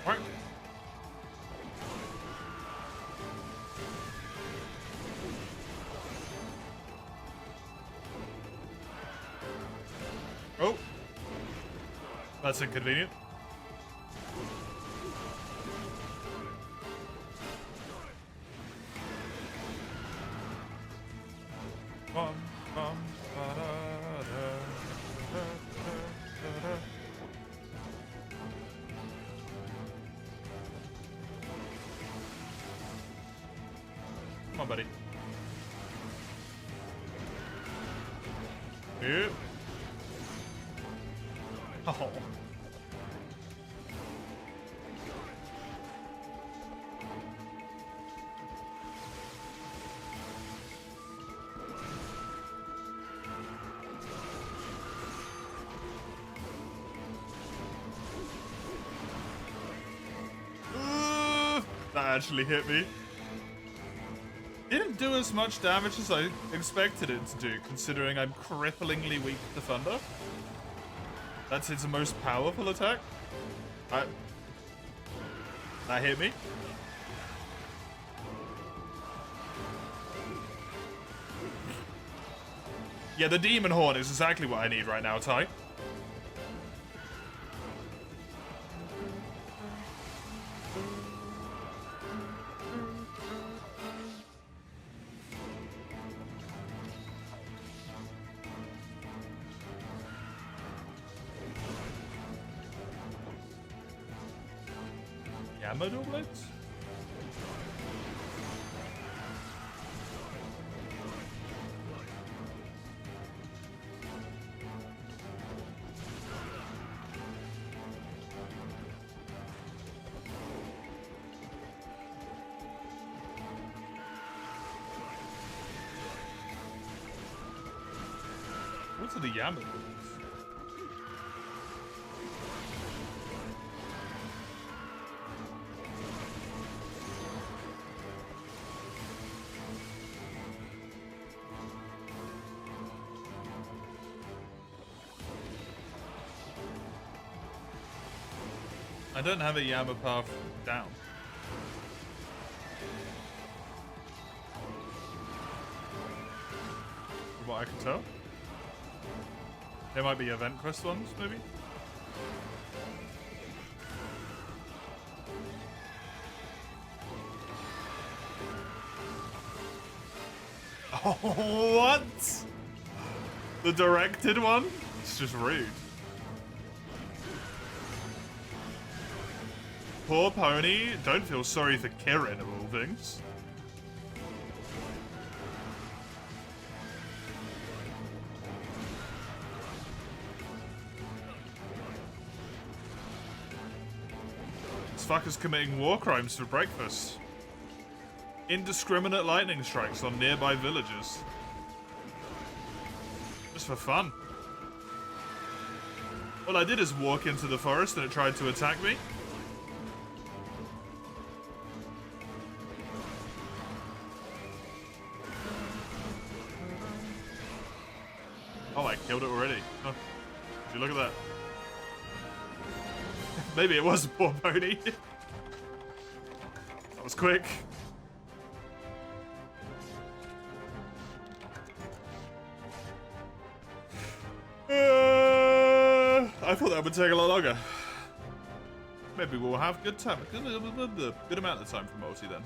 Right. Oh. That's inconvenient. Come on, buddy. Yep. Oh. That actually hit me. Didn't do as much damage as I expected it to do, considering I'm cripplingly weak to thunder. That's its most powerful attack. That hit me. Yeah, the Demon Horn is exactly what I need right now, Ty. Gamma Dual Blades? What are the Yama Duals? I don't have a Yama path down. From what I can tell. There might be event quest ones, maybe? Oh, what? The directed one? It's just rude. Poor pony. Don't feel sorry for Kirin, of all things. This fucker's committing war crimes for breakfast. Indiscriminate lightning strikes on nearby villages. Just for fun. All I did is walk into the forest and it tried to attack me. Oh, I killed it already. Oh, would you look at that? Maybe it was a poor pony. That was quick. I thought that would take a lot longer. Maybe we'll have good time. Good amount of time for multi then.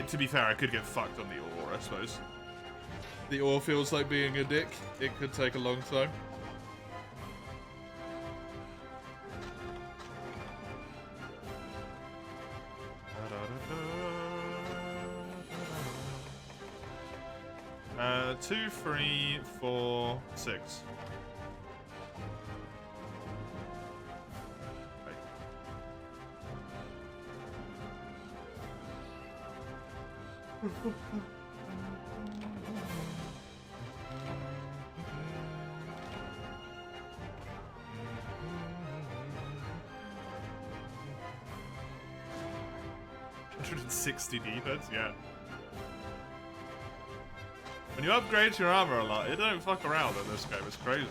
To be fair, I could get fucked on the ore, I suppose. The ore feels like being a dick. It could take a long time. Two, 3, 4, 6. Right. $160 defense, yeah. When you upgrade your armor a lot, it don't fuck around in this game, it's crazy.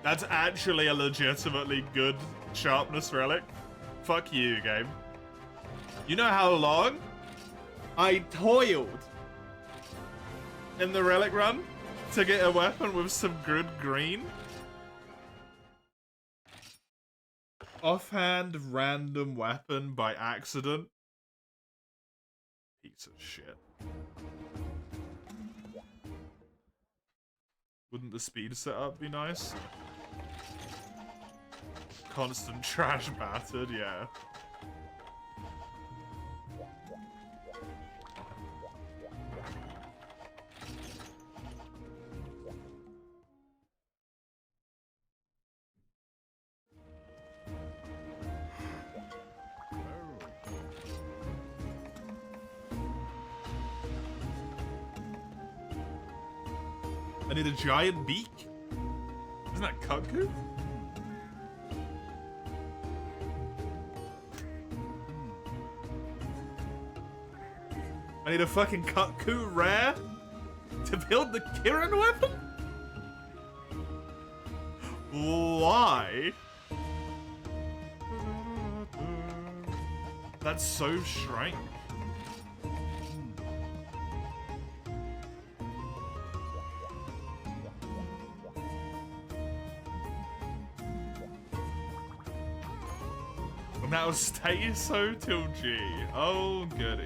That's actually a legitimately good sharpness relic. Fuck you, game. You know how long I toiled in the relic run to get a weapon with some good green? Offhand random weapon by accident. Piece of shit. Wouldn't the speed setup be nice? Constant trash battered, yeah. I need a giant beak? Isn't that cuckoo? I need a fucking cuckoo rare to build the Kirin weapon? Why? That's so strange. Now stay so till G. Oh goody.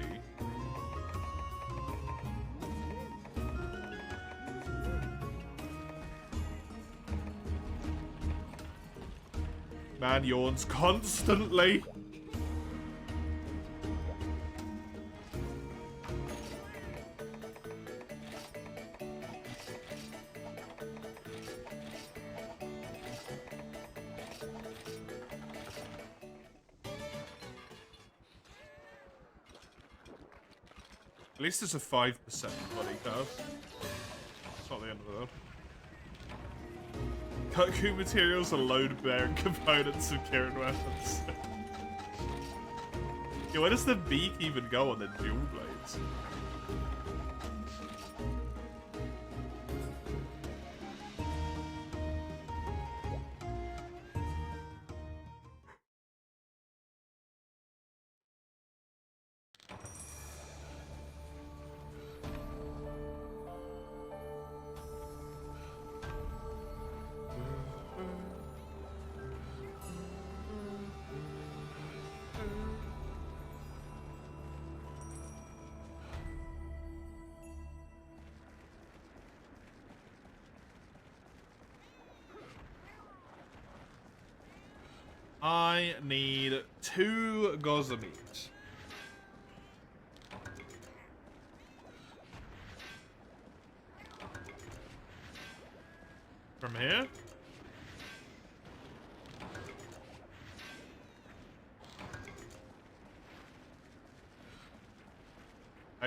Man yawns constantly. At least it's a 5% body curve. It's not the end of the world. Cuckoo materials are load-bearing components of Kirin weapons. Yeah, where does the beak even go on the dual blades? I need 2 Gossameat. From here?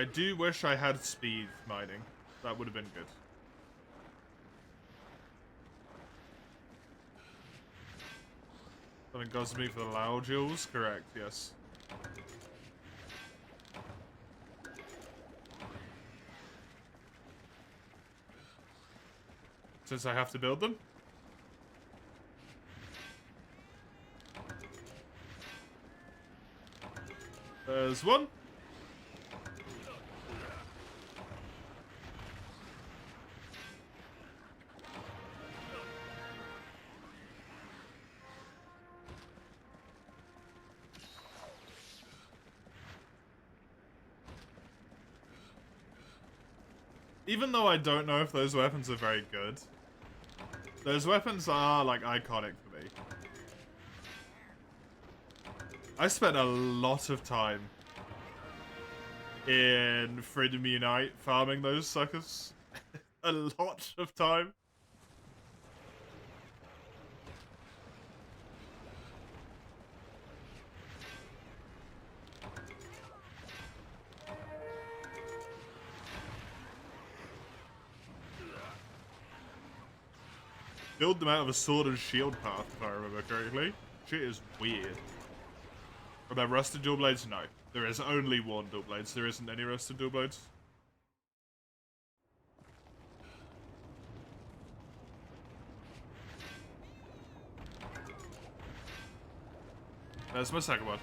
I do wish I had speed mining. That would have been good. Something goes to me for the loud jewels? Correct, yes. Since I have to build them. There's one. Even though I don't know if those weapons are very good, those weapons are, like, iconic for me. I spent a lot of time in Freedom Unite farming those suckers. A lot of time. Build them out of a sword and shield path, if I remember correctly. Shit is weird. Are there rusted dual blades? No. There is only one dual blades. There isn't any rusted dual blades. That's my second one.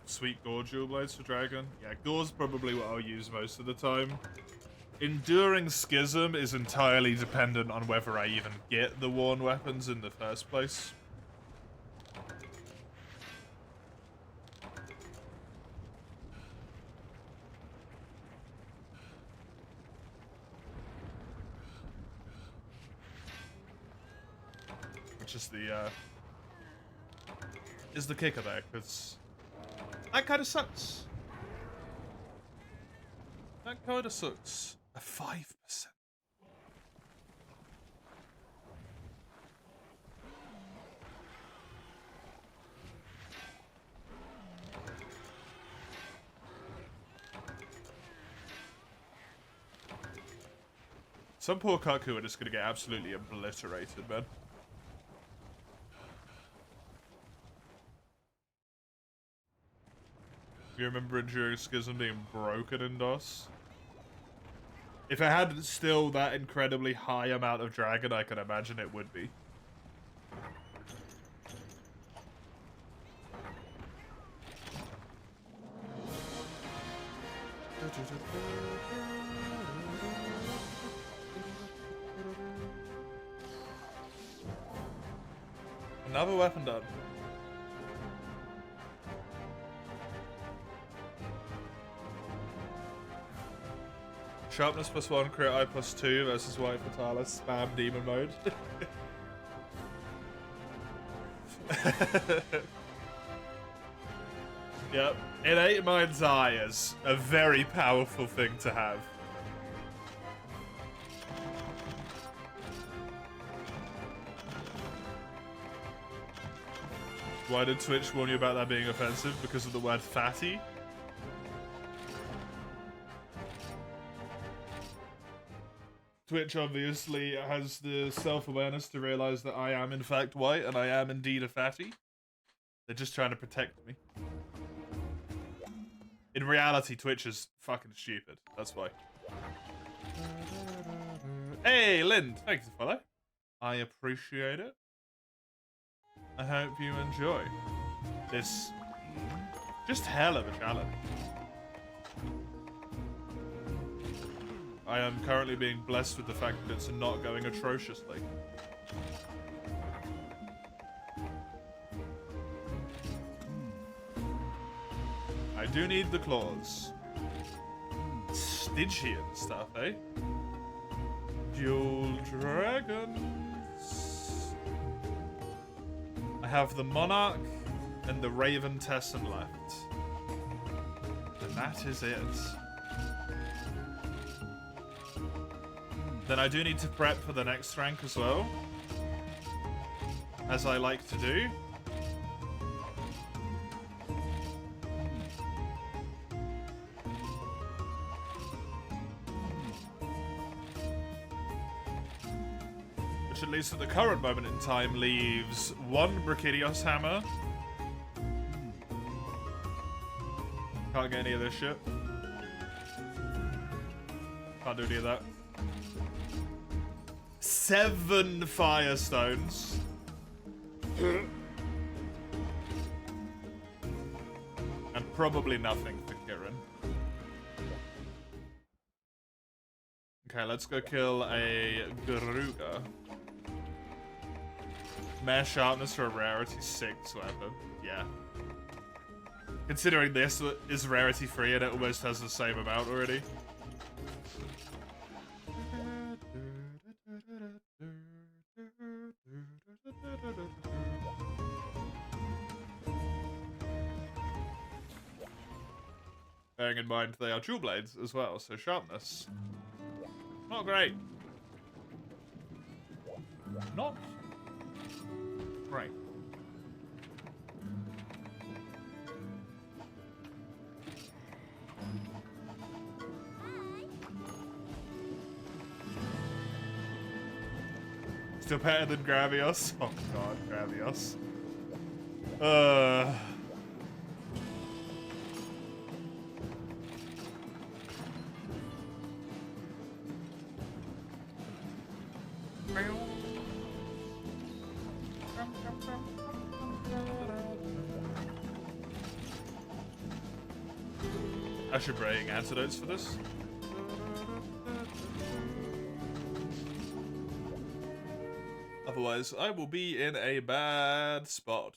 Sweet gore dual blades for dragon. Yeah, gore's probably what I'll use most of the time. Enduring Schism is entirely dependent on whether I even get the worn weapons in the first place. Which is the kicker there, because that kind of sucks. That kind of sucks. A 5%. Some poor Kaku are just gonna get absolutely obliterated, man. You remember Enduring Schism being broken in DOS? If it had still that incredibly high amount of dragon, I can imagine it would be. Another weapon done. Sharpness +1, crit eye +2 versus White Fatalis, spam demon mode. Yep, innate mind's eye is a very powerful thing to have. Why did Twitch warn you about that being offensive? Because of the word fatty? Twitch obviously has the self-awareness to realize that I am in fact white and I am indeed a fatty. They're just trying to protect me. In reality, Twitch is fucking stupid. That's why. Hey, Lind, thanks for follow. I appreciate it. I hope you enjoy this just hell of a challenge. I am currently being blessed with the fact that it's not going atrociously. I do need the claws. Stygian stuff, eh? Dual dragons. I have the Monarch and the Raven Tesson left. And that is it. Then I do need to prep for the next rank as well. as I like to do. Which, at least at the current moment in time, leaves one Brachydios hammer. Can't get any of this shit. Can't do any of that. 7 Firestones. And probably nothing for Kirin. Okay, let's go kill a Garuga. Mare Sharpness for a rarity 6 weapon. Yeah. Considering this is rarity free and it almost has the same amount already. Bearing in mind they are jewel blades as well, so sharpness. Not great. Not great. Still better than Gravios. Oh god, Gravios. I should bring antidotes for this. Otherwise, I will be in a bad spot.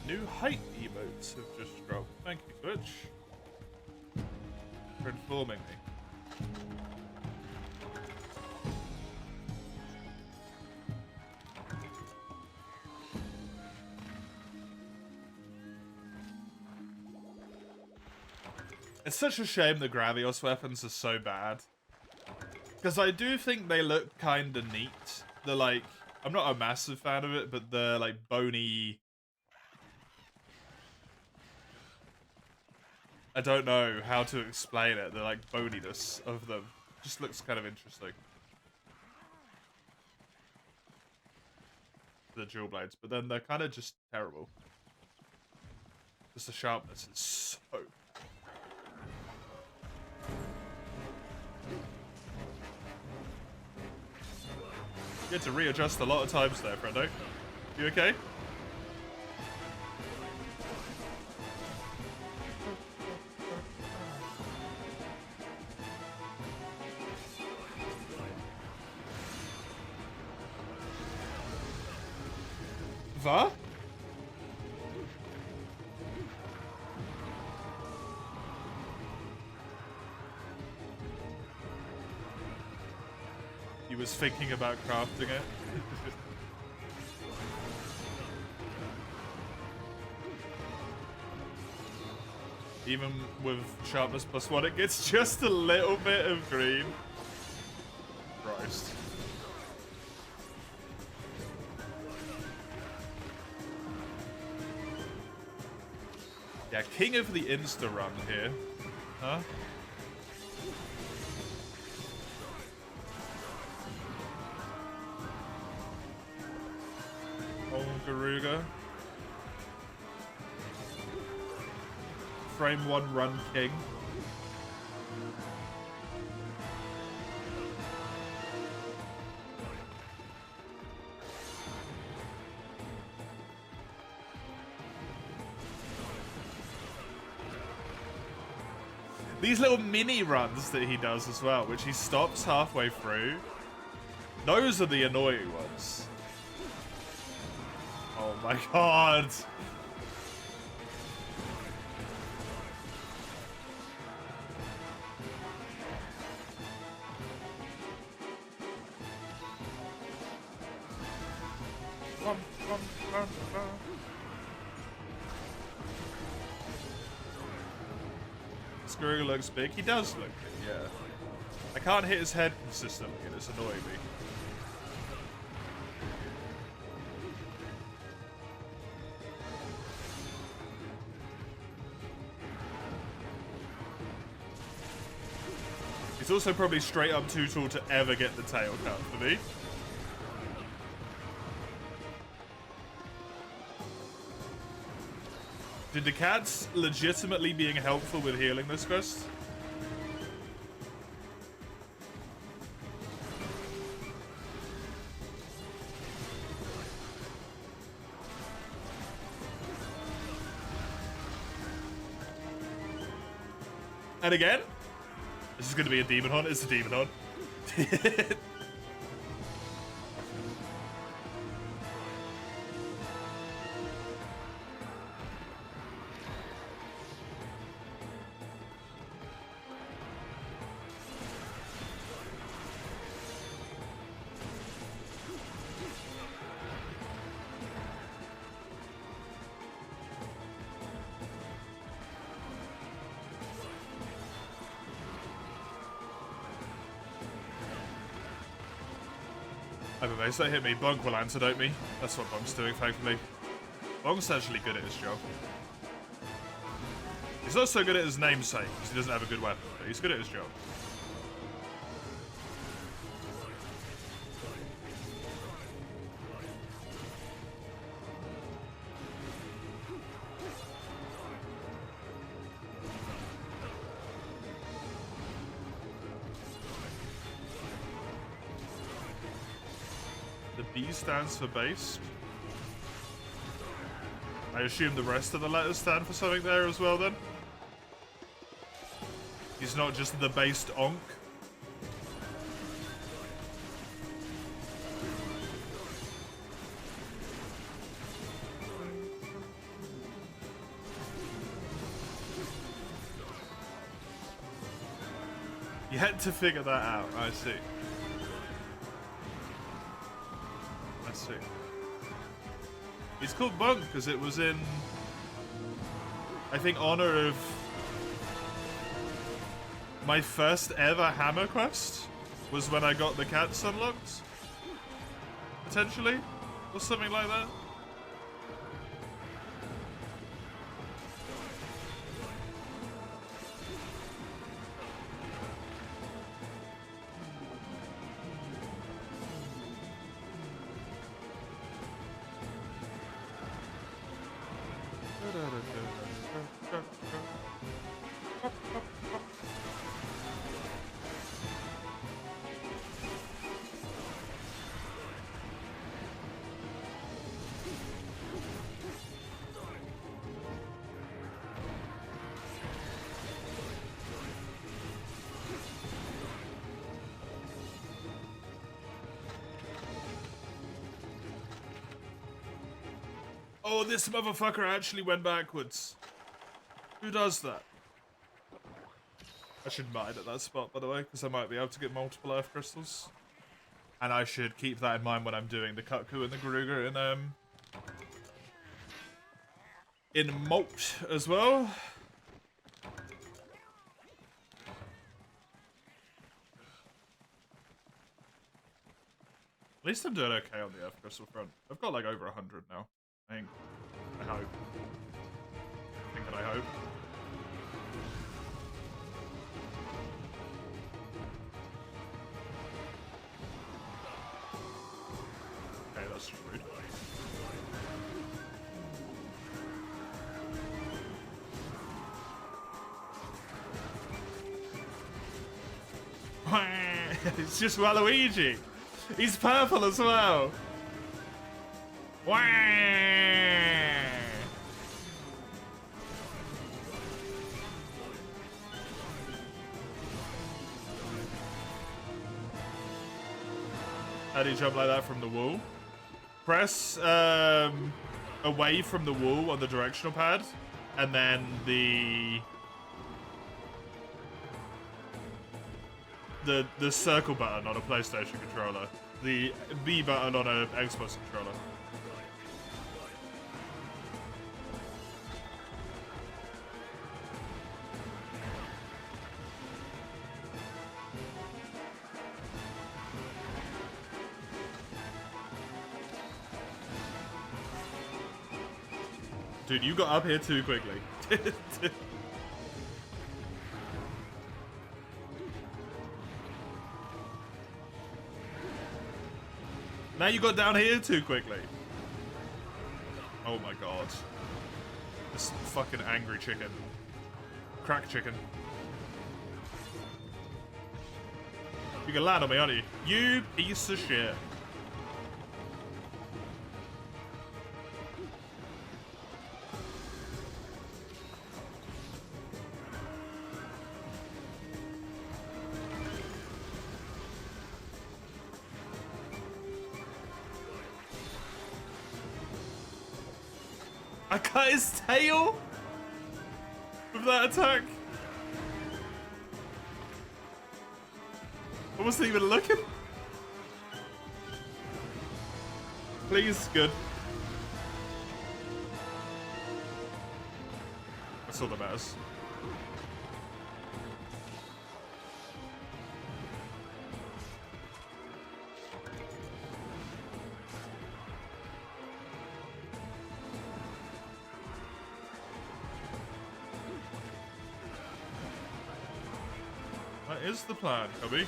New height emotes have just dropped. Thank you, Twitch, for informing me. It's such a shame the Gravios weapons are so bad. Because I do think they look kind of neat. They're like, I'm not a massive fan of it, but they're like bony. I don't know how to explain it. They're like boniness of them. Just looks kind of interesting. The jewel blades, but then they're kind of just terrible. Just the sharpness is so. You had to readjust a lot of times there, friendo. You okay? Va? He was thinking about crafting it. Even with sharpness +1, it gets just a little bit of green. Christ. Yeah, king of the insta run here. Huh? Oh, Garuga. Frame 1 run king. These little mini runs that he does as well, which he stops halfway through. Those are the annoying ones. Oh my god. Garuga looks big. He does look big, yeah. I can't hit his head consistently and it's annoying me. He's also probably straight up too tall to ever get the tail cut for me. Did the cats legitimately being helpful with healing this quest? And again, this is going to be a demon hunt. It's a demon hunt. Hyperbase, don't hit me. Bonk will antidote me. That's what Bonk's doing, thankfully. Bonk's actually good at his job. He's not so good at his namesake, because he doesn't have a good weapon, but he's good at his job. B stands for based. I assume the rest of the letters stand for something there as well then? He's not just the based onk. You had to figure that out, I see. It's called Bunk because it was in, I think, honor of my first ever hammer quest was when I got the cats unlocked, potentially, or something like that. Oh, this motherfucker actually went backwards. Who does that? I should mine at that spot, by the way, because I might be able to get multiple earth crystals. And I should keep that in mind when I'm doing the Kutku and the Garuga in Molt as well. At least I'm doing okay on the earth crystal front. I've got like over 100 now. I think. I hope. I think that I hope. Okay, that's just rude. It's just Waluigi. He's purple as well. Wah! How do you jump like that from the wall? Press away from the wall on the directional pad, and then the circle button on a PlayStation controller, the B button on an Xbox controller. Dude, you got up here too quickly. Now you got down here too quickly. Oh my god. This fucking angry chicken. Crack chicken. You can land on me, aren't you? You piece of shit. I cut his tail with that attack. I wasn't even looking. Please, good. That's all that matters. That is the plan, Cubby.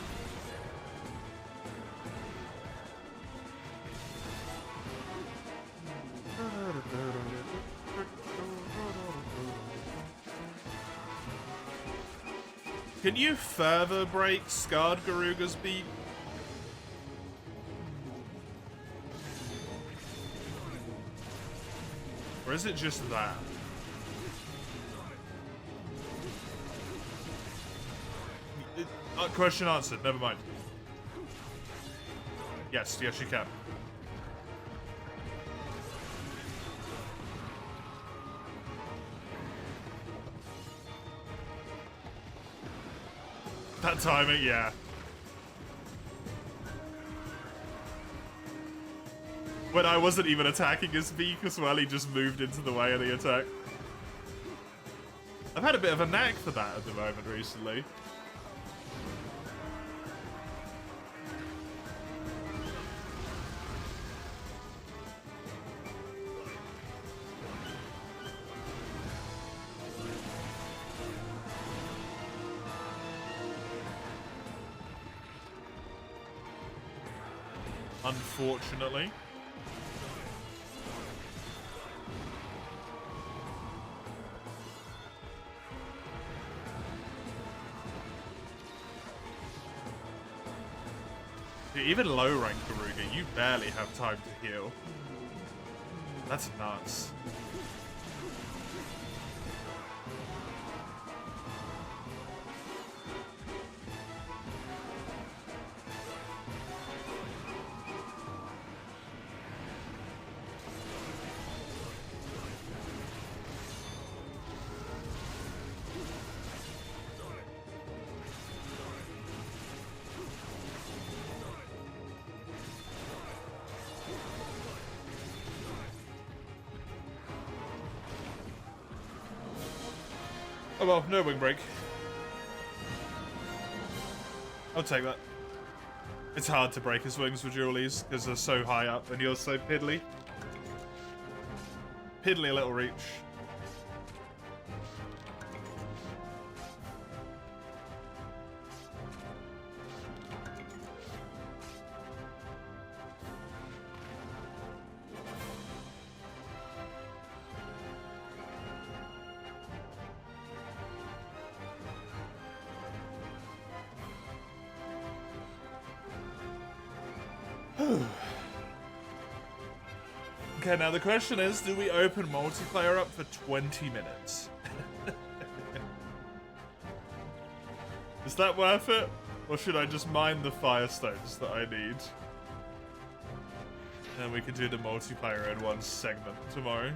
Can you further break Scarred Garuga's beak? Or is it just that? Question answered, never mind. Yes, yes you can. That timing, yeah. When I wasn't even attacking his beak as well, he just moved into the way of the attack. I've had a bit of a knack for that at the moment recently. Unfortunately. Even low rank Garuga, you barely have time to heal. That's nuts. Oh well, no wing break. I'll take that. It's hard to break his wings with Julies because they're so high up and you're so piddly. Piddly little reach. Okay, now the question is, do we open multiplayer up for 20 minutes? Is that worth it? Or should I just mine the firestones that I need? And we can do the multiplayer in one segment tomorrow.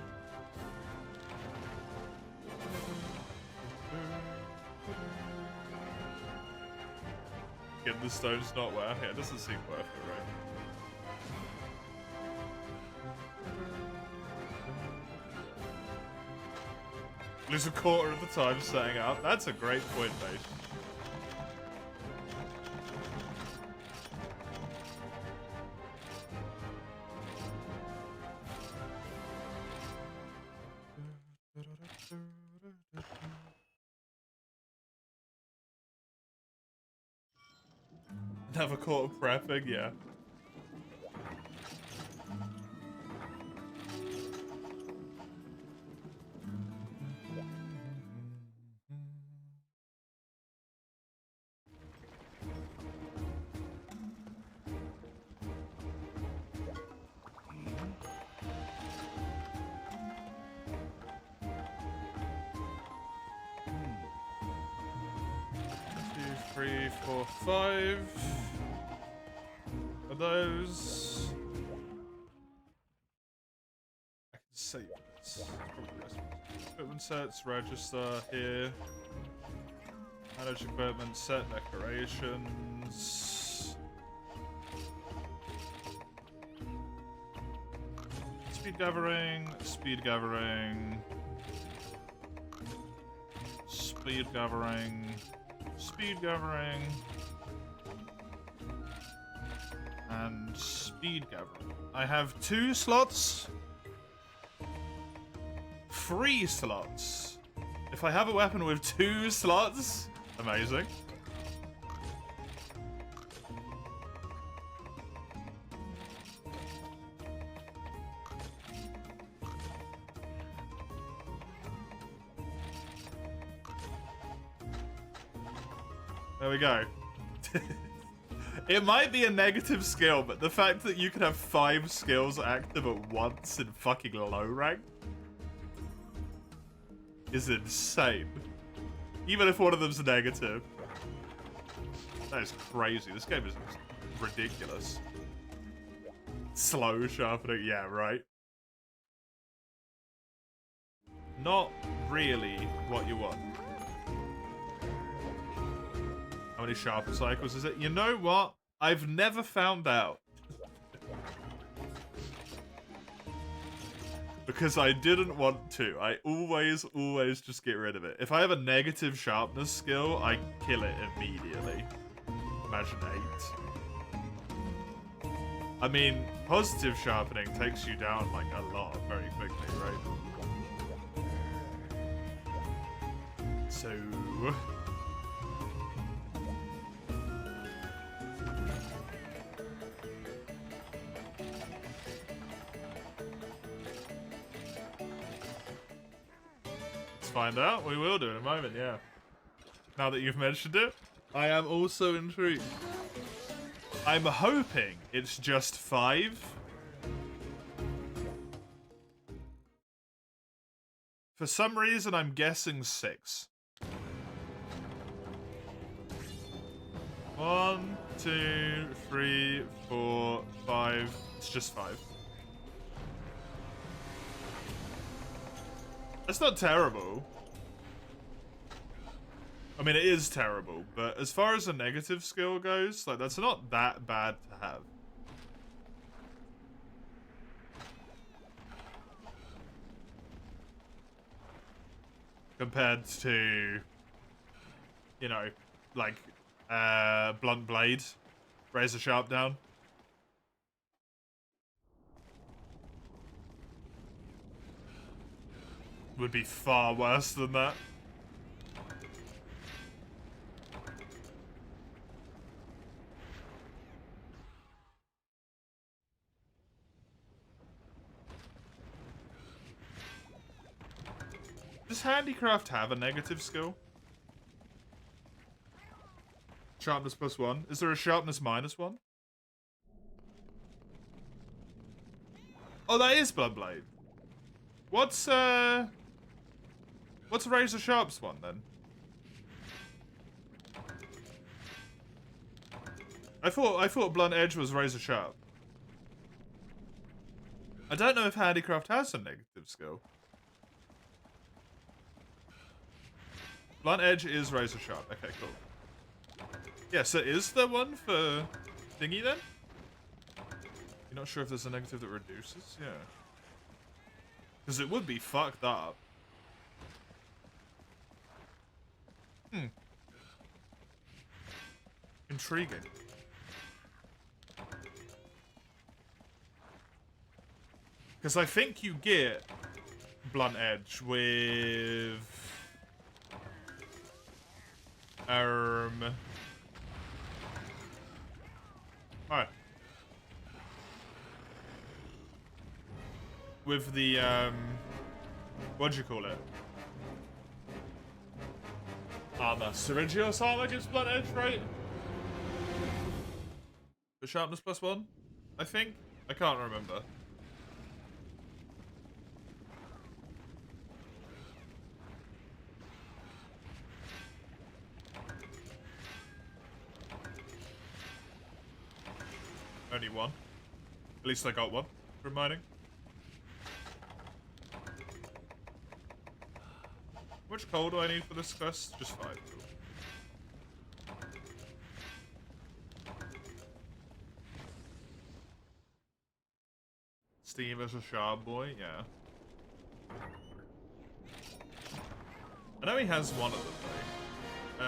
Get the stones not worth it. It doesn't seem worth it, right? Lose a quarter of the time setting up. That's a great point, mate. Have a quarter prepping, yeah. 3, 4, 5 of those. I can save this. Equipment sets, register here. Manage equipment, set decorations. Speed gathering, speed gathering. Speed gathering. Speed gathering. And speed gathering. I have 2 slots. 3 slots. If I have a weapon with 2 slots, amazing. There we go. It might be a negative skill, but the fact that you can have 5 skills active at once in fucking low rank is insane. Even if one of them's negative. That is crazy. This game is ridiculous. Slow sharpening, yeah, right. Not really what you want. How many sharpen cycles is it? You know what? I've never found out. Because I didn't want to. I always just get rid of it. If I have a negative sharpness skill, I kill it immediately. Imagine 8. I mean, positive sharpening takes you down like a lot very quickly, right? So... find out. We will do in a moment, yeah. Now that you've mentioned it, I am also intrigued. I'm hoping it's just 5. For some reason, I'm guessing 6. 1, 2, 3, 4, 5. It's just 5. That's not terrible. I mean, it is terrible, but as far as a negative skill goes, like, that's not that bad to have. Compared to, you know, like, blunt blade, razor sharp down. Would be far worse than that. Does handicraft have a negative skill? Sharpness +1. Is there a sharpness -1? Oh, that is blunt blade. What's razor sharp's one then? I thought blunt edge was razor sharp. I don't know if handicraft has a negative skill. Blunt edge is razor sharp. Okay, cool. Yeah, so is there one for thingy then? You're not sure if there's a negative that reduces? Yeah. Because it would be fucked up. Intriguing. Because I think you get blunt edge with... Alright. With the, what'd you call it? Armor. Syringeos armor gives blunt edge, right? The sharpness +1, I think? I can't remember. Only one. At least I got one from mining. How much coal do I need for this quest? Just 5. Cool. Steve is a sharp boy, yeah. I know he has one of them though.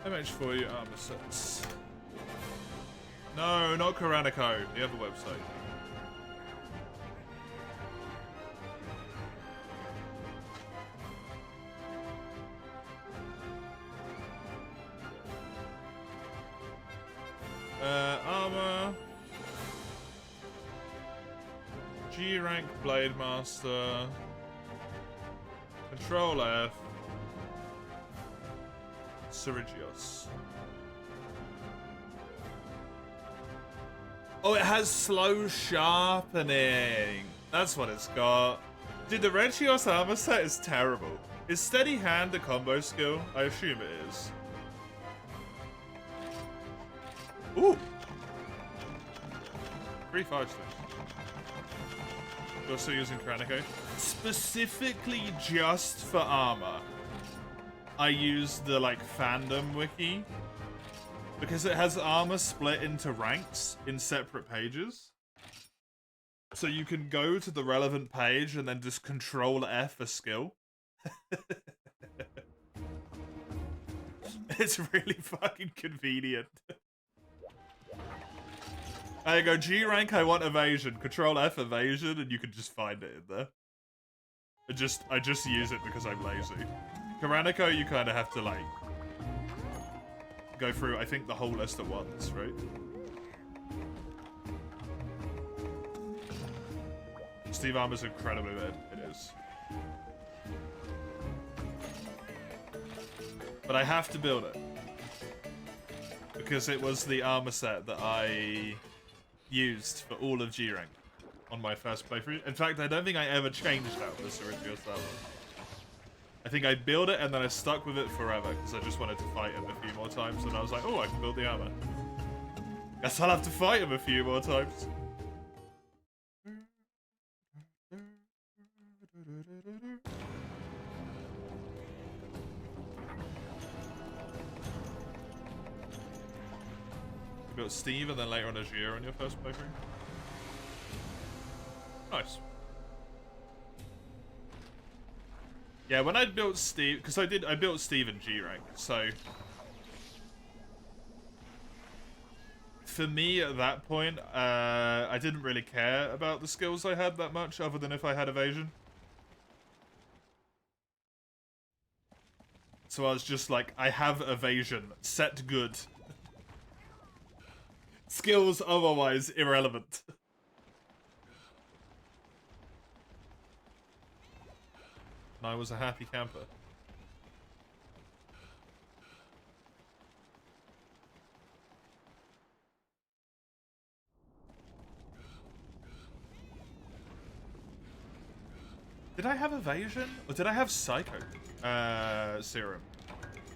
MH4U armor sets. No, not Koranico, the other website. Armor. G rank Blade Master. Control F. Syringios. Oh, it has slow sharpening. That's what it's got. Dude, the Regios armor set is terrible. Is Steady Hand a combo skill? I assume it is. Ooh. 3 5 stars. You're still using Koranico? Specifically just for armor, I use the, like, fandom wiki. Because it has armor split into ranks in separate pages. So you can go to the relevant page and then just Control F a skill. It's really fucking convenient. I go G rank, I want evasion. Control F evasion, and you can just find it in there. I just use it because I'm lazy. Koranico, you kind of have to, like, go through, I think, the whole list at once, right? Steve Armor's incredibly good. It is. But I have to build it. Because it was the armor set that I used for all of G rank on my first playthrough. In fact, I don't think I ever changed out of the Syringios that one. I think I built it and then I stuck with it forever because I just wanted to fight him a few more times and I was like, oh, I can build the armor. Guess I'll have to fight him a few more times. You built Steve and then later on Azure on your first playthrough. Nice. Yeah, when I built Steve, because I built Steve in G rank, so for me at that point, I didn't really care about the skills I had that much, other than if I had evasion. So I was just like, I have evasion, set good. Skills otherwise irrelevant. And I was a happy camper. Did I have evasion? Or did I have psycho? Serum.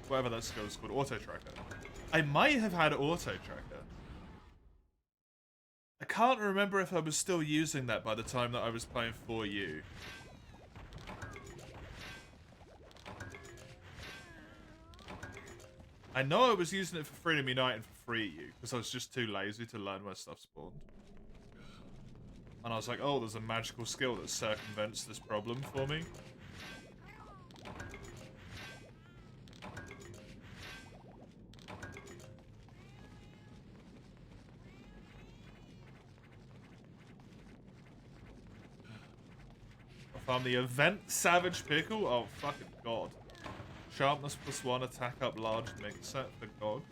Whatever that skill is called. Auto tracker. I might have had auto tracker. I can't remember if I was still using that by the time that I was playing 4U. I know I was using it for Freedom Unite and for 3U, because I was just too lazy to learn where stuff spawned. And I was like, oh, there's a magical skill that circumvents this problem for me. I found the event Savage Pickle. Oh, fucking god. Sharpness +1, attack up large mix set for GOG.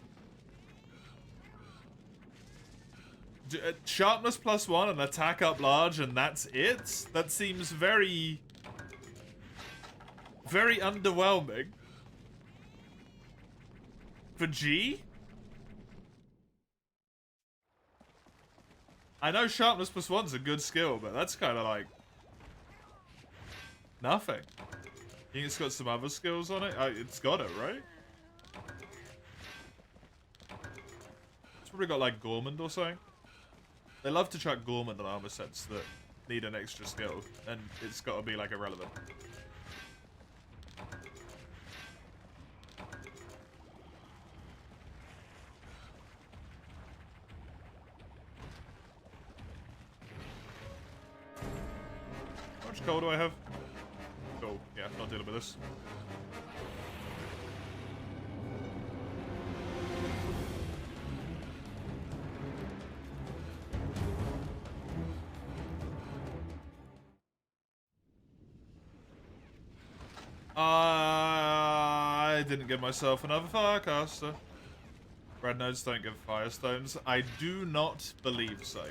Sharpness +1 and attack up large and that's it? That seems very... very underwhelming. For G? I know sharpness plus one's a good skill, but that's kind of like nothing. You think it's got some other skills on it? It's got it, right? It's probably got like Gormand or something. They love to chuck Gormand on armor sets that need an extra skill, and it's got to be like irrelevant. How much coal do I have? Cool. Yeah, not dealing with this. I didn't give myself another firecaster. Red nodes don't give firestones. I do not believe so.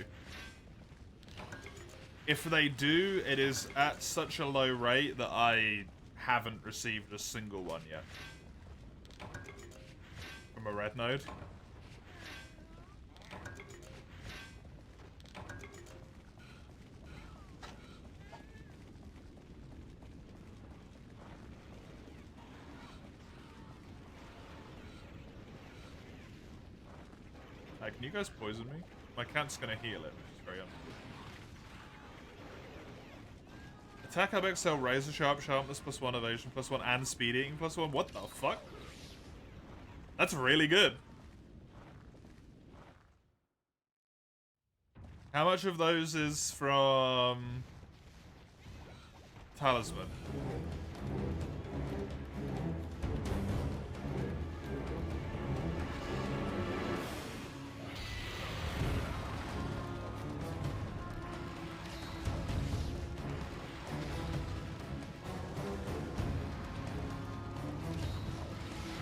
If they do, it is at such a low rate that I haven't received a single one yet. From a red node. Hey, can you guys poison me? My cat's gonna heal it, which is very unfortunate. Attack up XL, razor sharp, sharpness plus one, evasion plus one, and speed eating plus one. What the fuck? That's really good. How much of those is from Talisman?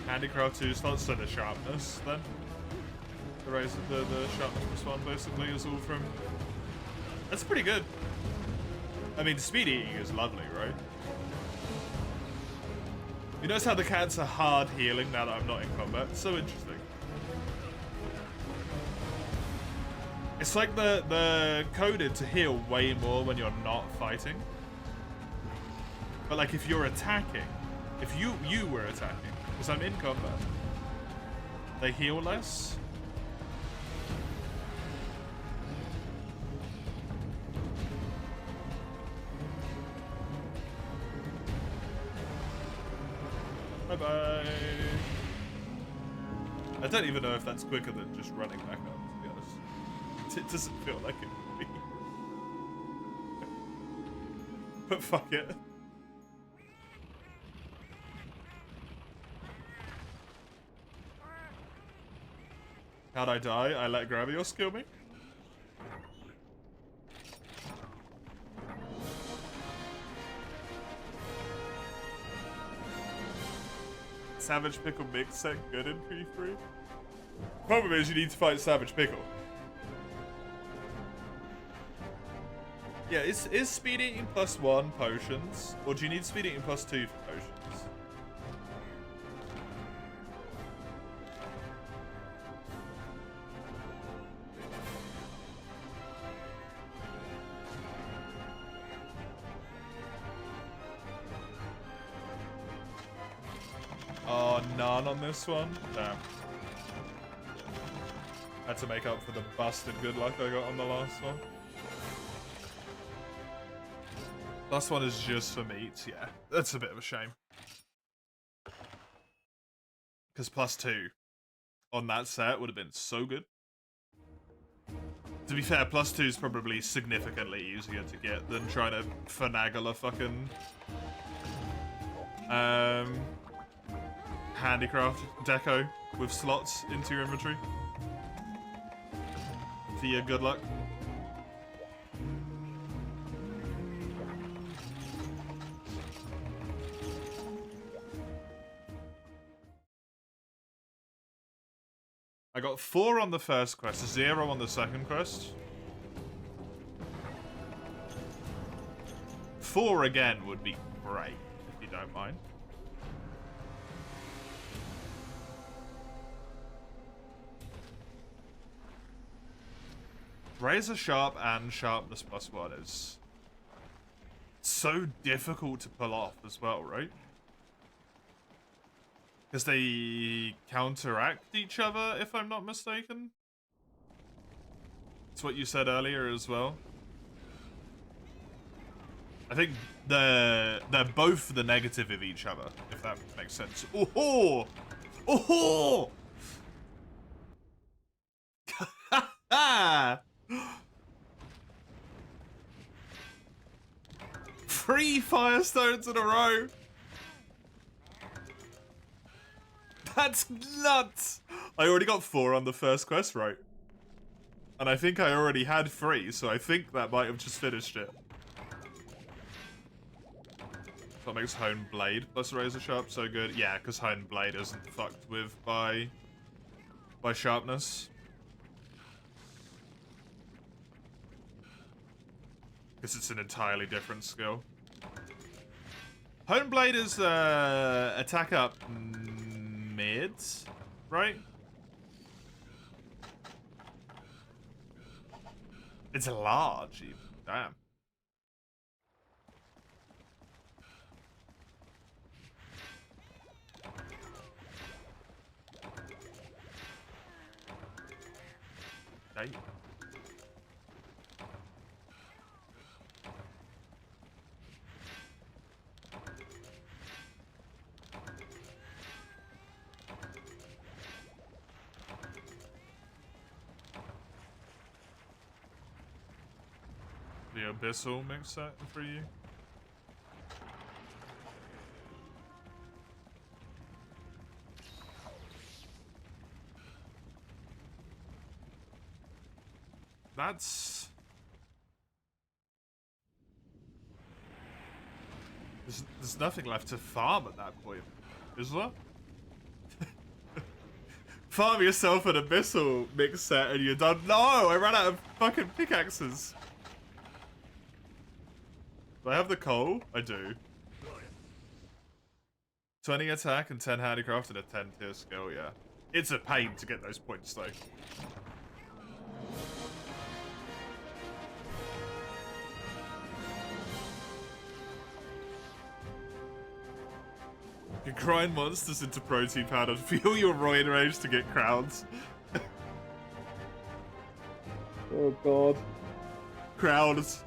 Handicraft 2 slots, so the sharpness then. The razor, the sharpness plus one basically is all from. That's pretty good. I mean, speed eating is lovely, right? You notice how the cats are hard healing now that I'm not in combat? So interesting. It's like they're coded to heal way more when you're not fighting. But like if you're attacking, if you were attacking, because I'm in combat, they heal less. Bye-bye. I don't even know if that's quicker than just running back up, to be honest. It doesn't feel like it would be. But fuck it. How'd I die? I let Gravios kill me? Savage Pickle mix set good in P3? Problem is you need to fight Savage Pickle. Yeah, is speed eating plus one potions? Or do you need speed eating plus two for potions? Oh, none on this one? Damn. Had to make up for the busted good luck I got on the last one. Last one is just for meat, yeah. That's a bit of a shame. Because plus two on that set would have been so good. To be fair, plus two is probably significantly easier to get than trying to finagle a fucking handicraft deco with slots into your inventory for your good luck. I got 4 on the first quest, 0 on the second quest. 4 again would be great, if you don't mind. Razor Sharp and Sharpness +1 is so difficult to pull off as well, right? Because they counteract each other, if I'm not mistaken. That's what you said earlier as well. I think they're both the negative of each other, if that makes sense. Oh-ho! Oh-ho! Ha! 3 Firestones in a row! That's nuts! I already got 4 on the first quest, right? And I think I already had 3, so I think that might have just finished it. What makes Hone Blade plus Razor Sharp so good? Yeah, because Hone Blade isn't fucked with by Sharpness. Because it's an entirely different skill. Hone Blade is attack up mid, right? It's a large even. Damn. Damn. The Abyssal mix set for you. That's... There's nothing left to farm at that point, is there? Farm yourself an Abyssal mix set and you're done. No, I ran out of fucking pickaxes. Do I have the coal? I do. 20 attack and 10 handicraft and a 10 tier skill, yeah. It's a pain to get those points though. You can grind monsters into protein powder to fuel your roid rage to get crowns. Oh god. Crowns.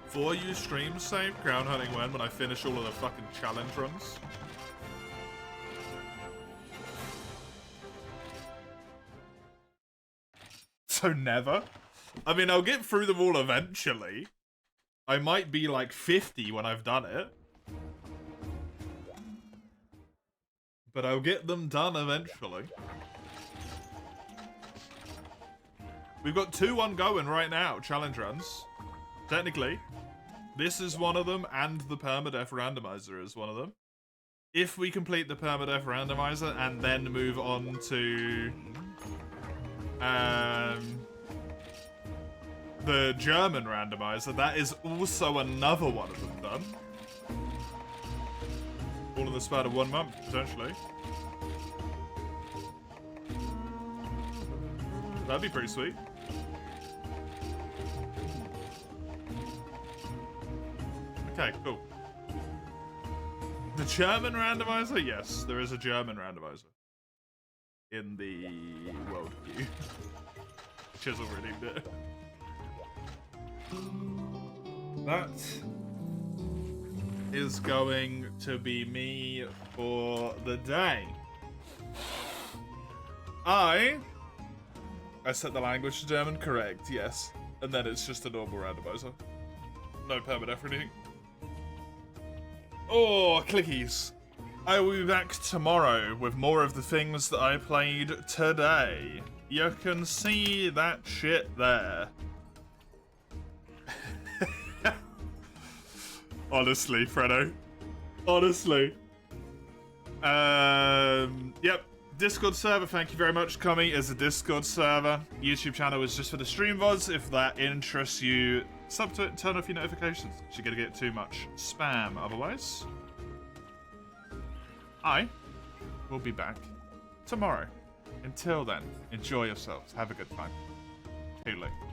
Before you stream save crown hunting when I finish all of the fucking challenge runs. So never? I mean, I'll get through them all eventually. I might be like 50 when I've done it. But I'll get them done eventually. We've got 2 ongoing right now, challenge runs. Technically. This is one of them, and the permadeath randomizer is one of them. If we complete the permadeath randomizer and then move on to the German randomizer, that is also another one of them done. All in the span of 1 month, potentially. That'd be pretty sweet. Okay, cool. The German randomizer? Yes, there is a German randomizer. In the world queue. Chisel redeemed it. That is going to be me for the day. I set the language to German, correct, yes. And then it's just a normal randomizer. No permadeath or anything. Oh, clickies. I will be back tomorrow with more of the things that I played today. You can see that shit there. Honestly, Fredo. Honestly. Yep. Discord server, thank you very much. Kami is a Discord server. YouTube channel is just for the stream VODs. If that interests you, sub to it and turn off your notifications. You're gonna get too much spam otherwise. I will be back tomorrow. Until then, enjoy yourselves. Have a good time. Too late.